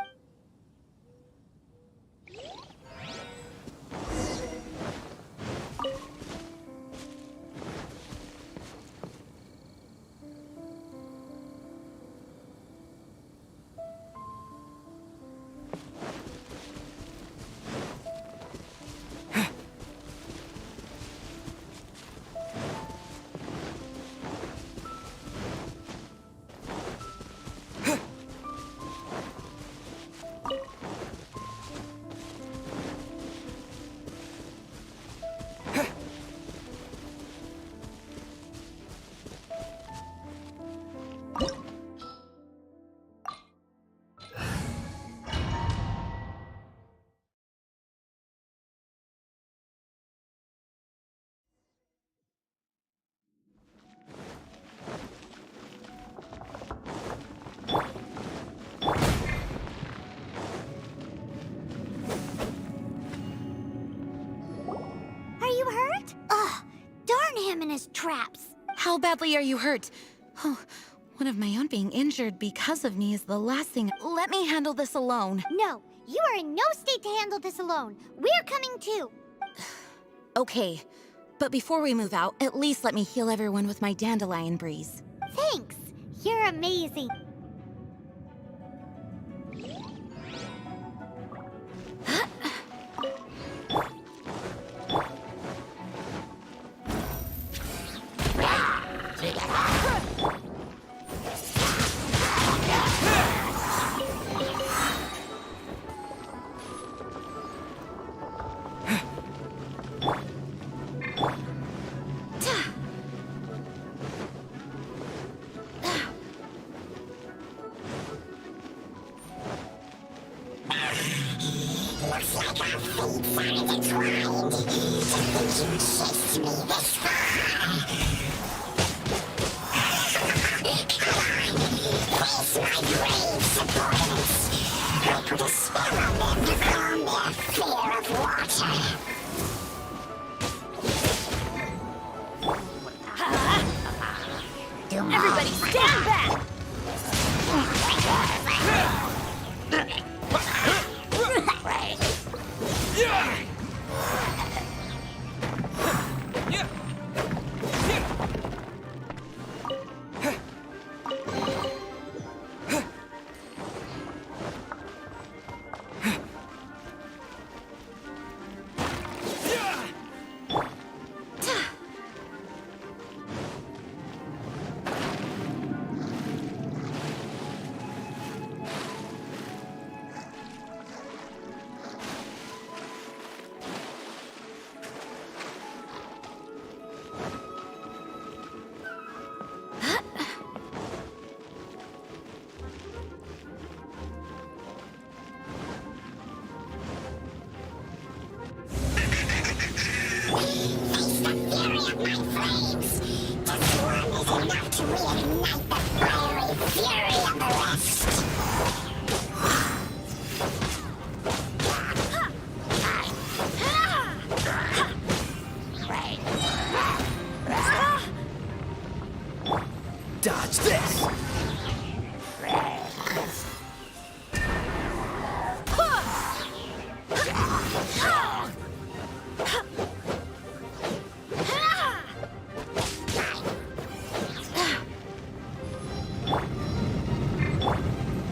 In his traps. How badly are you hurt? Oh, one of my own being injured because of me is the last thing. Let me handle this alone. No, you are in no state to handle this alone. We're coming too. Okay, but before we move out, at least let me heal everyone with my dandelion breeze. Thanks. You're amazing. Looks like our fate finally declined. To think you chased me this far. Place my brave subordinates. I put a spell on them to calm their fear of water. Everybody stand back! Dodge this!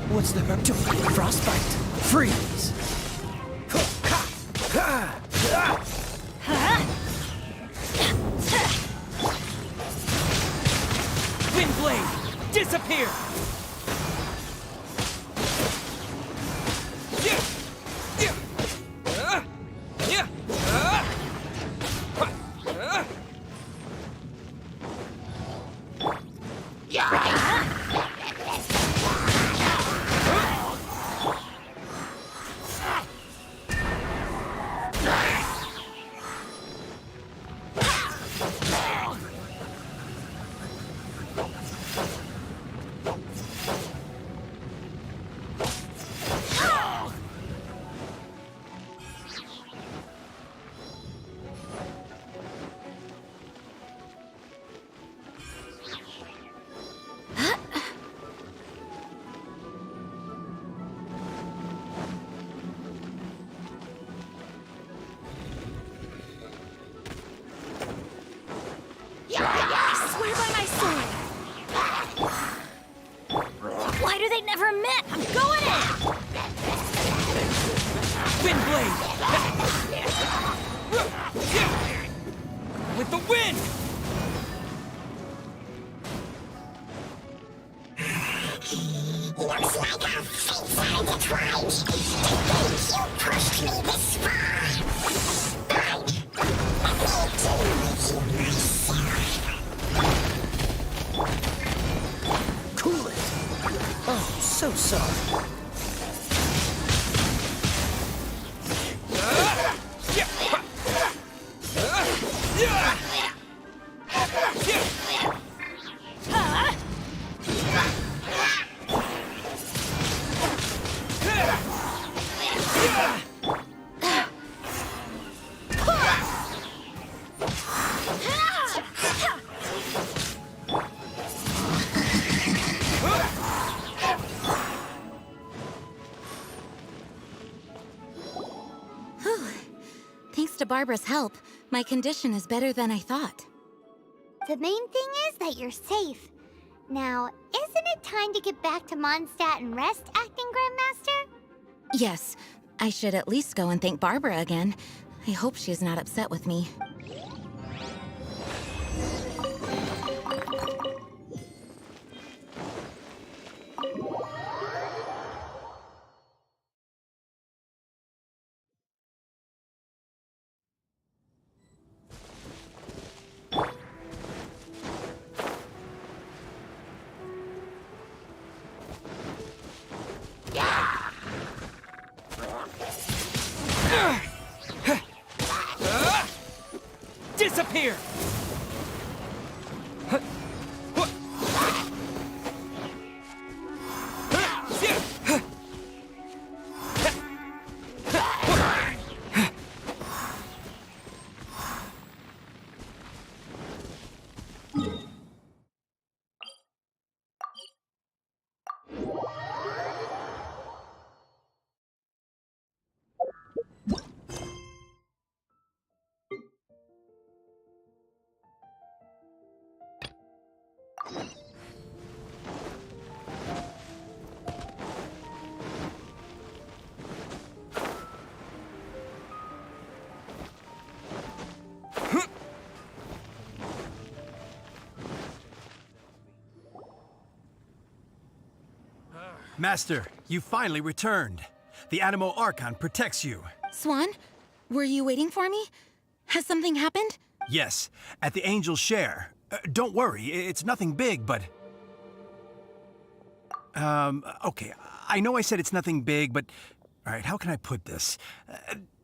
What's the herb doing? Frostbite! Freeze! Windblade! Disappear! Looks like our fates are intertwined. To think you pushed me this far. Fine. Let me deal with you myself. Cool it. Oh, so sorry. Thanks to Barbara's help, my condition is better than I thought. The main thing is that you're safe. Now, isn't it time to get back to Mondstadt and rest, Acting Grandmaster? Yes, I should at least go and thank Barbara again. I hope she's not upset with me. Disappear! Master, you finally returned. The Animo Archon protects you. Swan, were you waiting for me? Has something happened? Yes, at the Angel's Share. Don't worry, it's nothing big, but... okay, I know I said it's nothing big, but... Alright, how can I put this?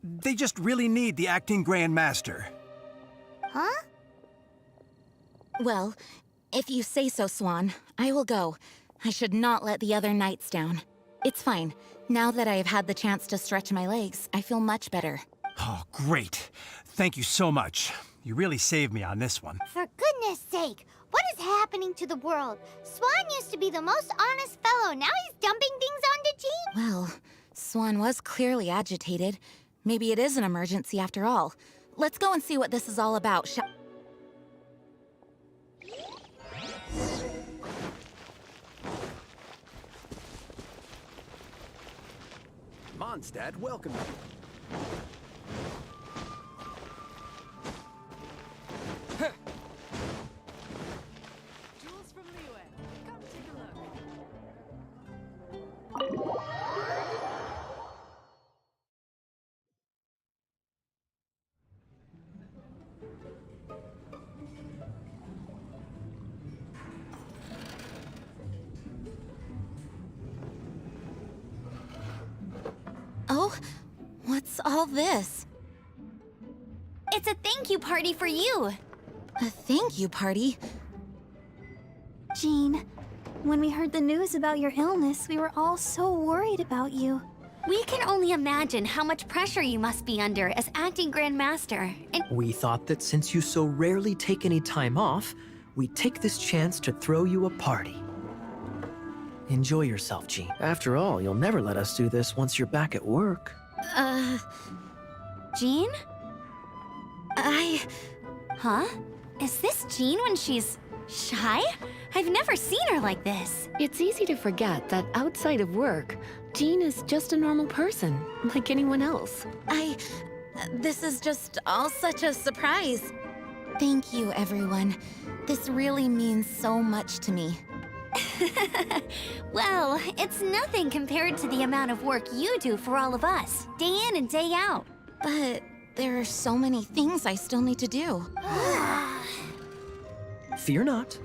They just really need the Acting Grand Master. Huh? Well, if you say so, Swan, I will go. I should not let the other knights down. It's fine. Now that I have had the chance to stretch my legs, I feel much better. Oh, great. Thank you so much. You really saved me on this one. For goodness sake, what is happening to the world? Swan used to be the most honest fellow. Now he's dumping things onto Jean? Well, Swan was clearly agitated. Maybe it is an emergency after all. Let's go and see what this is all about, shall... Mondstadt welcome you. Jewels from Liyue. Come take a look. Oh, what's all this? It's a thank you party for you. A thank you party? Jean, when we heard the news about your illness, we were all so worried about you. We can only imagine how much pressure you must be under as acting Grand Master. And We thought that since you so rarely take any time off, we'd take this chance to throw you a party. Enjoy yourself, Jean. After all, you'll never let us do this once you're back at work. Jean? Huh? Is this Jean when she's shy? I've never seen her like this. It's easy to forget that outside of work, Jean is just a normal person, like anyone else. This is just all such a surprise. Thank you, everyone. This really means so much to me. Well, it's nothing compared to the amount of work you do for all of us, day in and day out. But there are so many things I still need to do. Fear not.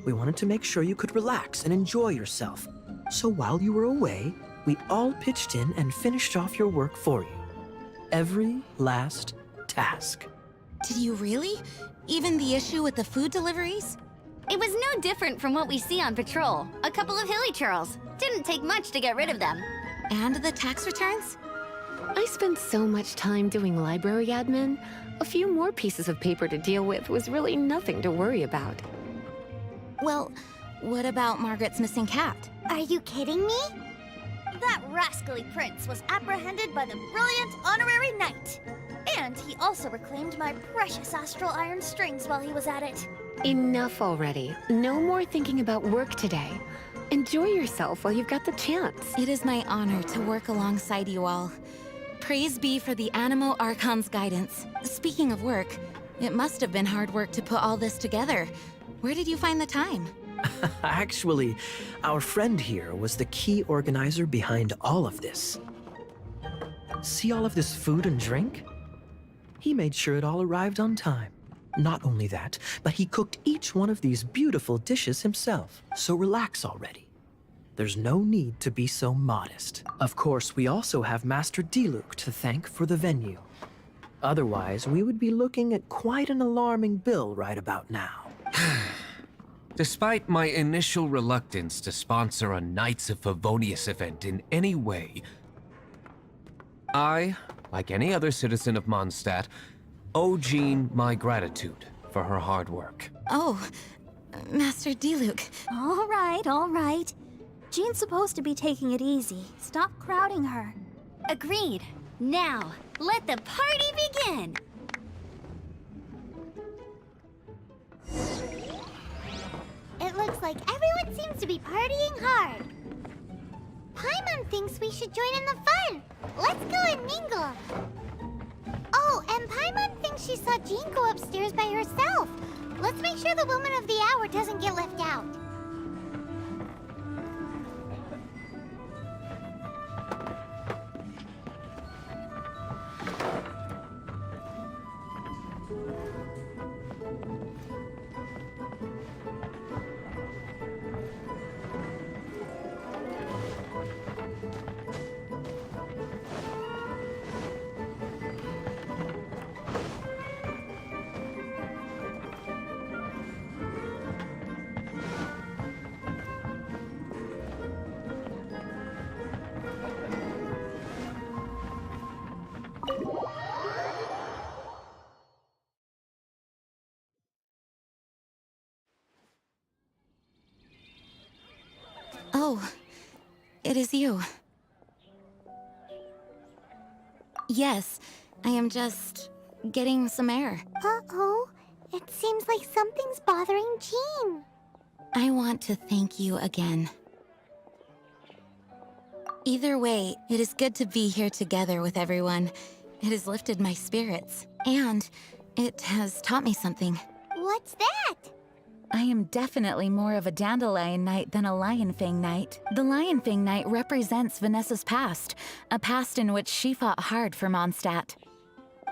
We wanted to make sure you could relax and enjoy yourself. So while you were away, we all pitched in and finished off your work for you. Every last task. Did you really? Even the issue with the food deliveries? It was no different from what we see on patrol. A couple of hilly churls. Didn't take much to get rid of them. And the tax returns? I spent so much time doing library admin. A few more pieces of paper to deal with was really nothing to worry about. Well, what about Margaret's missing cat? Are you kidding me? That rascally prince was apprehended by the brilliant honorary knight. And he also reclaimed my precious astral iron strings while he was at it. Enough already. No more thinking about work today. Enjoy yourself while you've got the chance. It is my honor to work alongside you all. Praise be for the Animo Archon's guidance. Speaking of work, it must have been hard work to put all this together. Where did you find the time? Actually, our friend here was the key organizer behind all of this. See all of this food and drink? He made sure it all arrived on time. Not only that, but he cooked each one of these beautiful dishes himself. So relax already. There's no need to be so modest. Of course, we also have Master Diluc to thank for the venue. Otherwise, we would be looking at quite an alarming bill right about now. Despite my initial reluctance to sponsor a Knights of Favonius event in any way, I, like any other citizen of Mondstadt, owe Jean my gratitude for her hard work. Oh, Master Diluc. All right. Jean's supposed to be taking it easy. Stop crowding her. Agreed. Now, let the party begin! It looks like everyone seems to be partying hard. Paimon thinks we should join in the fun. Let's go and mingle. Oh, and Paimon thinks she saw Jean go upstairs by herself. Let's make sure the woman of the hour doesn't get left out. Oh, it is you. Yes, I am just getting some air. Uh-oh. It seems like something's bothering Jean. I want to thank you again. Either way, it is good to be here together with everyone. It has lifted my spirits, and it has taught me something. What's that? I am definitely more of a Dandelion Knight than a Lionfang Knight. The Lionfang Knight represents Vanessa's past, a past in which she fought hard for Mondstadt.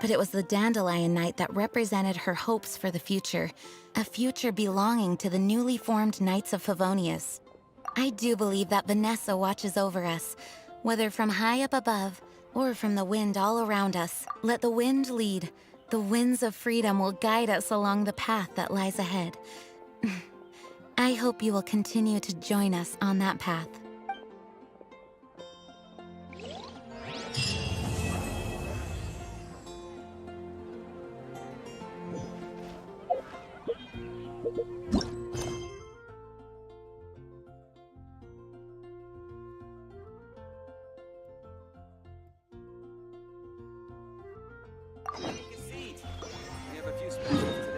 But it was the Dandelion Knight that represented her hopes for the future, a future belonging to the newly formed Knights of Favonius. I do believe that Vanessa watches over us, whether from high up above or from the wind all around us. Let the wind lead. The winds of freedom will guide us along the path that lies ahead. I hope you will continue to join us on that path. Take a seat. We have a few specials today.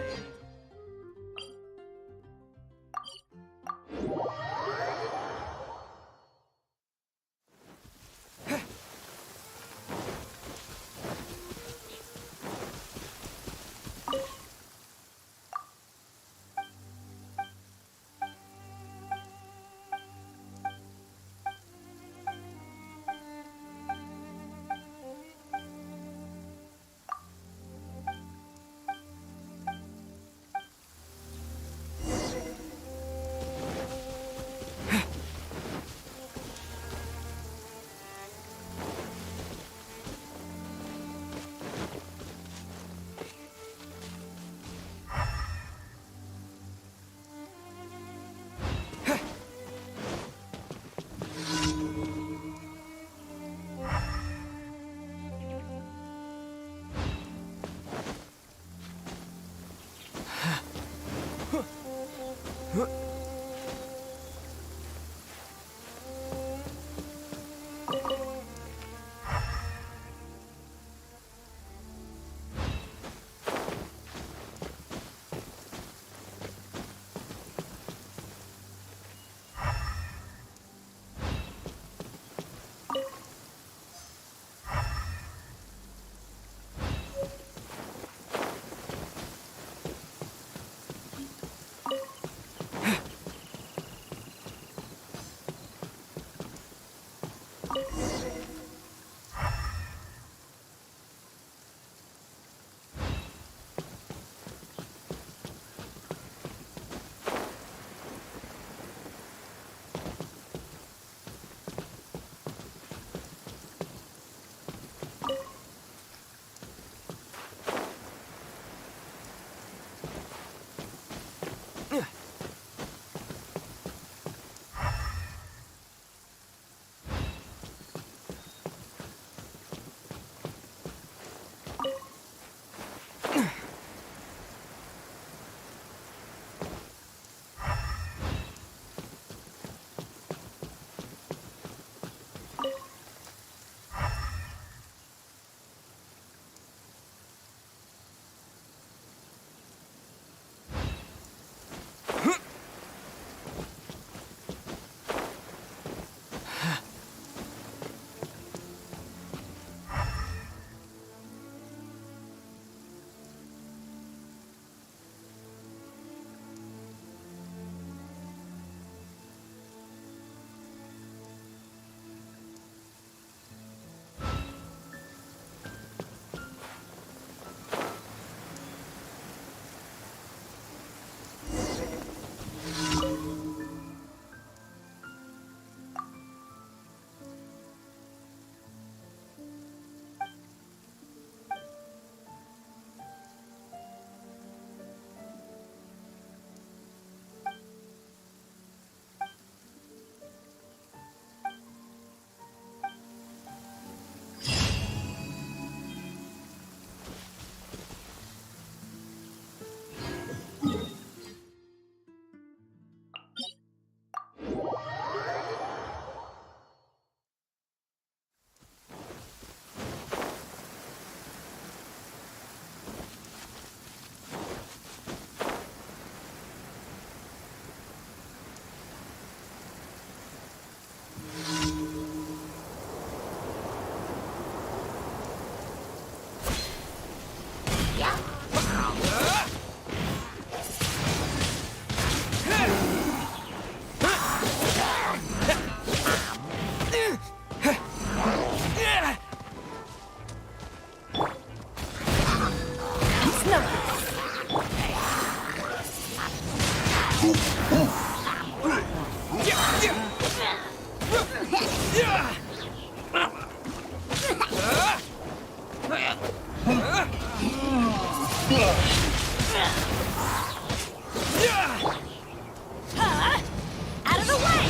Out of the way!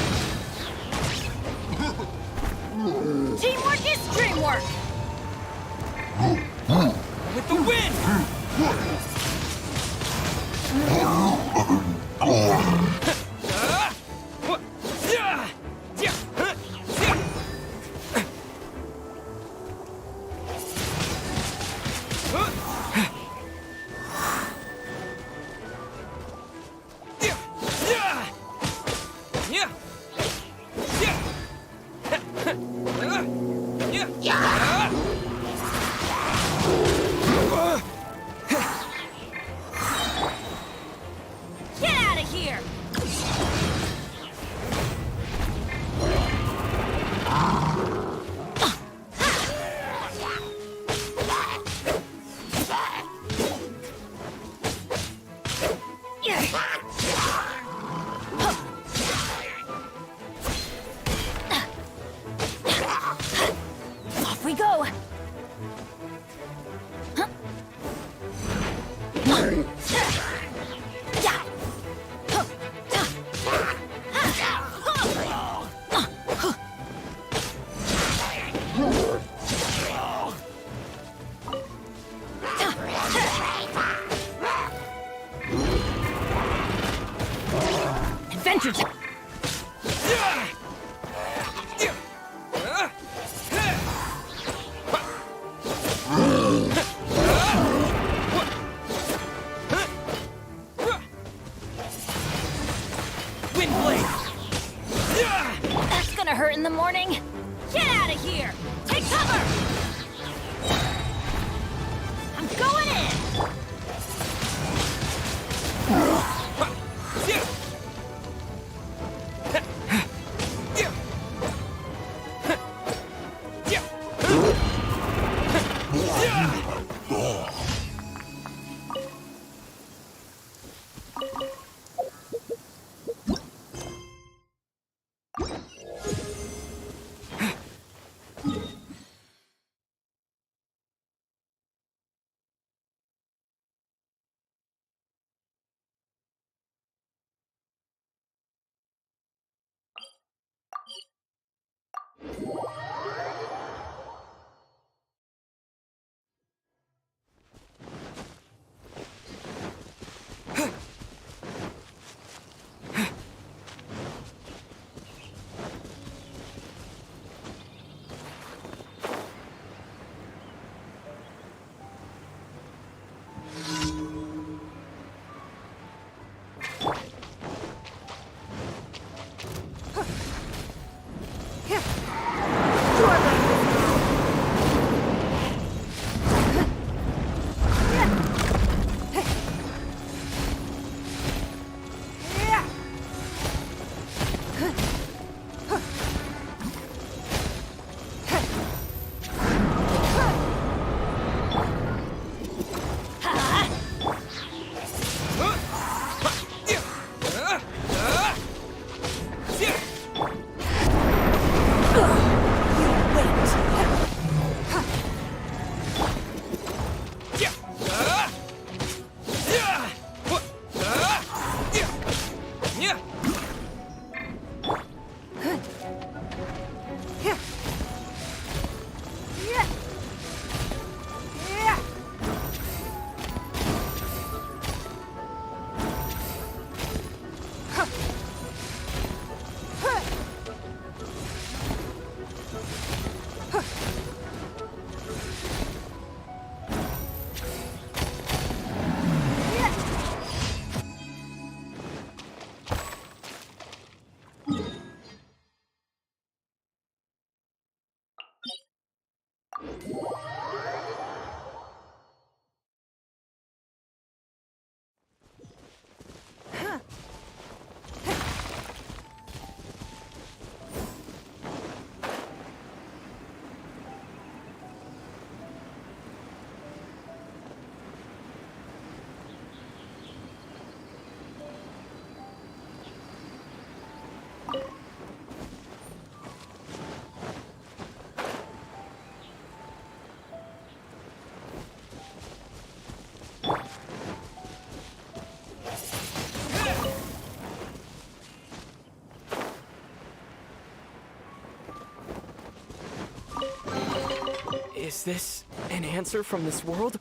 Teamwork is dreamwork! With the wind! Get out of here! Off we go! Adventure time! Wind blade! That's gonna hurt in the morning. Get out of here! Take cover! I'm going in! Is this an answer from this world?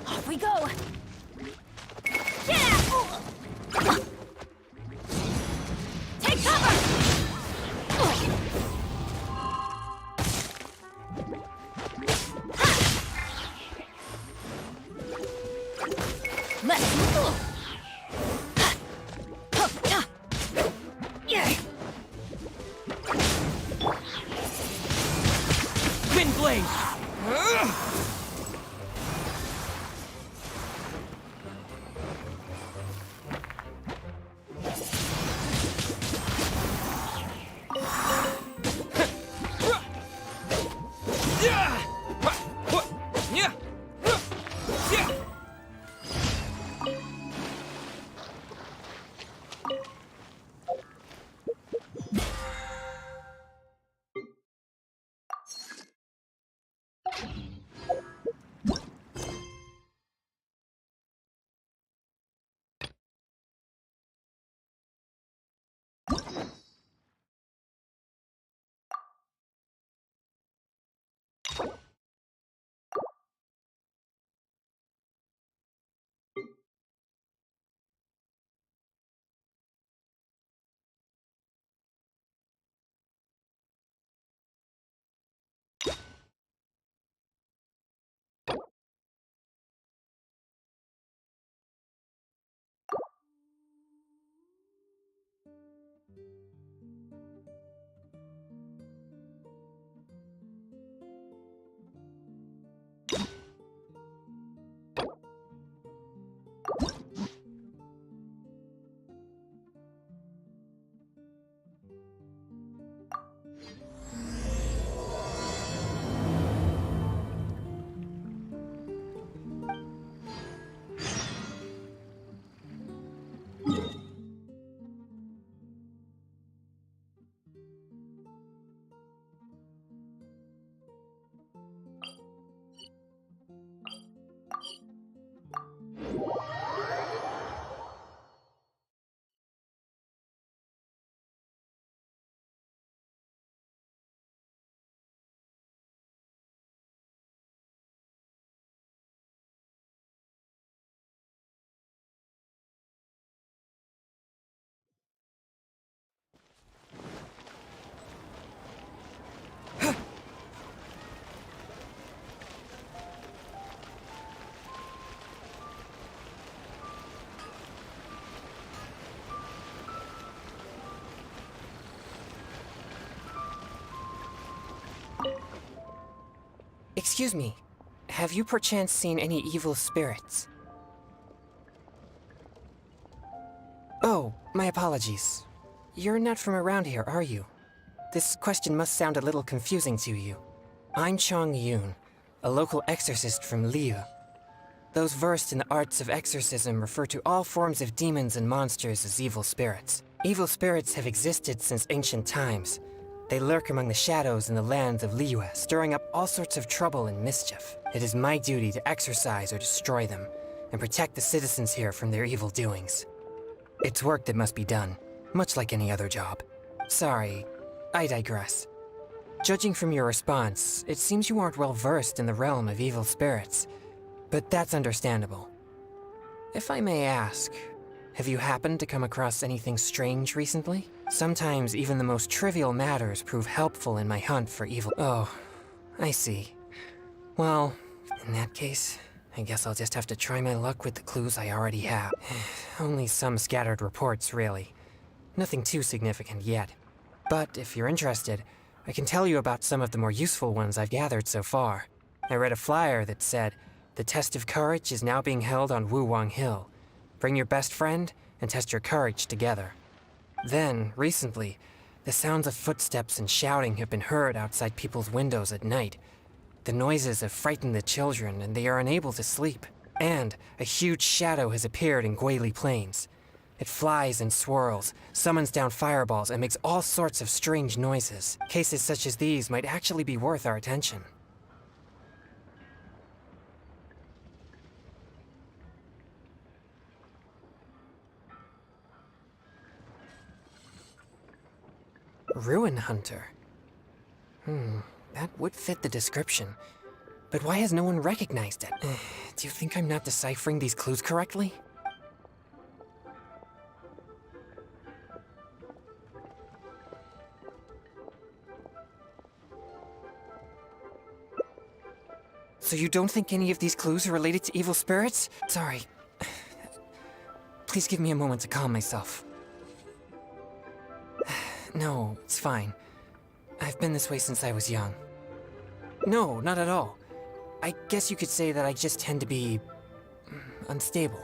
Off we go! Take cover! Let's move! Wind blade! Excuse me, have you perchance seen any evil spirits? Oh, my apologies. You're not from around here, are you? This question must sound a little confusing to you. I'm Chong Yun, a local exorcist from Liu. Those versed in the arts of exorcism refer to all forms of demons and monsters as evil spirits. Evil spirits have existed since ancient times. They lurk among the shadows in the lands of Liyue, stirring up all sorts of trouble and mischief. It is my duty to exorcise or destroy them, and protect the citizens here from their evil doings. It's work that must be done, much like any other job. Sorry, I digress. Judging from your response, it seems you aren't well versed in the realm of evil spirits, but that's understandable. If I may ask, have you happened to come across anything strange recently? Sometimes even the most trivial matters prove helpful in my hunt for evil. Oh, I see. Well, in that case, I guess I'll just have to try my luck with the clues I already have. Only some scattered reports, really. Nothing too significant yet. But if you're interested, I can tell you about some of the more useful ones I've gathered so far. I read a flyer that said, "The test of courage is now being held on Wuwang Hill. Bring your best friend and test your courage together." Then, recently, the sounds of footsteps and shouting have been heard outside people's windows at night. The noises have frightened the children, and they are unable to sleep. And a huge shadow has appeared in Guili Plains. It flies and swirls, summons down fireballs, and makes all sorts of strange noises. Cases such as these might actually be worth our attention. Ruin Hunter. That would fit the description. But why has no one recognized it? Do you think I'm not deciphering these clues correctly? So you don't think any of these clues are related to evil spirits? Sorry. Please give me a moment to calm myself. No, it's fine. I've been this way since I was young. No, not at all. I guess you could say that I just tend to be unstable.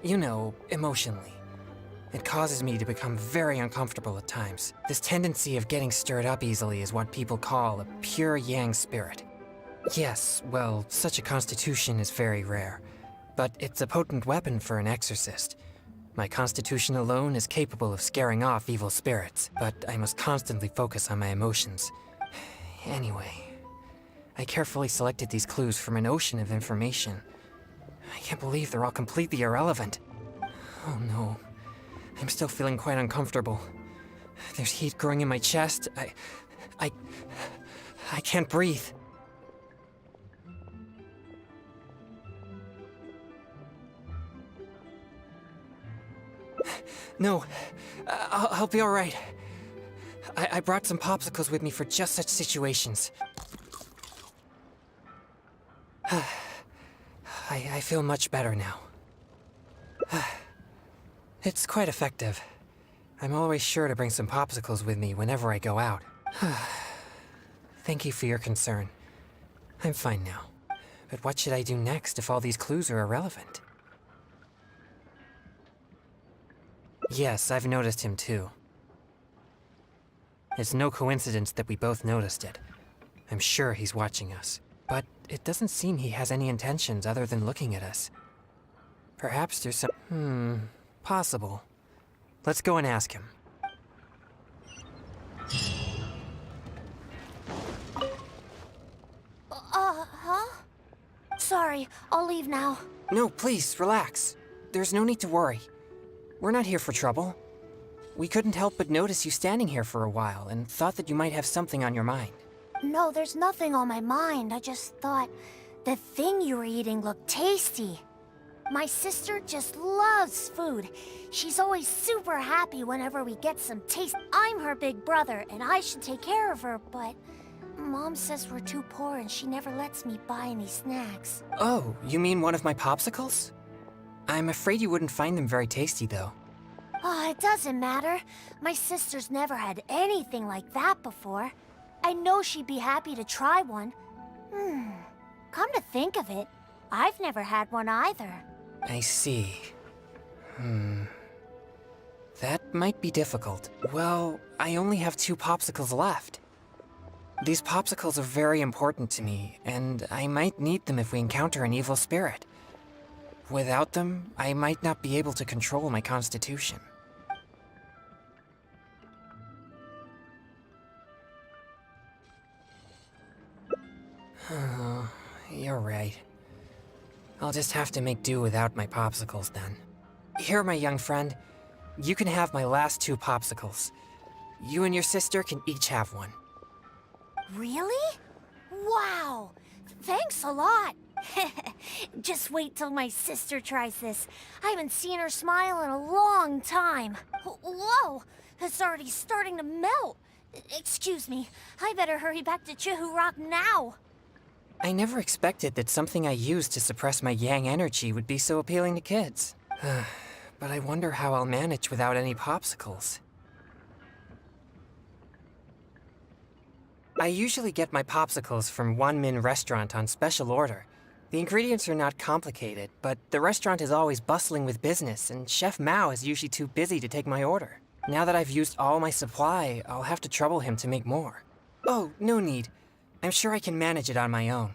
You know, emotionally. It causes me to become very uncomfortable at times. This tendency of getting stirred up easily is what people call a pure yang spirit. Yes, well, such a constitution is very rare, but it's a potent weapon for an exorcist. My constitution alone is capable of scaring off evil spirits, but I must constantly focus on my emotions. Anyway, I carefully selected these clues from an ocean of information. I can't believe they're all completely irrelevant. Oh no, I'm still feeling quite uncomfortable. There's heat growing in my chest. I can't breathe. No, I'll be all right. I brought some popsicles with me for just such situations. I feel much better now. It's quite effective. I'm always sure to bring some popsicles with me whenever I go out. Thank you for your concern. I'm fine now. But what should I do next if all these clues are irrelevant? Yes, I've noticed him too. It's no coincidence that we both noticed it. I'm sure he's watching us. But it doesn't seem he has any intentions other than looking at us. Perhaps there's some... possible. Let's go and ask him. Huh? Sorry, I'll leave now. No, please, relax. There's no need to worry. We're not here for trouble. We couldn't help but notice you standing here for a while and thought that you might have something on your mind. No, there's nothing on my mind. I just thought the thing you were eating looked tasty. My sister just loves food. She's always super happy whenever we get some taste. I'm her big brother, and I should take care of her, but Mom says we're too poor and she never lets me buy any snacks. Oh, you mean one of my popsicles? I'm afraid you wouldn't find them very tasty, though. Oh, it doesn't matter. My sister's never had anything like that before. I know she'd be happy to try one. Come to think of it, I've never had one either. I see. That might be difficult. Well, I only have 2 popsicles left. These popsicles are very important to me, and I might need them if we encounter an evil spirit. Without them, I might not be able to control my constitution. Oh, you're right. I'll just have to make do without my popsicles then. Here, my young friend. You can have my last 2 popsicles. You and your sister can each have one. Really? Wow! Thanks a lot! Just wait till my sister tries this. I haven't seen her smile in a long time. Whoa! It's already starting to melt. Excuse me, I better hurry back to Chihu Rock now. I never expected that something I used to suppress my yang energy would be so appealing to kids. But I wonder how I'll manage without any popsicles. I usually get my popsicles from One Min Restaurant on special order. The ingredients are not complicated, but the restaurant is always bustling with business, and Chef Mao is usually too busy to take my order. Now that I've used all my supply, I'll have to trouble him to make more. Oh, no need. I'm sure I can manage it on my own.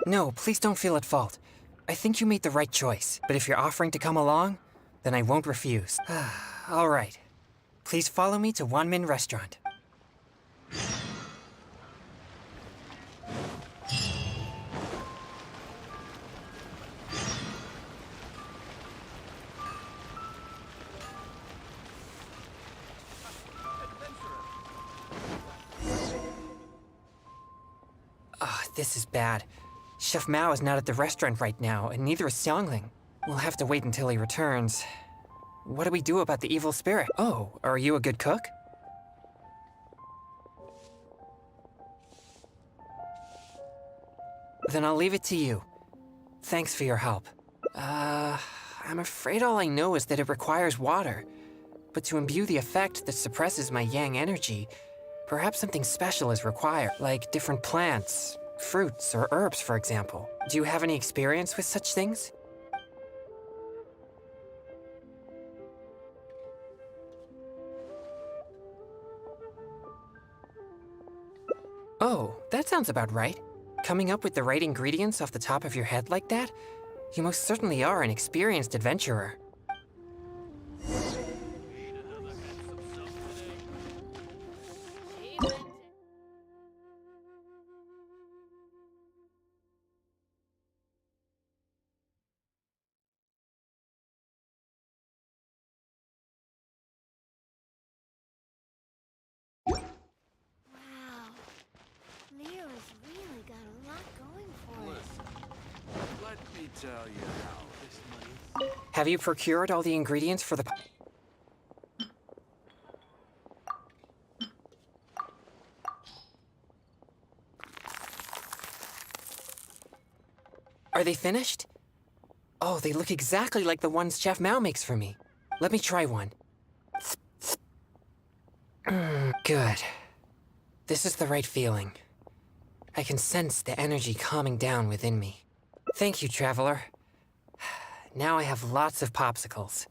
No, please don't feel at fault. I think you made the right choice, but if you're offering to come along, then I won't refuse. All right. Please follow me to Wanmin Restaurant. This is bad. Chef Mao is not at the restaurant right now, and neither is Xiangling. We'll have to wait until he returns. What do we do about the evil spirit? Oh, are you a good cook? Then I'll leave it to you. Thanks for your help. I'm afraid all I know is that it requires water. But to imbue the effect that suppresses my yang energy, perhaps something special is required, like different plants, fruits, or herbs, for example. Do you have any experience with such things? Oh, that sounds about right. Coming up with the right ingredients off the top of your head like that? You most certainly are an experienced adventurer. Leo's really got a lot going for us. Let me tell you how this money... Have you procured all the ingredients for the... Are they finished? Oh, they look exactly like the ones Chef Mao makes for me. Let me try one. Good. This is the right feeling. I can sense the energy calming down within me. Thank you, Traveler. Now I have lots of popsicles.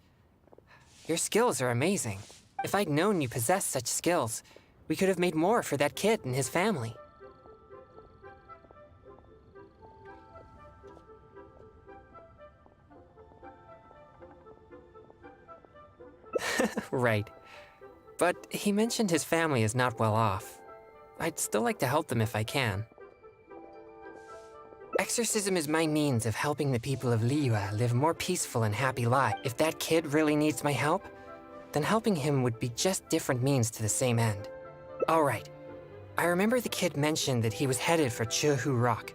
Your skills are amazing. If I'd known you possessed such skills, we could have made more for that kid and his family. Right. But he mentioned his family is not well off. I'd still like to help them if I can. Exorcism is my means of helping the people of Liyue live more peaceful and happy lives. If that kid really needs my help, then helping him would be just different means to the same end. All right. I remember the kid mentioned that he was headed for Chehu Rock.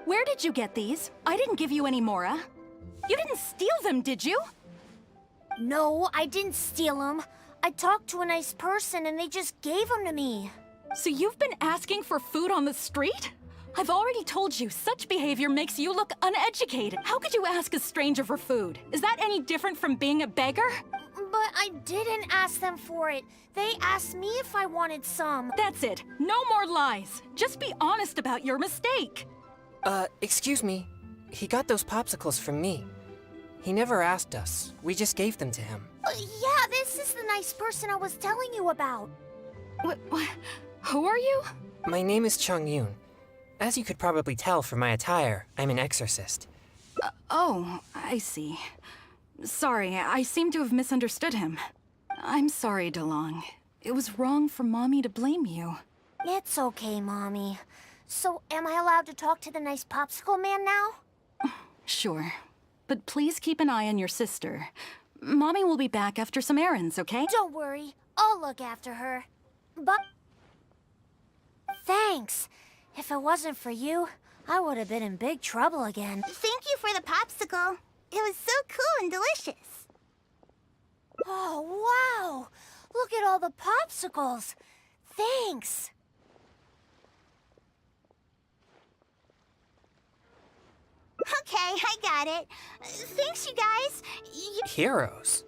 Where did you get these? I didn't give you any Mora. You didn't steal them, did you? No, I didn't steal them. I talked to a nice person and they just gave them to me. So you've been asking for food on the street? I've already told you, such behavior makes you look uneducated. How could you ask a stranger for food? Is that any different from being a beggar? But I didn't ask them for it. They asked me if I wanted some. That's it. No more lies. Just be honest about your mistake. Excuse me. He got those popsicles from me. He never asked us. We just gave them to him. Yeah, this is the nice person I was telling you about. Who are you? My name is Chung Yoon. As you could probably tell from my attire, I'm an exorcist. Oh, I see. Sorry, I seem to have misunderstood him. I'm sorry, DeLong. It was wrong for Mommy to blame you. It's okay, Mommy. So, am I allowed to talk to the nice popsicle man now? Sure. But please keep an eye on your sister. Mommy will be back after some errands, okay? Don't worry. I'll look after her. But... Thanks. If it wasn't for you, I would have been in big trouble again. Thank you for the popsicle. It was so cool and delicious. Oh, wow! Look at all the popsicles. Thanks. Okay, I got it. Thanks, you guys. Heroes?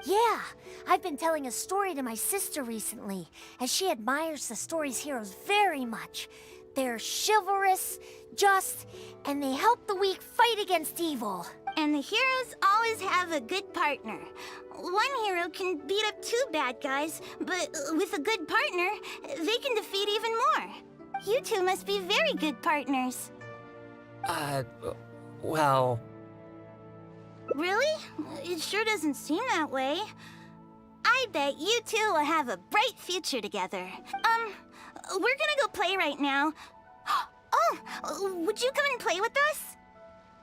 Yeah, I've been telling a story to my sister recently, and she admires the story's heroes very much. They're chivalrous, just, and they help the weak fight against evil. And the heroes always have a good partner. One hero can beat up two bad guys, but with a good partner, they can defeat even more. You two must be very good partners. Well... Really? It sure doesn't seem that way. I bet you two will have a bright future together. We're gonna go play right now. Oh, would you come and play with us?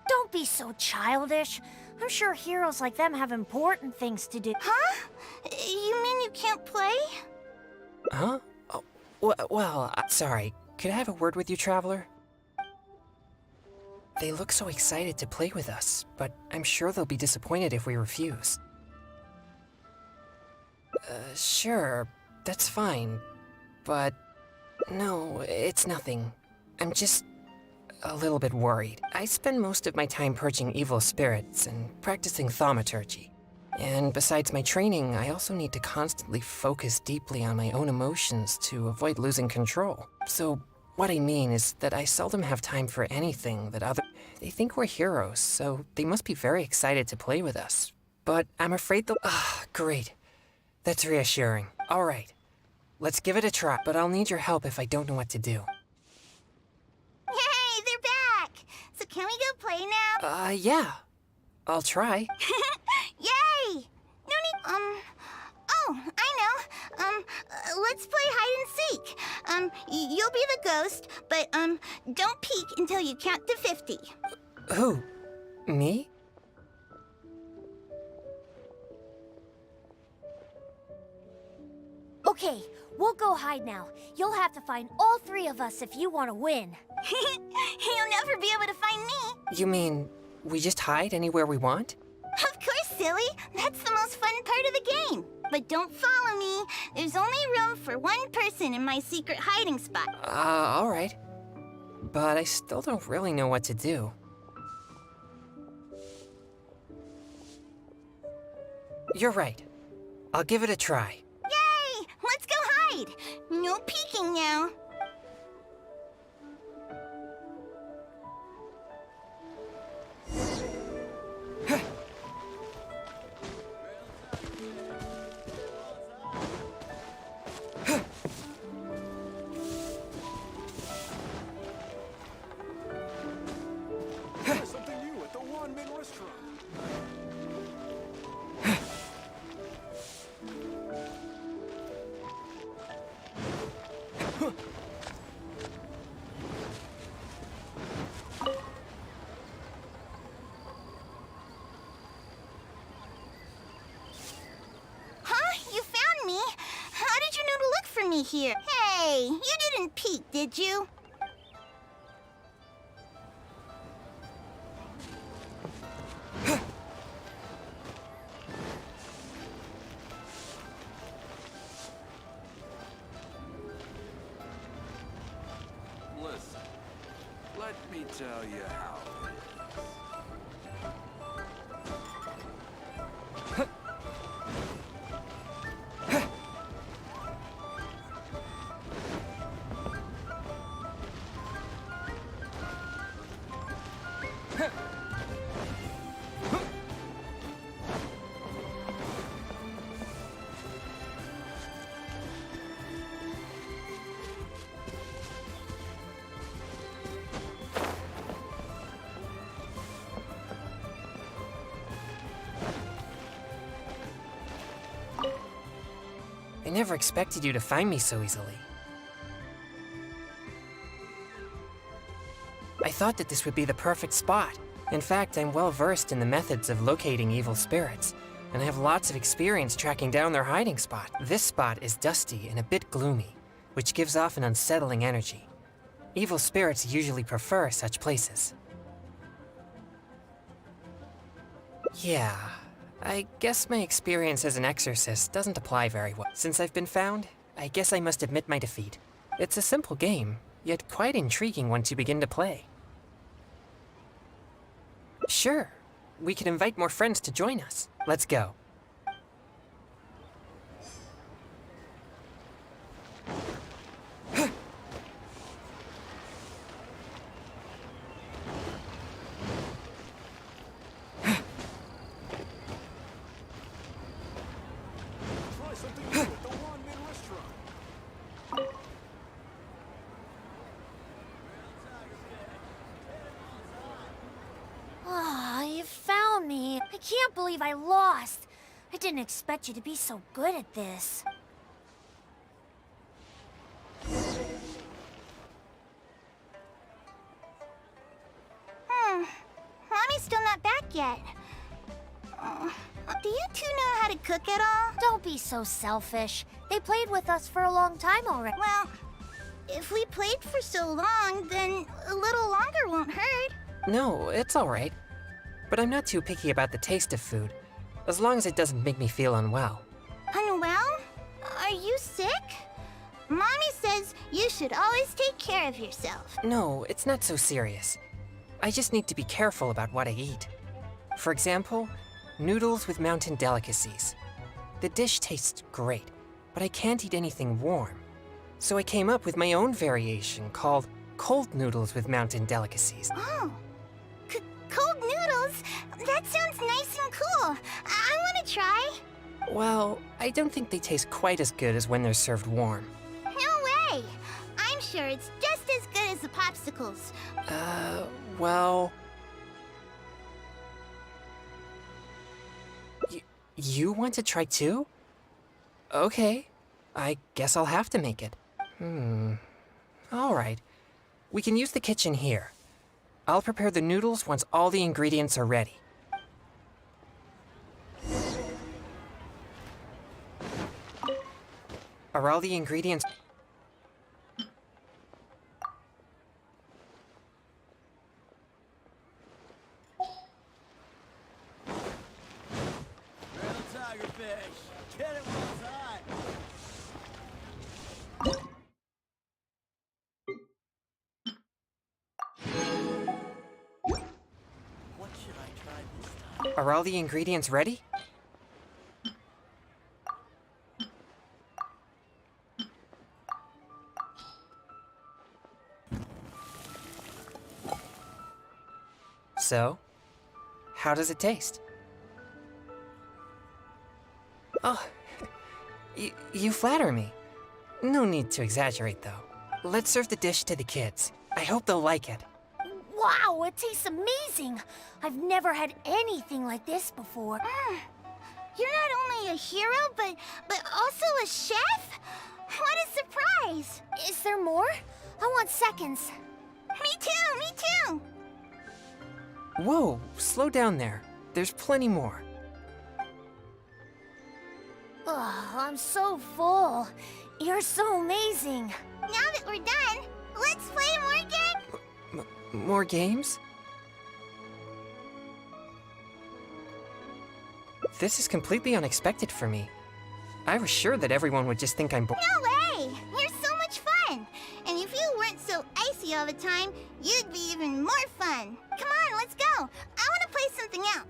Don't be so childish. I'm sure heroes like them have important things to do. Huh? You mean you can't play? Huh? Oh, well, sorry. Could I have a word with you, Traveler? They look so excited to play with us, but I'm sure they'll be disappointed if we refuse. Sure, that's fine. But no, it's nothing. I'm just a little bit worried. I spend most of my time purging evil spirits and practicing thaumaturgy. And besides my training, I also need to constantly focus deeply on my own emotions to avoid losing control. So what I mean is that I seldom have time for anything that They think we're heroes, so they must be very excited to play with us. But I'm afraid they'll... great. That's reassuring. All right. Let's give it a try, but I'll need your help if I don't know what to do. Yay, they're back! So can we go play now? Yeah. I'll try. Yay! No need... Oh, I know. Let's play hide and seek. You'll be the ghost, but, don't peek until you count to 50. Who? Me? Okay, we'll go hide now. You'll have to find all three of us if you want to win. You'll never be able to find me. You mean we just hide anywhere we want? Of course, silly. That's the most fun part of the game. But don't follow me. There's only room for one person in my secret hiding spot. All right. But I still don't really know what to do. You're right. I'll give it a try. Yay! Let's go hide. No peeking now. Something new at the One-Man Restaurant. Huh? You found me? How did you know to look for me here? Hey, you didn't peek, did you? Listen, let me tell you how it I never expected you to find me so easily. I thought that this would be the perfect spot. In fact, I'm well versed in the methods of locating evil spirits, and I have lots of experience tracking down their hiding spot. This spot is dusty and a bit gloomy, which gives off an unsettling energy. Evil spirits usually prefer such places. Yeah, I guess my experience as an exorcist doesn't apply very well. Since I've been found, I guess I must admit my defeat. It's a simple game, yet quite intriguing once you begin to play. Sure, we can invite more friends to join us. Let's go. Try something new at the Wanmin restaurant. Ah, you found me. I can't believe I lost. I didn't expect you to be so good at this. Mommy's still not back yet. Do you two know how to cook at all? Don't be so selfish. They played with us for a long time already. Well, if we played for so long, then a little longer won't hurt. No, it's alright. But I'm not too picky about the taste of food, as long as it doesn't make me feel unwell. Unwell? Are you sick? Mommy says you should always take care of yourself. No, it's not so serious. I just need to be careful about what I eat. For example, noodles with mountain delicacies. The dish tastes great, but I can't eat anything warm. So I came up with my own variation called cold noodles with mountain delicacies. Oh, cold noodles? That sounds nice and cool. I want to try. Well, I don't think they taste quite as good as when they're served warm. No way. I'm sure it's just as good as the popsicles. Well... You want to try too? Okay, I guess I'll have to make it. Alright, we can use the kitchen here. I'll prepare the noodles once all the ingredients are ready. Are all the ingredients... Tigerfish, get it while it's hot. What should I try this time? Are all the ingredients ready? So, how does it taste? Oh, you flatter me. No need to exaggerate, though. Let's serve the dish to the kids. I hope they'll like it. Wow, it tastes amazing. I've never had anything like this before. You're not only a hero, but also a chef? What a surprise! Is there more? I want seconds. Me too! Whoa, slow down there. There's plenty more. Ugh, I'm so full. You're so amazing. Now that we're done, let's play more games. More games? This is completely unexpected for me. I was sure that everyone would just think I'm bored. No way! You're so much fun! And if you weren't so icy all the time, you'd be even more fun. Come on, let's go! I want to play something else.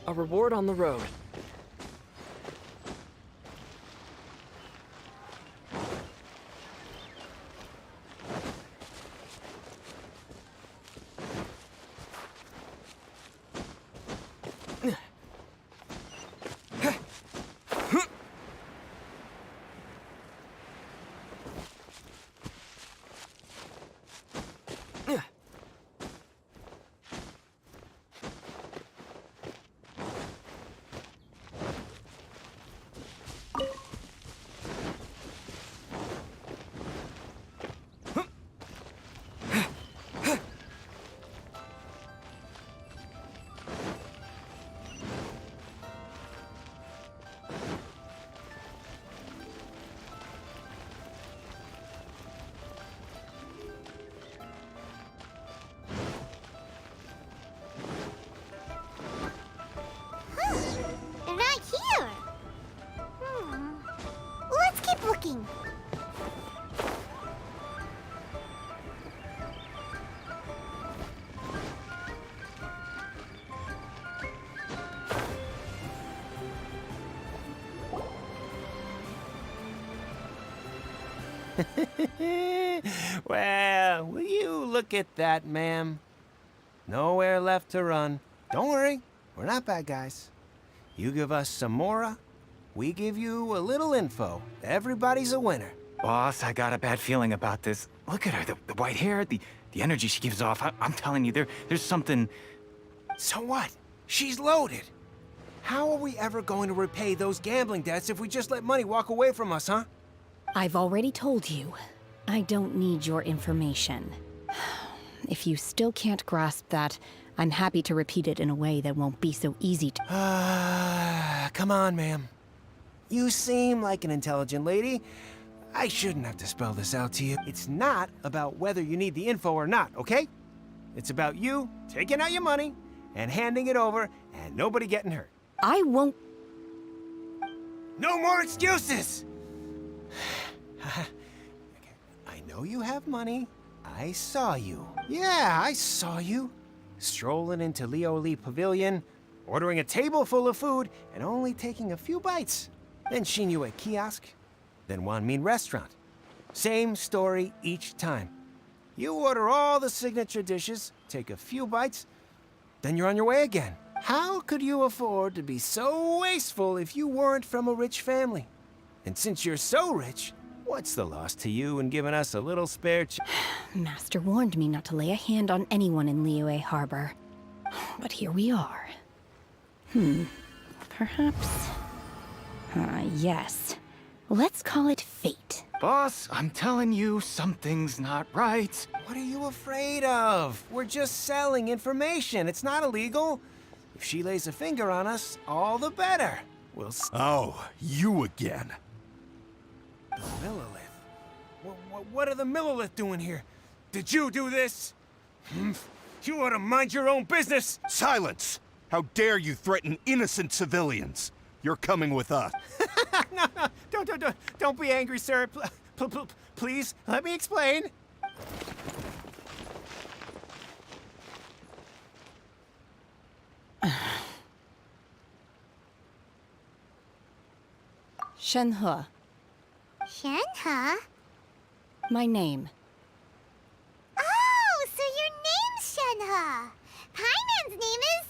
A reward on the road. Well, will you look at that, ma'am? Nowhere left to run. Don't worry, we're not bad guys. You give us some mora, we give you a little info. Everybody's a winner. Boss, I got a bad feeling about this. Look at her, the white hair, the energy she gives off. I'm telling you, there's something... So what? She's loaded. How are we ever going to repay those gambling debts if we just let money walk away from us, huh? I've already told you. I don't need your information. If you still can't grasp that, I'm happy to repeat it in a way that won't be so easy to... Come on, ma'am. You seem like an intelligent lady. I shouldn't have to spell this out to you. It's not about whether you need the info or not, okay? It's about you taking out your money and handing it over and nobody getting hurt. I won't... No more excuses! I know you have money. I saw you. Yeah, I saw you. Strolling into Leo Lee Pavilion, ordering a table full of food, and only taking a few bites. Then Shinue Kiosk, then Wanmin Restaurant. Same story each time. You order all the signature dishes, take a few bites, then you're on your way again. How could you afford to be so wasteful if you weren't from a rich family? And since you're so rich, what's the loss to you in giving us a little spare Master warned me not to lay a hand on anyone in Liyue Harbor. But here we are. Perhaps... yes. Let's call it fate. Boss, I'm telling you, something's not right. What are you afraid of? We're just selling information. It's not illegal. If she lays a finger on us, all the better. We'll Oh, you again. The Millilith. What are the Millilith doing here? Did you do this? You ought to mind your own business. Silence! How dare you threaten innocent civilians? You're coming with us. No, don't be angry, sir. Please, let me explain. Shenhe. Shenhe? My name. Oh, so your name's Shenhe. Paimon's name is...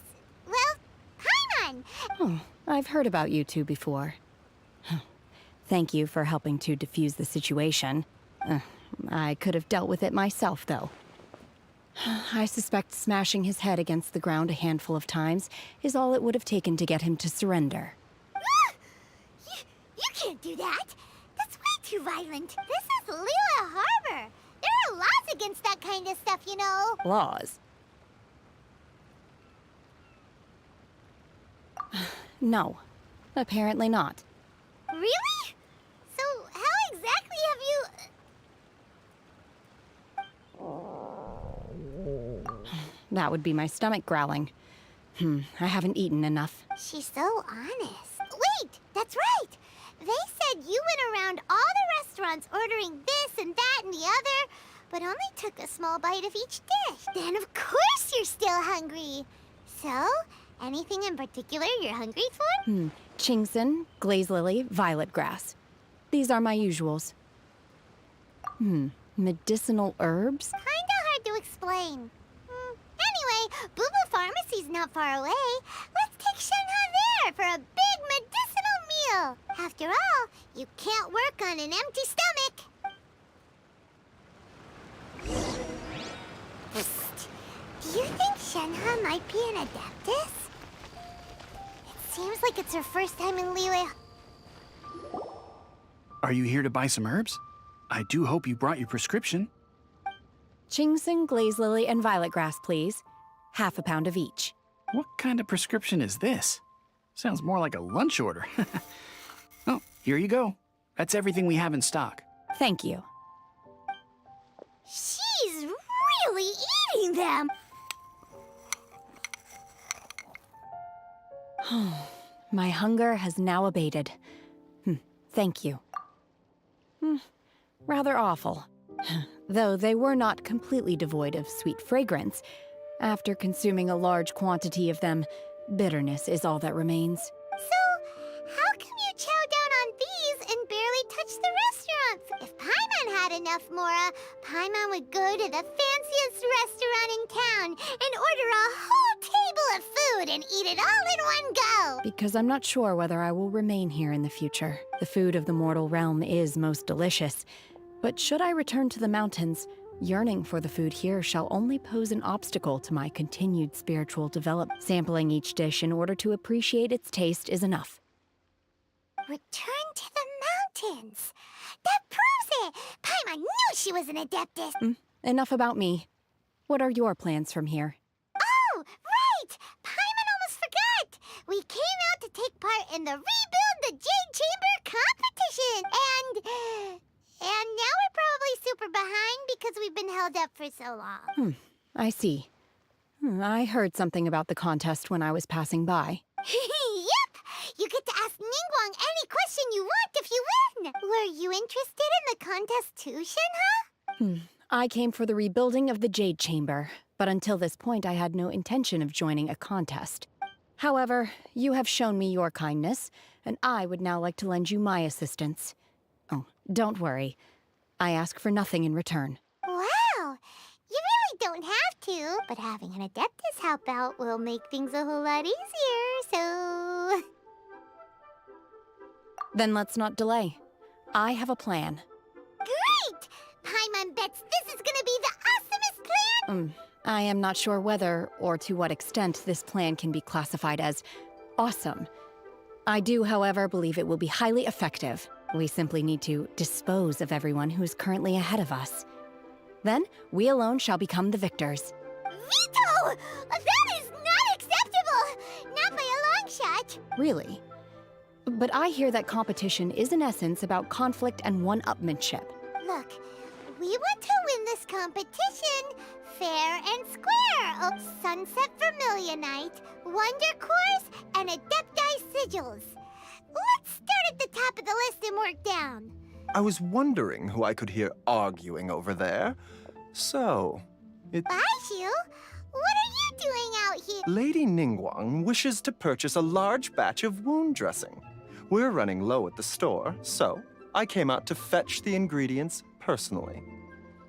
well, Paimon. Oh, I've heard about you two before. Thank you for helping to defuse the situation. I could have dealt with it myself, though. I suspect smashing his head against the ground a handful of times is all it would have taken to get him to surrender. You can't do that. That's way too violent. This is Liyue Harbor. There are laws against that kind of stuff, you know. Laws? No. Apparently not. Really? So how exactly have you... That would be my stomach growling. I haven't eaten enough. She's so honest. Wait, that's right. They said you went around all the restaurants ordering this and that and the other, but only took a small bite of each dish. Then of course you're still hungry. So, anything in particular you're hungry for? Chingson, glaze lily, violet grass. These are my usuals. Medicinal herbs? Kinda hard to explain. Anyway, Boo Boo Pharmacy's not far away. Let's take Shenhe there for a big medicinal meal. After all, you can't work on an empty stomach. Psst. Do you think Shenhe might be an adeptus? It seems like it's her first time in Liyue. Are you here to buy some herbs? I do hope you brought your prescription. Chingson, glaze lily, and violet grass, please. Half a pound of each. What kind of prescription is this? Sounds more like a lunch order. Oh, here you go. That's everything we have in stock. Thank you. She's really eating them. My hunger has now abated. Thank you. Rather awful. Though they were not completely devoid of sweet fragrance. After consuming a large quantity of them, bitterness is all that remains. So, how come you chow down on these and barely touch the restaurants? If Paimon had Mora, Paimon would go to the fanciest restaurant in town and order a whole table of food and eat it all in one go. Because I'm not sure whether I will remain here in the future. The food of the mortal realm is most delicious. But should I return to the mountains, yearning for the food here shall only pose an obstacle to my continued spiritual development. Sampling each dish in order to appreciate its taste is enough. Return to the mountains. That proves it. Paimon knew she was an Adeptus. Enough about me. What are your plans from here? Oh, right! Paimon almost forgot! We came out to take part in the Rebuild the Jade Chamber competition! And now we're probably super behind because we've been held up for so long. I see. I heard something about the contest when I was passing by. Yep! You get to ask Ningguang any question you want if you win! Were you interested in the contest too, Shenhe? I came for the rebuilding of the Jade Chamber, but until this point I had no intention of joining a contest. However, you have shown me your kindness, and I would now like to lend you my assistance. Oh, don't worry. I ask for nothing in return. Wow! You really don't have to, but having an Adeptus help out will make things a whole lot easier, so... Then let's not delay. I have a plan. Great! Paimon bets this is gonna be the awesomest plan! I am not sure whether, or to what extent, this plan can be classified as awesome. I do, however, believe it will be highly effective. We simply need to dispose of everyone who is currently ahead of us. Then, we alone shall become the victors. Veto! That is not acceptable! Not by a long shot! Really? But I hear that competition is in essence about conflict and one-upmanship. Look, we want to win this competition fair and square. Sunset Vermilionite, Wonder Cores, and Adepti Sigils. Let's start at the top of the list and work down. I was wondering who I could hear arguing over there. So, Baizhu, what are you doing out here? Lady Ningguang wishes to purchase a large batch of wound dressing. We're running low at the store, so I came out to fetch the ingredients personally.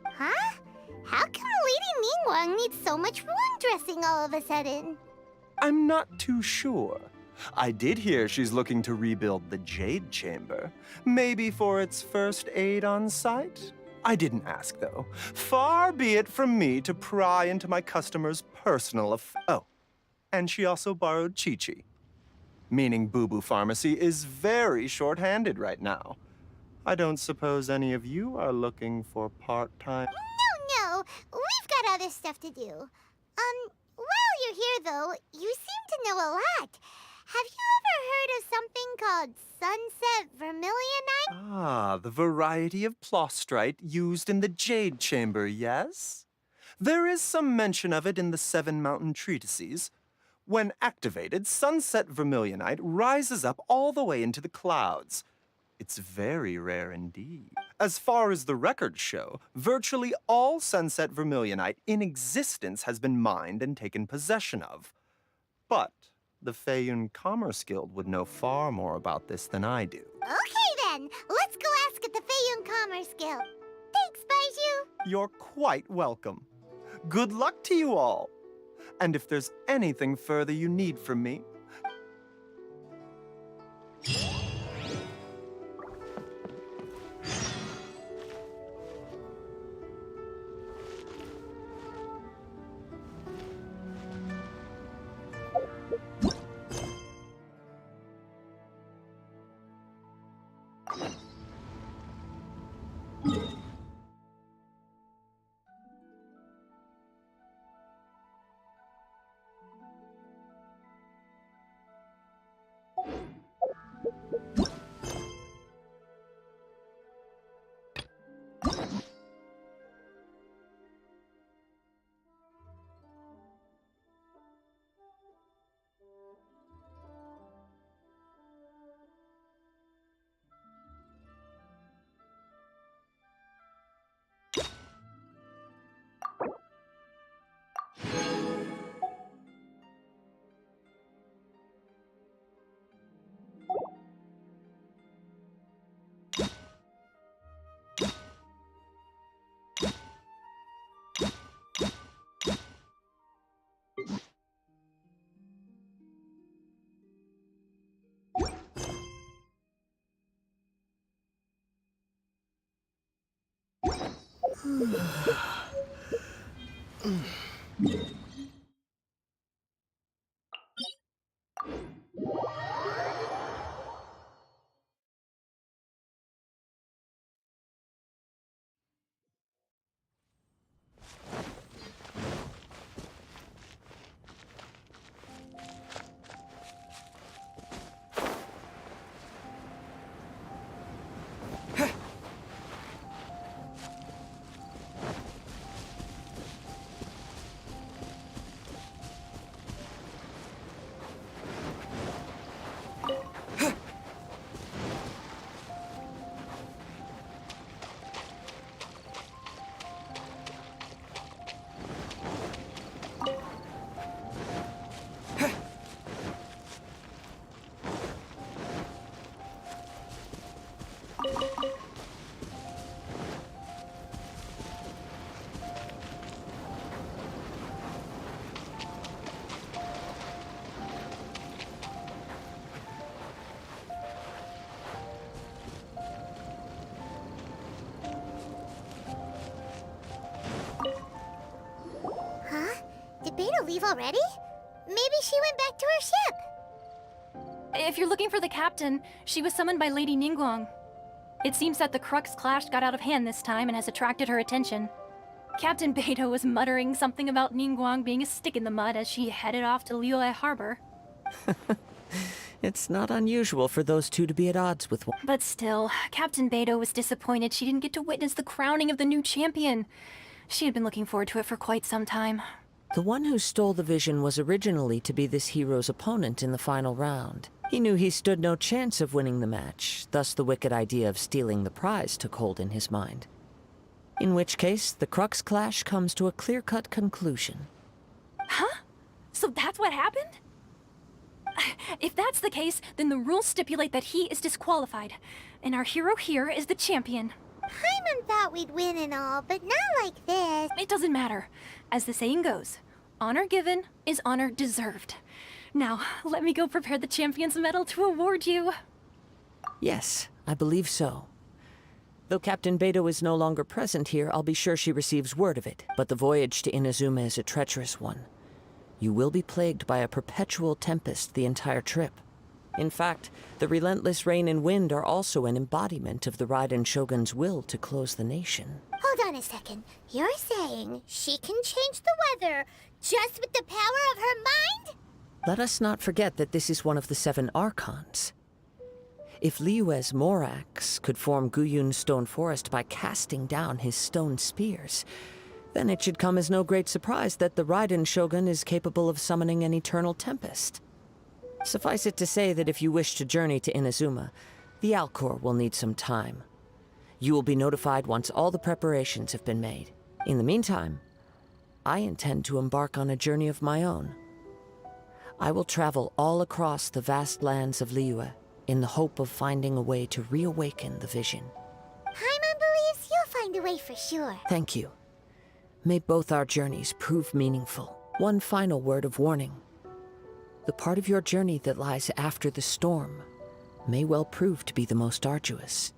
Huh? How come Lady Ningguang needs so much wound dressing all of a sudden? I'm not too sure. I did hear she's looking to rebuild the Jade Chamber. Maybe for its first aid on site? I didn't ask, though. Far be it from me to pry into my customers' personal Oh, and she also borrowed Chi-Chi. Meaning Boo Boo Pharmacy is very short-handed right now. I don't suppose any of you are looking for part-time... No, we've got other stuff to do. While you're here, though, you seem to know a lot. Have you ever heard of something called Sunset Vermilionite? Ah, the variety of plostrite used in the Jade Chamber, yes? There is some mention of it in the Seven Mountain Treatises. When activated, Sunset Vermilionite rises up all the way into the clouds. It's very rare indeed. As far as the records show, virtually all Sunset Vermilionite in existence has been mined and taken possession of. But the Feiyun Commerce Guild would know far more about this than I do. Okay then, let's go ask at the Feiyun Commerce Guild. Thanks, Baizhu. You're quite welcome. Good luck to you all. And if there's anything further you need from me, Huh? Did Beta leave already? Maybe she went back to her ship. If you're looking for the captain, she was summoned by Lady Ningguang. It seems that the Crux clash got out of hand this time and has attracted her attention. Captain Beidou was muttering something about Ningguang being a stick in the mud as she headed off to Liyue Harbor. It's not unusual for those two to be at odds with one. But still, Captain Beidou was disappointed she didn't get to witness the crowning of the new champion. She had been looking forward to it for quite some time. The one who stole the vision was originally to be this hero's opponent in the final round. He knew he stood no chance of winning the match, thus the wicked idea of stealing the prize took hold in his mind. In which case, the Crux clash comes to a clear-cut conclusion. Huh? So that's what happened? If that's the case, then the rules stipulate that he is disqualified, and our hero here is the champion. Paimon thought we'd win and all, but not like this. It doesn't matter. As the saying goes, honor given is honor deserved. Now, let me go prepare the champion's medal to award you. Yes, I believe so. Though Captain Beidou is no longer present here, I'll be sure she receives word of it. But the voyage to Inazuma is a treacherous one. You will be plagued by a perpetual tempest the entire trip. In fact, the relentless rain and wind are also an embodiment of the Raiden Shogun's will to close the nation. Hold on a second. You're saying she can change the weather just with the power of her mind? Let us not forget that this is one of the 7 Archons. If Liyue's Morax could form Guyun's stone forest by casting down his stone spears, then it should come as no great surprise that the Raiden Shogun is capable of summoning an eternal tempest. Suffice it to say that if you wish to journey to Inazuma, the Alcor will need some time. You will be notified once all the preparations have been made. In the meantime, I intend to embark on a journey of my own. I will travel all across the vast lands of Liyue in the hope of finding a way to reawaken the vision. Paimon believes you'll find a way for sure. Thank you. May both our journeys prove meaningful. One final word of warning. The part of your journey that lies after the storm may well prove to be the most arduous.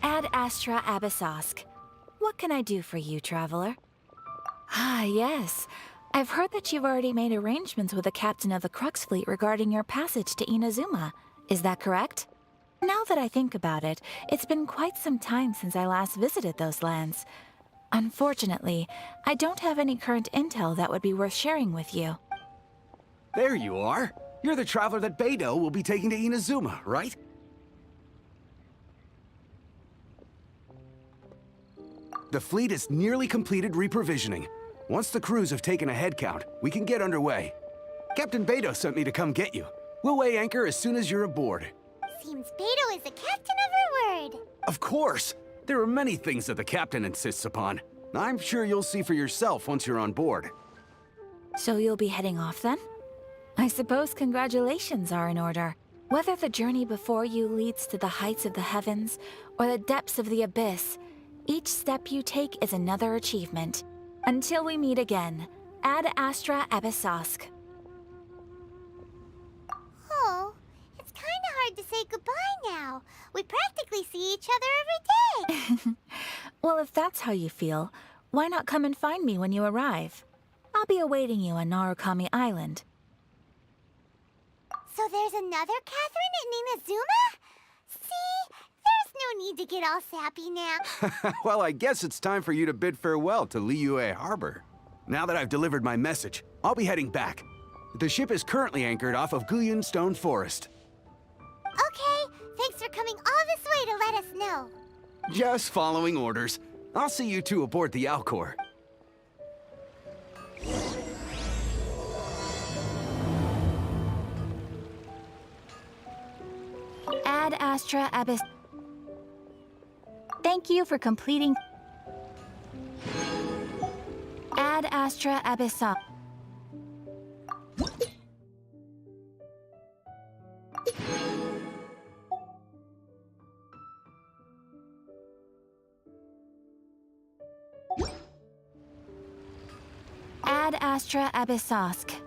Ad Astra Abyssosk. What can I do for you, traveler? Ah, yes. I've heard that you've already made arrangements with the captain of the Crux fleet regarding your passage to Inazuma. Is that correct? Now that I think about it, it's been quite some time since I last visited those lands. Unfortunately, I don't have any current intel that would be worth sharing with you. There you are. You're the traveler that Beidou will be taking to Inazuma, right? The fleet has nearly completed reprovisioning. Once the crews have taken a head count, we can get underway. Captain Beidou sent me to come get you. We'll weigh anchor as soon as you're aboard. Seems Beidou is the captain of her word. Of course! There are many things that the captain insists upon. I'm sure you'll see for yourself once you're on board. So you'll be heading off then? I suppose congratulations are in order. Whether the journey before you leads to the heights of the heavens or the depths of the abyss, each step you take is another achievement. Until we meet again, Ad Astra Abyssosk. Oh, it's kind of hard to say goodbye now. We practically see each other every day. Well, if that's how you feel, why not come and find me when you arrive? I'll be awaiting you on Narukami Island. So there's another Catherine in Inazuma? See? There's no need to get all sappy now. Well, I guess it's time for you to bid farewell to Liyue Harbor. Now that I've delivered my message, I'll be heading back. The ship is currently anchored off of Guyun Stone Forest. Okay, thanks for coming all this way to let us know. Just following orders. I'll see you two aboard the Alcor. Ad Astra Abyss. Thank you for completing Ad Astra Abyssal. Ad Astra Abyssosk.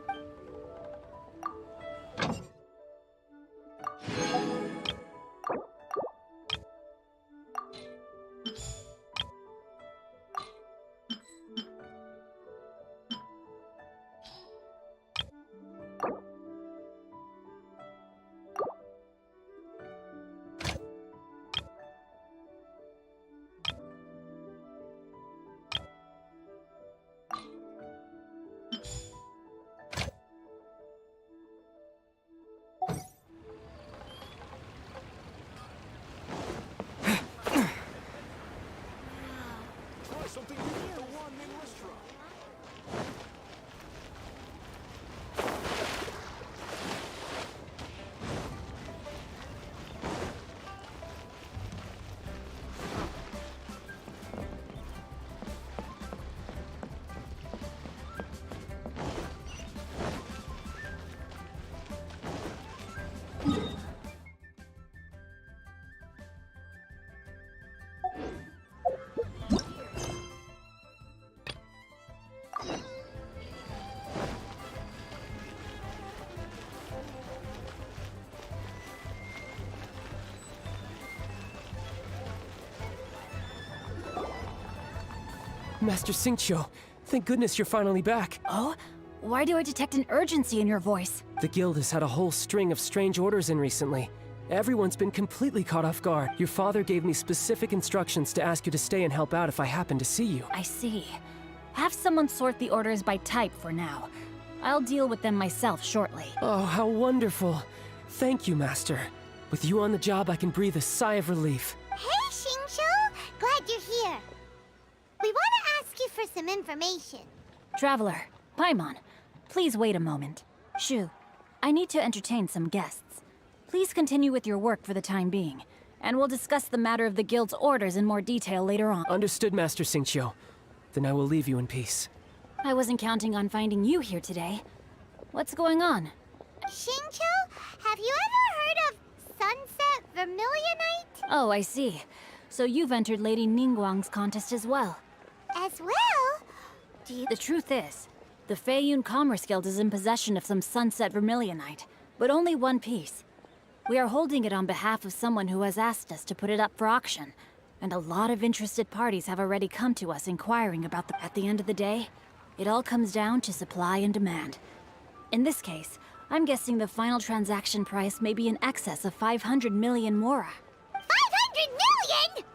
Master Xingqiu, thank goodness you're finally back. Oh? Why do I detect an urgency in your voice? The guild has had a whole string of strange orders in recently. Everyone's been completely caught off guard. Your father gave me specific instructions to ask you to stay and help out if I happen to see you. I see. Have someone sort the orders by type for now. I'll deal with them myself shortly. Oh, how wonderful. Thank you, Master. With you on the job, I can breathe a sigh of relief. Hey, Xingqiu! Glad you're here. We want to ask you for some information. Traveler, Paimon, please wait a moment. Shu, I need to entertain some guests. Please continue with your work for the time being, and we'll discuss the matter of the guild's orders in more detail later on. Understood, Master Xingqiu. Then I will leave you in peace. I wasn't counting on finding you here today. What's going on? Xingqiu, have you ever heard of Sunset Vermilionite? Oh, I see. So you've entered Lady Ningguang's contest as well. As well? The truth is, the Feiyun Commerce Guild is in possession of some Sunset Vermilionite, but only one piece. We are holding it on behalf of someone who has asked us to put it up for auction, and a lot of interested parties have already come to us inquiring about the... At the end of the day, it all comes down to supply and demand. In this case, I'm guessing the final transaction price may be in excess of 500 million mora. 500 million?!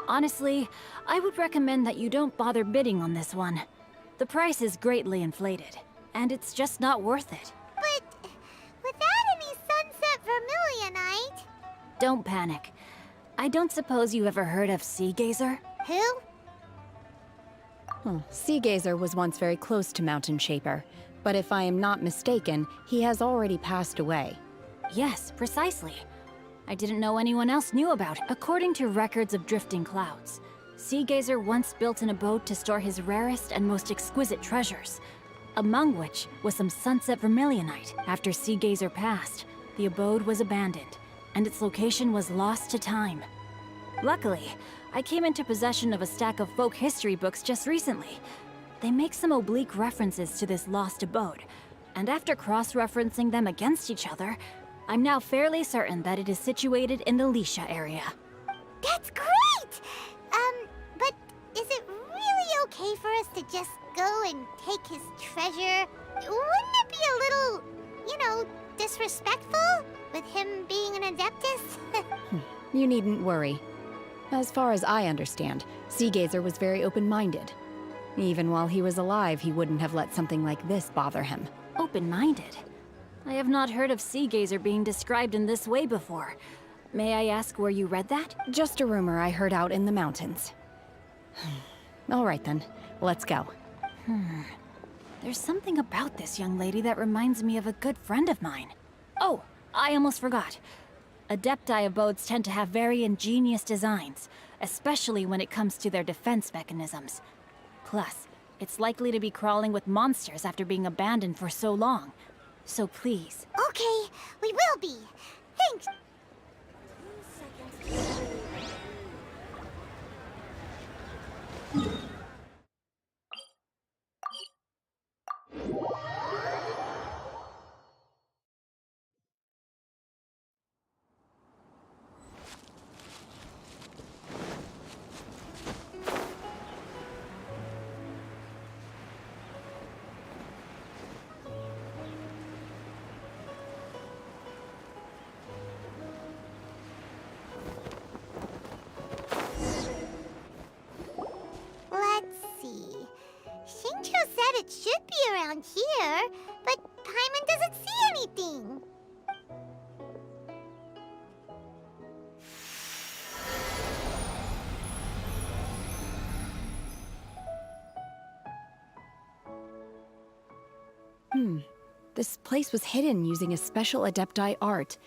Honestly, I would recommend that you don't bother bidding on this one. The price is greatly inflated, and it's just not worth it. But without any Sunset Vermilionite... Don't panic. I don't suppose you ever heard of Sea Gazer? Who? Sea Gazer was once very close to Mountain Shaper, but if I am not mistaken, he has already passed away. Yes, precisely. I didn't know anyone else knew about it. According to records of drifting clouds, Sea Gazer once built an abode to store his rarest and most exquisite treasures, among which was some Sunset Vermilionite. After Sea Gazer passed, the abode was abandoned, and its location was lost to time. Luckily, I came into possession of a stack of folk history books just recently. They make some oblique references to this lost abode, and after cross-referencing them against each other, I'm now fairly certain that it is situated in the Lisha area. That's great! But is it really okay for us to just go and take his treasure? Wouldn't it be a little, disrespectful? With him being an Adeptus? You needn't worry. As far as I understand, Sea Gazer was very open-minded. Even while he was alive, he wouldn't have let something like this bother him. Open-minded? I have not heard of Sea Gazer being described in this way before. May I ask where you read that? Just a rumor I heard out in the mountains. All right then, let's go. There's something about this young lady that reminds me of a good friend of mine. Oh, I almost forgot. Adepti abodes tend to have very ingenious designs, especially when it comes to their defense mechanisms. Plus, it's likely to be crawling with monsters after being abandoned for so long. So please. Okay, we will be. Thanks. Xingqiu said it should be around here, but Paimon doesn't see anything. This place was hidden using a special Adepti art.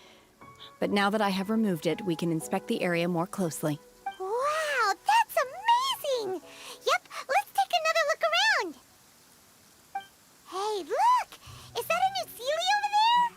But now that I have removed it, we can inspect the area more closely. Wow, that's amazing! Yep, let's take another look around. Hey, look! Is that a new Sealy over there?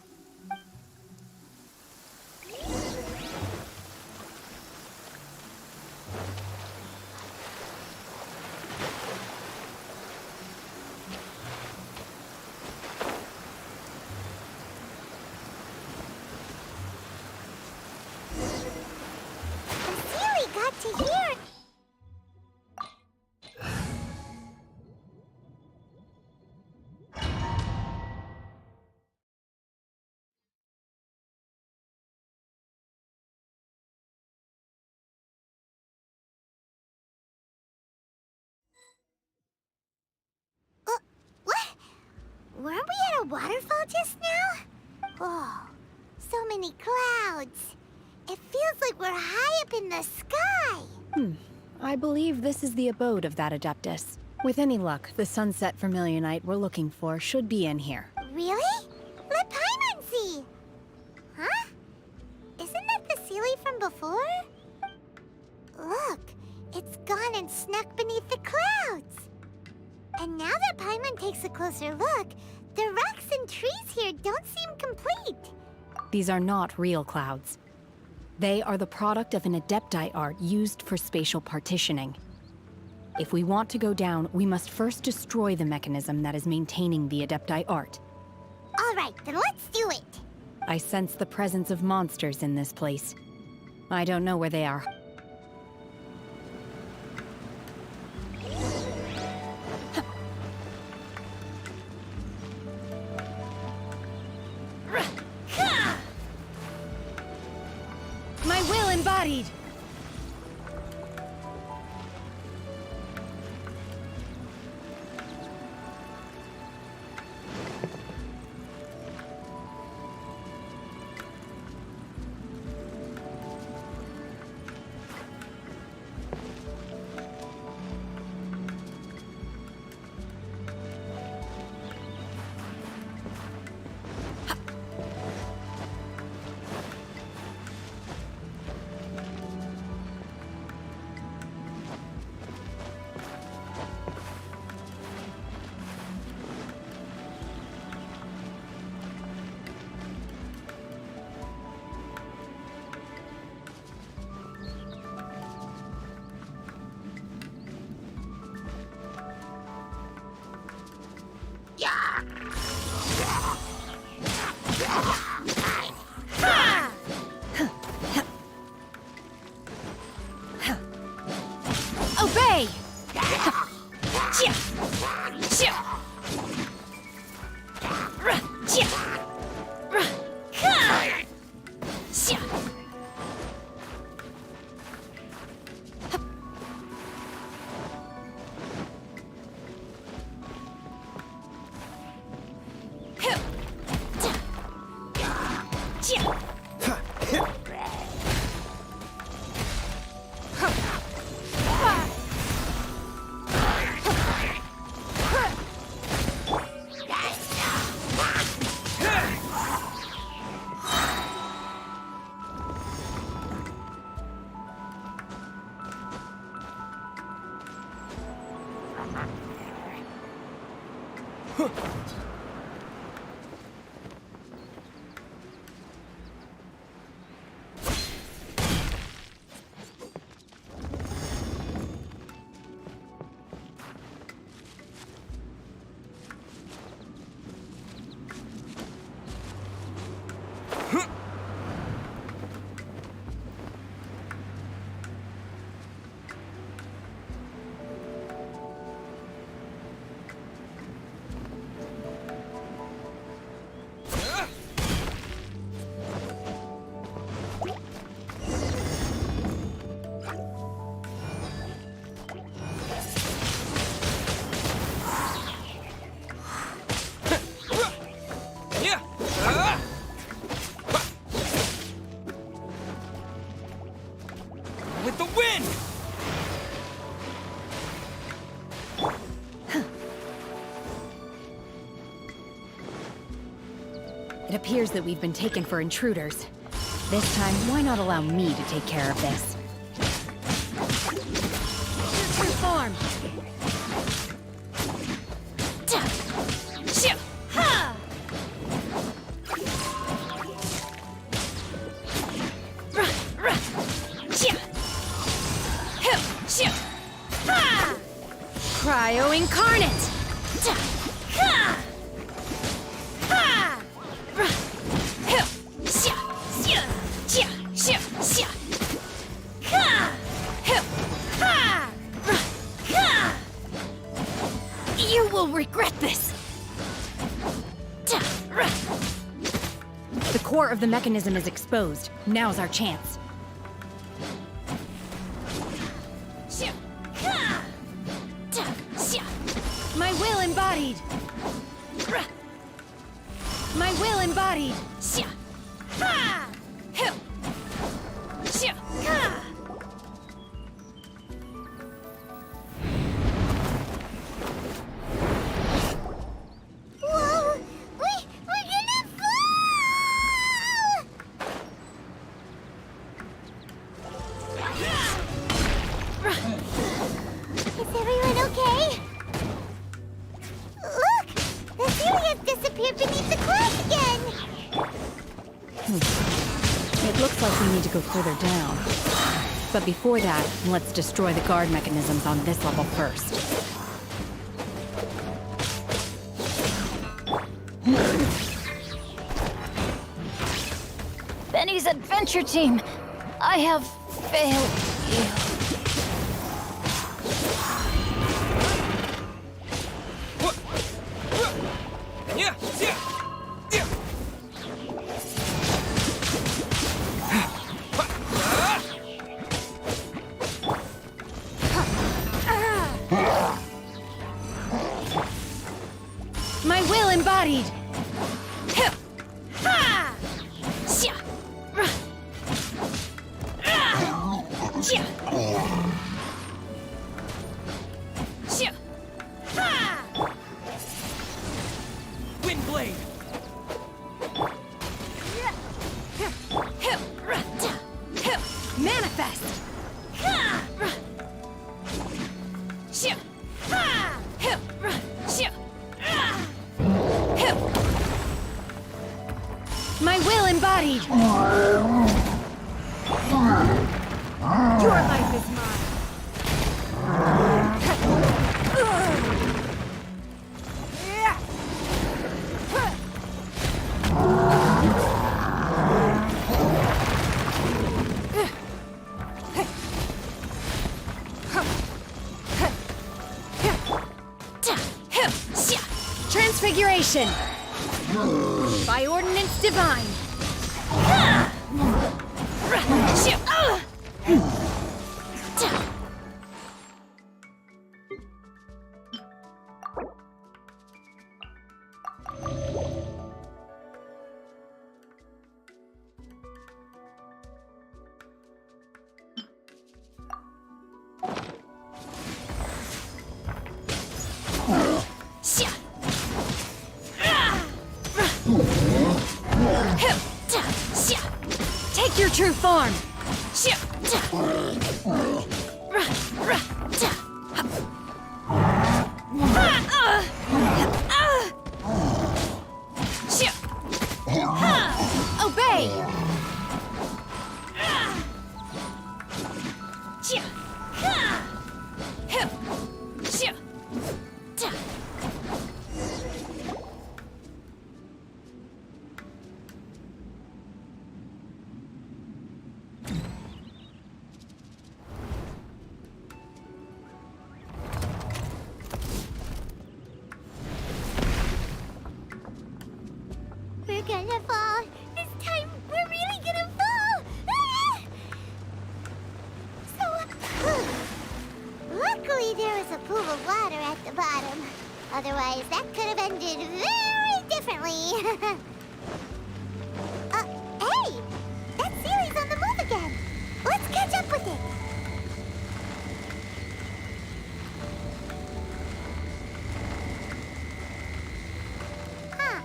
weren't we at a waterfall just now? Oh, so many clouds. It feels like we're high up in the sky. I believe this is the abode of that Adeptus. With any luck, the sunset Vermilionite we're looking for should be in here. Really? Let Paimon see. Huh? Isn't that the Sealy from before? Look, it's gone and snuck beneath the clouds. And now that Paimon takes a closer look, the rocks and trees here don't seem complete. These are not real clouds. They are the product of an Adepti art used for spatial partitioning. If we want to go down, we must first destroy the mechanism that is maintaining the Adepti art. All right, then let's do it. I sense the presence of monsters in this place. I don't know where they are. My will embodied! Obey! With the wind! It appears that we've been taken for intruders. This time, why not allow me to take care of this? Transform! Cryo Incarnate! You will regret this! The core of the mechanism is exposed. Now's our chance. My will embodied! My will embodied! Shia! Ha! Hill! Shia! Ha! Whoa! We're gonna fall! Is everyone okay? Look! The ceiling has disappeared beneath the clouds again! It looks like we need to go further down. But before that, let's destroy the guard mechanisms on this level first. Benny's adventure team, I have failed you. My will embodied! Ha! Shia! Shia! Shia! Ha! Windblade! Manifest! Shia! Ha! Shia! My will embodied! Your life is mine! Transfiguration! By ordinance divine! Take your true form! Obey! We're gonna fall. This time, we're really gonna fall. Luckily, there was a pool of water at the bottom. Otherwise, that could have ended very differently. Hey! That ceiling's on the move again. Let's catch up with it. Huh.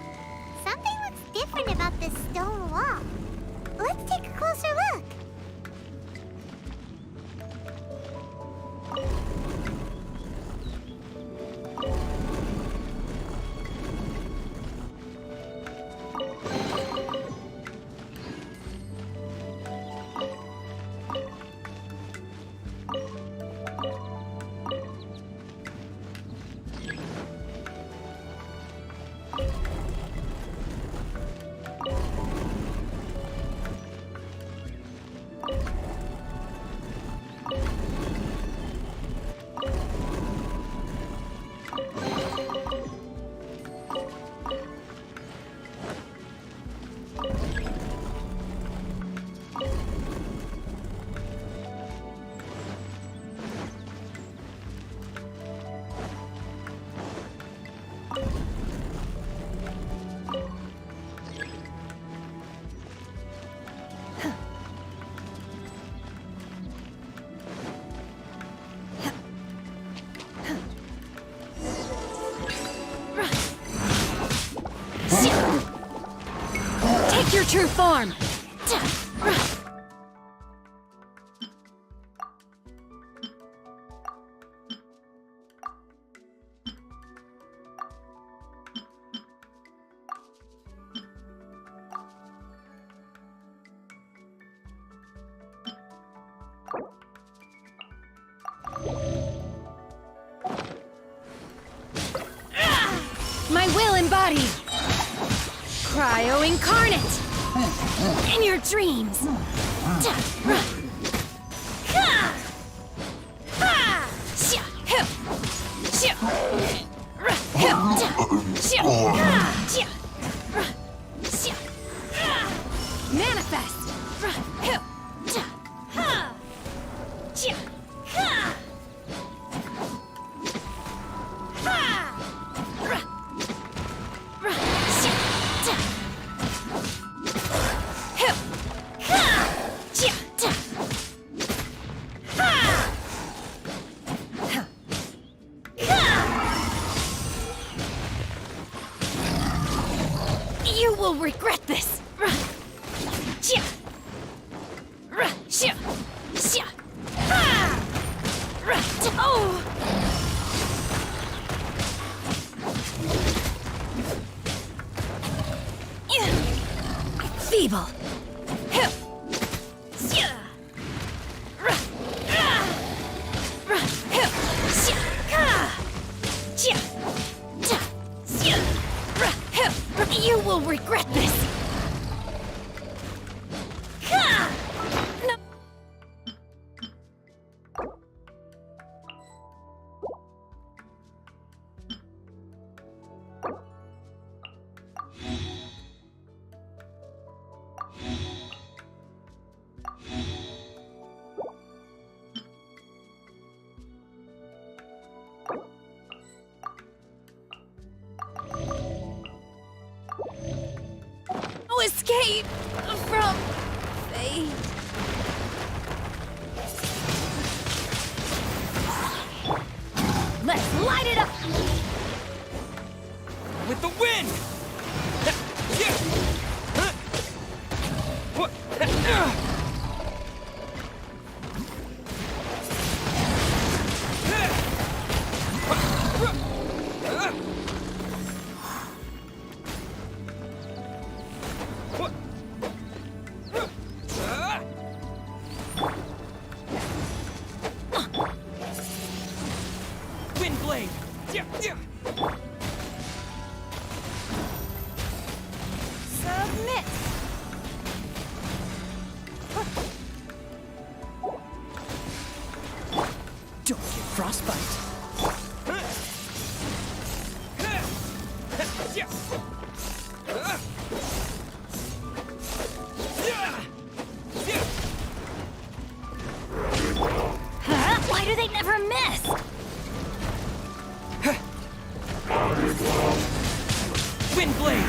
Something looks different about this stone wall. Let's take a closer look. true form! My will embodied! Cryo incarnate! In your dreams! Manifest! You will regret this! Oh! Feeble! You will regret this! No. Escape from fate. Let's light it up! With the wind! Windblade! Submit! Don't get frostbite. Why do they never miss? Windblade!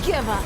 Give up.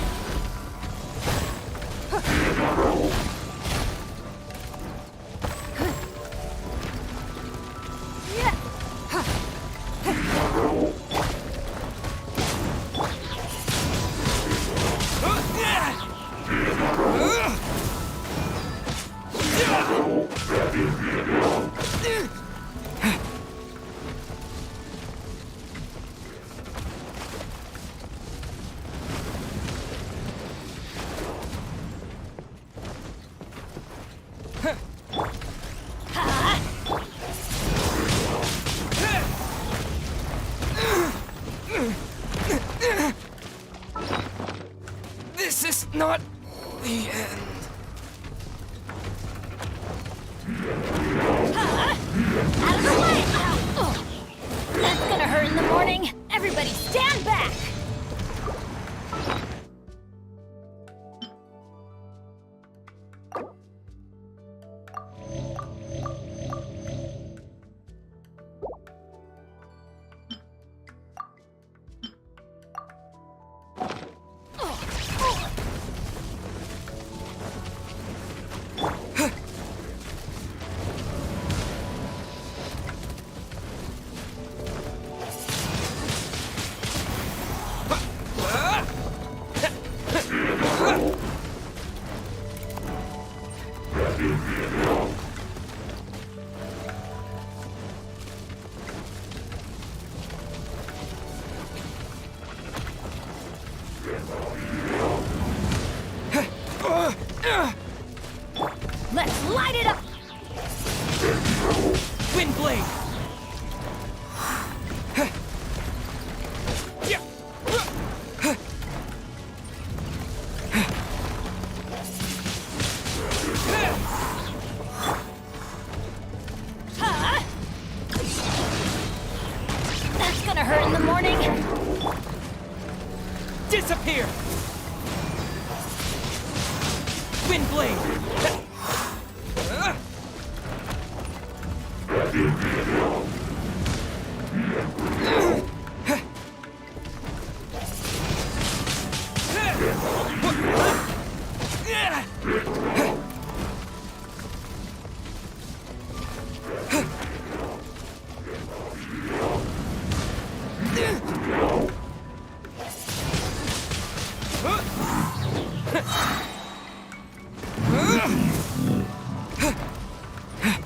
This is not the end. Out of the way! Oh, that's gonna hurt in the morning. Everybody stand back! Let's light it up! Wind blade! That's gonna hurt in the morning. Disappear! Wind blade!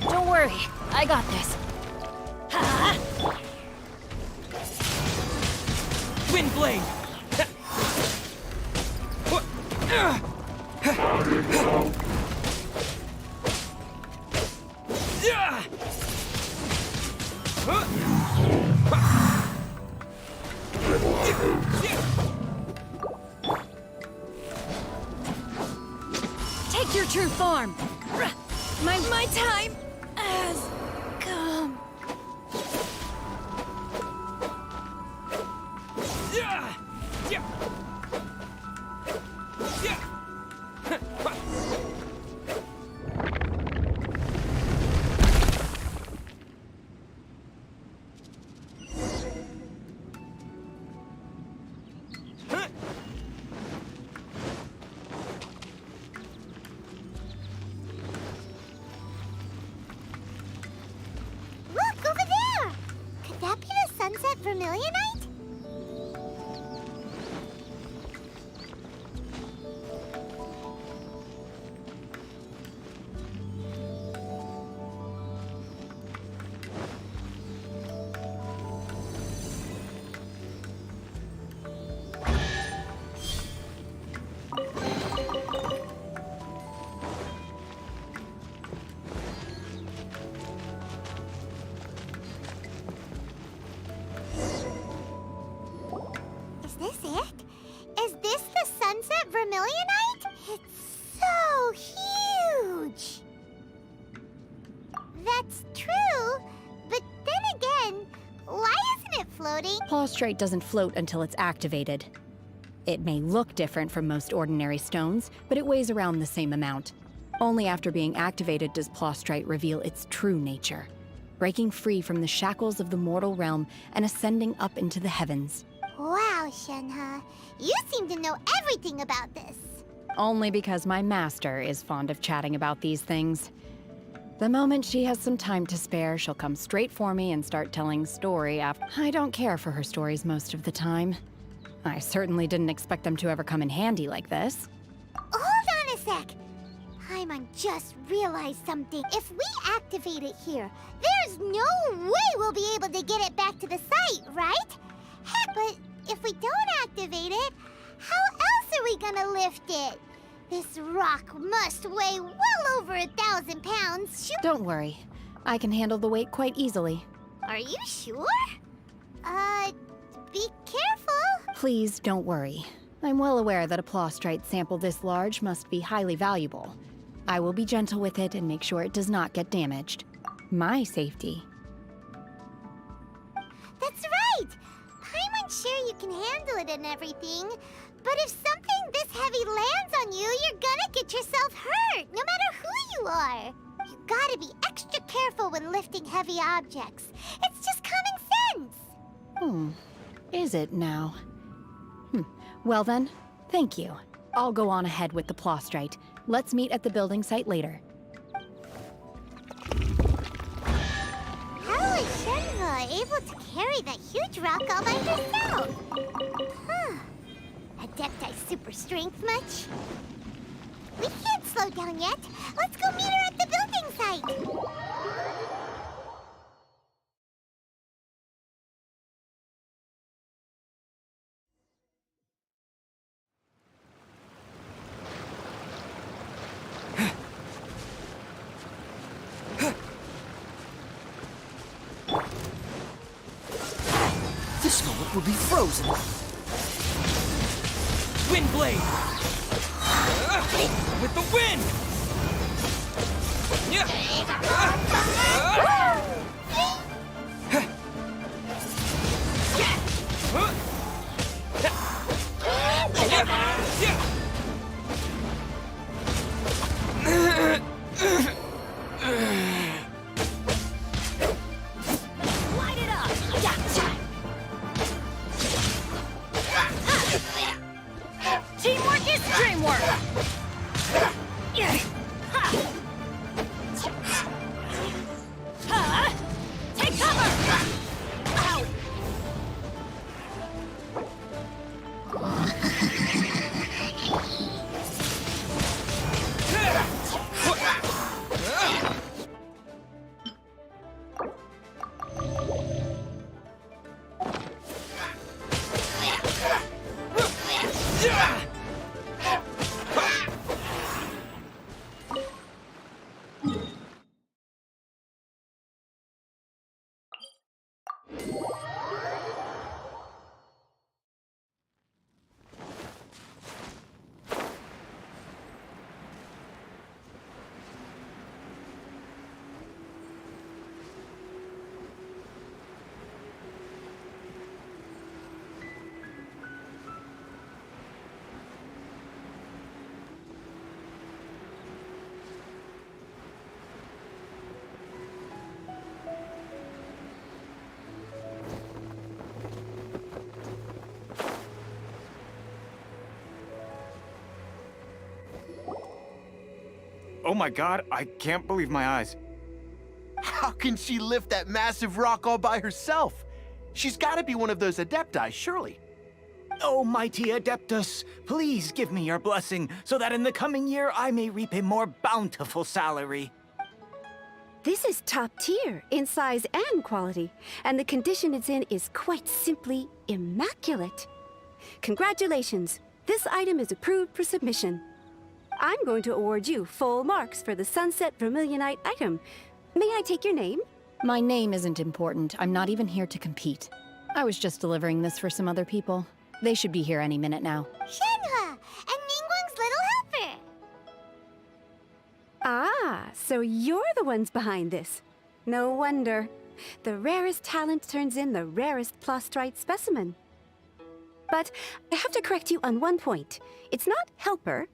Don't worry, I got this. Wind blade! Take your true form. My time has come. Look, over there! Could that be the sunset vermilionite? Is this it? Is this the sunset vermilionite? It's so huge! That's true, but then again, why isn't it floating? Plaustrite doesn't float until it's activated. It may look different from most ordinary stones, but it weighs around the same amount. Only after being activated does Plaustrite reveal its true nature, breaking free from the shackles of the mortal realm and ascending up into the heavens. Wow, Shenhe, you seem to know everything about this. Only because my master is fond of chatting about these things. The moment she has some time to spare, she'll come straight for me and start telling story after. I don't care for her stories most of the time. I certainly didn't expect them to ever come in handy like this. Hold on a sec. Paimon just realized something. If we activate it here, there's no way we'll be able to get it back to the site, right? Heck, but if we don't activate it, how else are we gonna lift it? This rock must weigh well over 1,000 pounds. Don't worry. I can handle the weight quite easily. Are you sure? Be careful. Please don't worry. I'm well aware that a plaustrite sample this large must be highly valuable. I will be gentle with it and make sure it does not get damaged. My safety. That's right! Paimon's sure you can handle it and everything, but if something this heavy lands on you, you're gonna get yourself hurt, no matter who you are. You gotta be extra careful when lifting heavy objects. It's just common sense. Is it now? Well then, thank you. I'll go on ahead with the plaustrite. Let's meet at the building site later. How is Shenhe able to carry that huge rock all by herself? Huh. Adepti super strength much? We can't slow down yet. Let's go meet her at the building site. will be frozen. Wind blade! With the wind! Light it up! Teamwork is dreamwork! Take cover! Ow! Oh my god, I can't believe my eyes. How can she lift that massive rock all by herself? She's gotta be one of those Adepti, surely. Oh, mighty Adeptus, please give me your blessing so that in the coming year I may reap a more bountiful salary. This is top tier in size and quality, and the condition it's in is quite simply immaculate. Congratulations! This item is approved for submission. I'm going to award you full marks for the Sunset Vermilionite item. May I take your name? My name isn't important. I'm not even here to compete. I was just delivering this for some other people. They should be here any minute now. Shenhua, and Ningguang's little helper. Ah, so you're the ones behind this. No wonder. The rarest talent turns in the rarest Plostrite specimen. But I have to correct you on one point. It's not helper,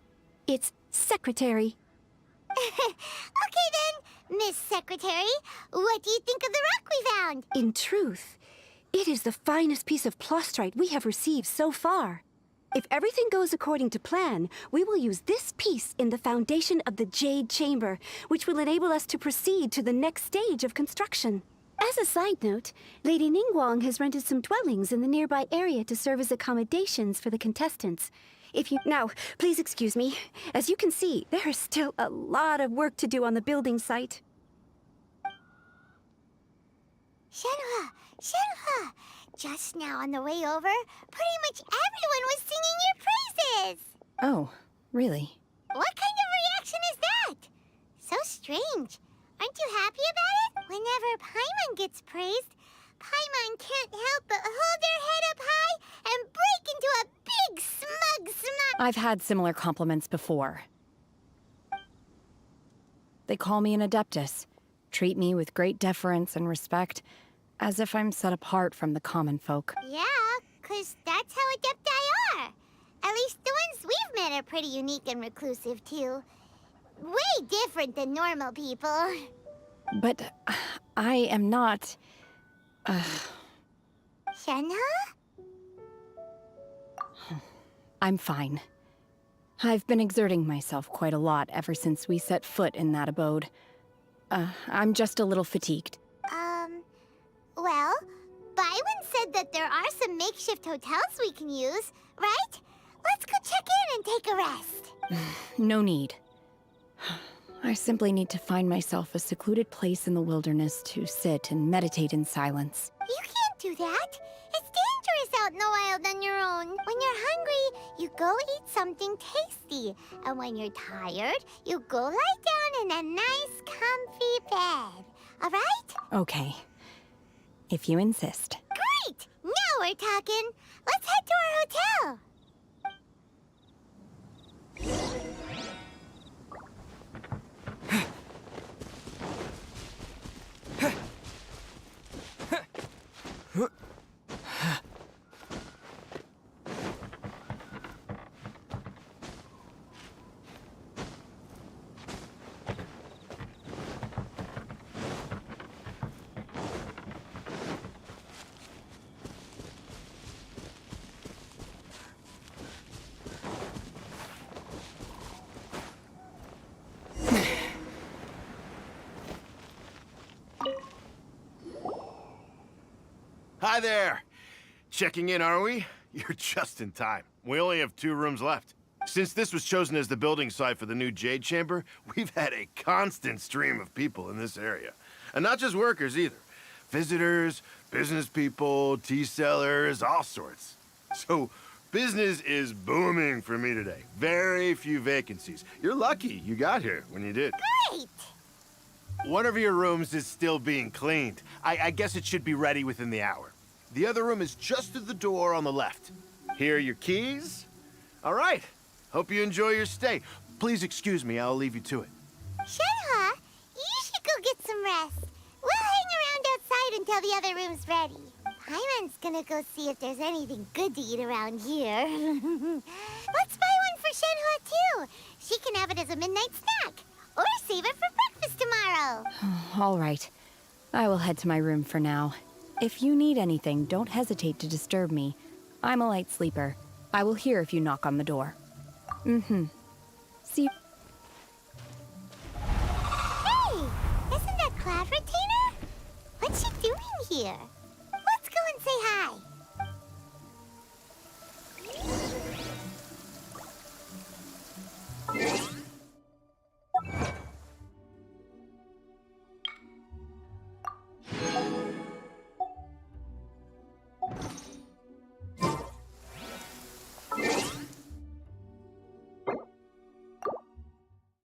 it's secretary. Okay then, Miss Secretary, what do you think of the rock we found? In truth, it is the finest piece of Plostrite we have received so far. If everything goes according to plan, we will use this piece in the foundation of the Jade Chamber, which will enable us to proceed to the next stage of construction. As a side note, Lady Ningguang has rented some dwellings in the nearby area to serve as accommodations for the contestants. Now, please excuse me. As you can see, there is still a lot of work to do on the building site. Shenhua, just now on the way over, pretty much everyone was singing your praises. Oh, really? What kind of reaction is that? So strange. Aren't you happy about it? Whenever Paimon gets praised, Paimon can't help but hold their head up high and break into a big smug smile. I've had similar compliments before. They call me an Adeptus, treat me with great deference and respect, as if I'm set apart from the common folk. Yeah, 'cause that's how Adepti are. At least the ones we've met are pretty unique and reclusive, too. Way different than normal people. But I am not... Shenhua? I'm fine. I've been exerting myself quite a lot ever since we set foot in that abode. I'm just a little fatigued. Well, Byron said that there are some makeshift hotels we can use, right? Let's go check in and take a rest. No need. I simply need to find myself a secluded place in the wilderness to sit and meditate in silence. You can't do that. It's dangerous out in the wild on your own. When you're hungry, you go eat something tasty. And when you're tired, you go lie down in a nice, comfy bed. All right? Okay. If you insist. Great! Great! Now we're talking. Let's head to our hotel. Hi there. Checking in, are we? You're just in time. We only have 2 rooms left. Since this was chosen as the building site for the new Jade Chamber, we've had a constant stream of people in this area. And not just workers either. Visitors, business people, tea sellers, all sorts. So business is booming for me today. Very few vacancies. You're lucky you got here when you did. Great! One of your rooms is still being cleaned. I guess it should be ready within the hour. The other room is just through the door on the left. Here are your keys. All right. Hope you enjoy your stay. Please excuse me, I'll leave you to it. Shenhe, you should go get some rest. We'll hang around outside until the other room's ready. Paimon's gonna go see if there's anything good to eat around here. Let's buy one for Shenhe, too. She can have it as a midnight snack. Or save it for breakfast tomorrow. All right. I will head to my room for now. If you need anything, don't hesitate to disturb me. I'm a light sleeper. I will hear if you knock on the door. See you. Hey! Isn't that Cloud Retainer? What's she doing here? Let's go and say hi.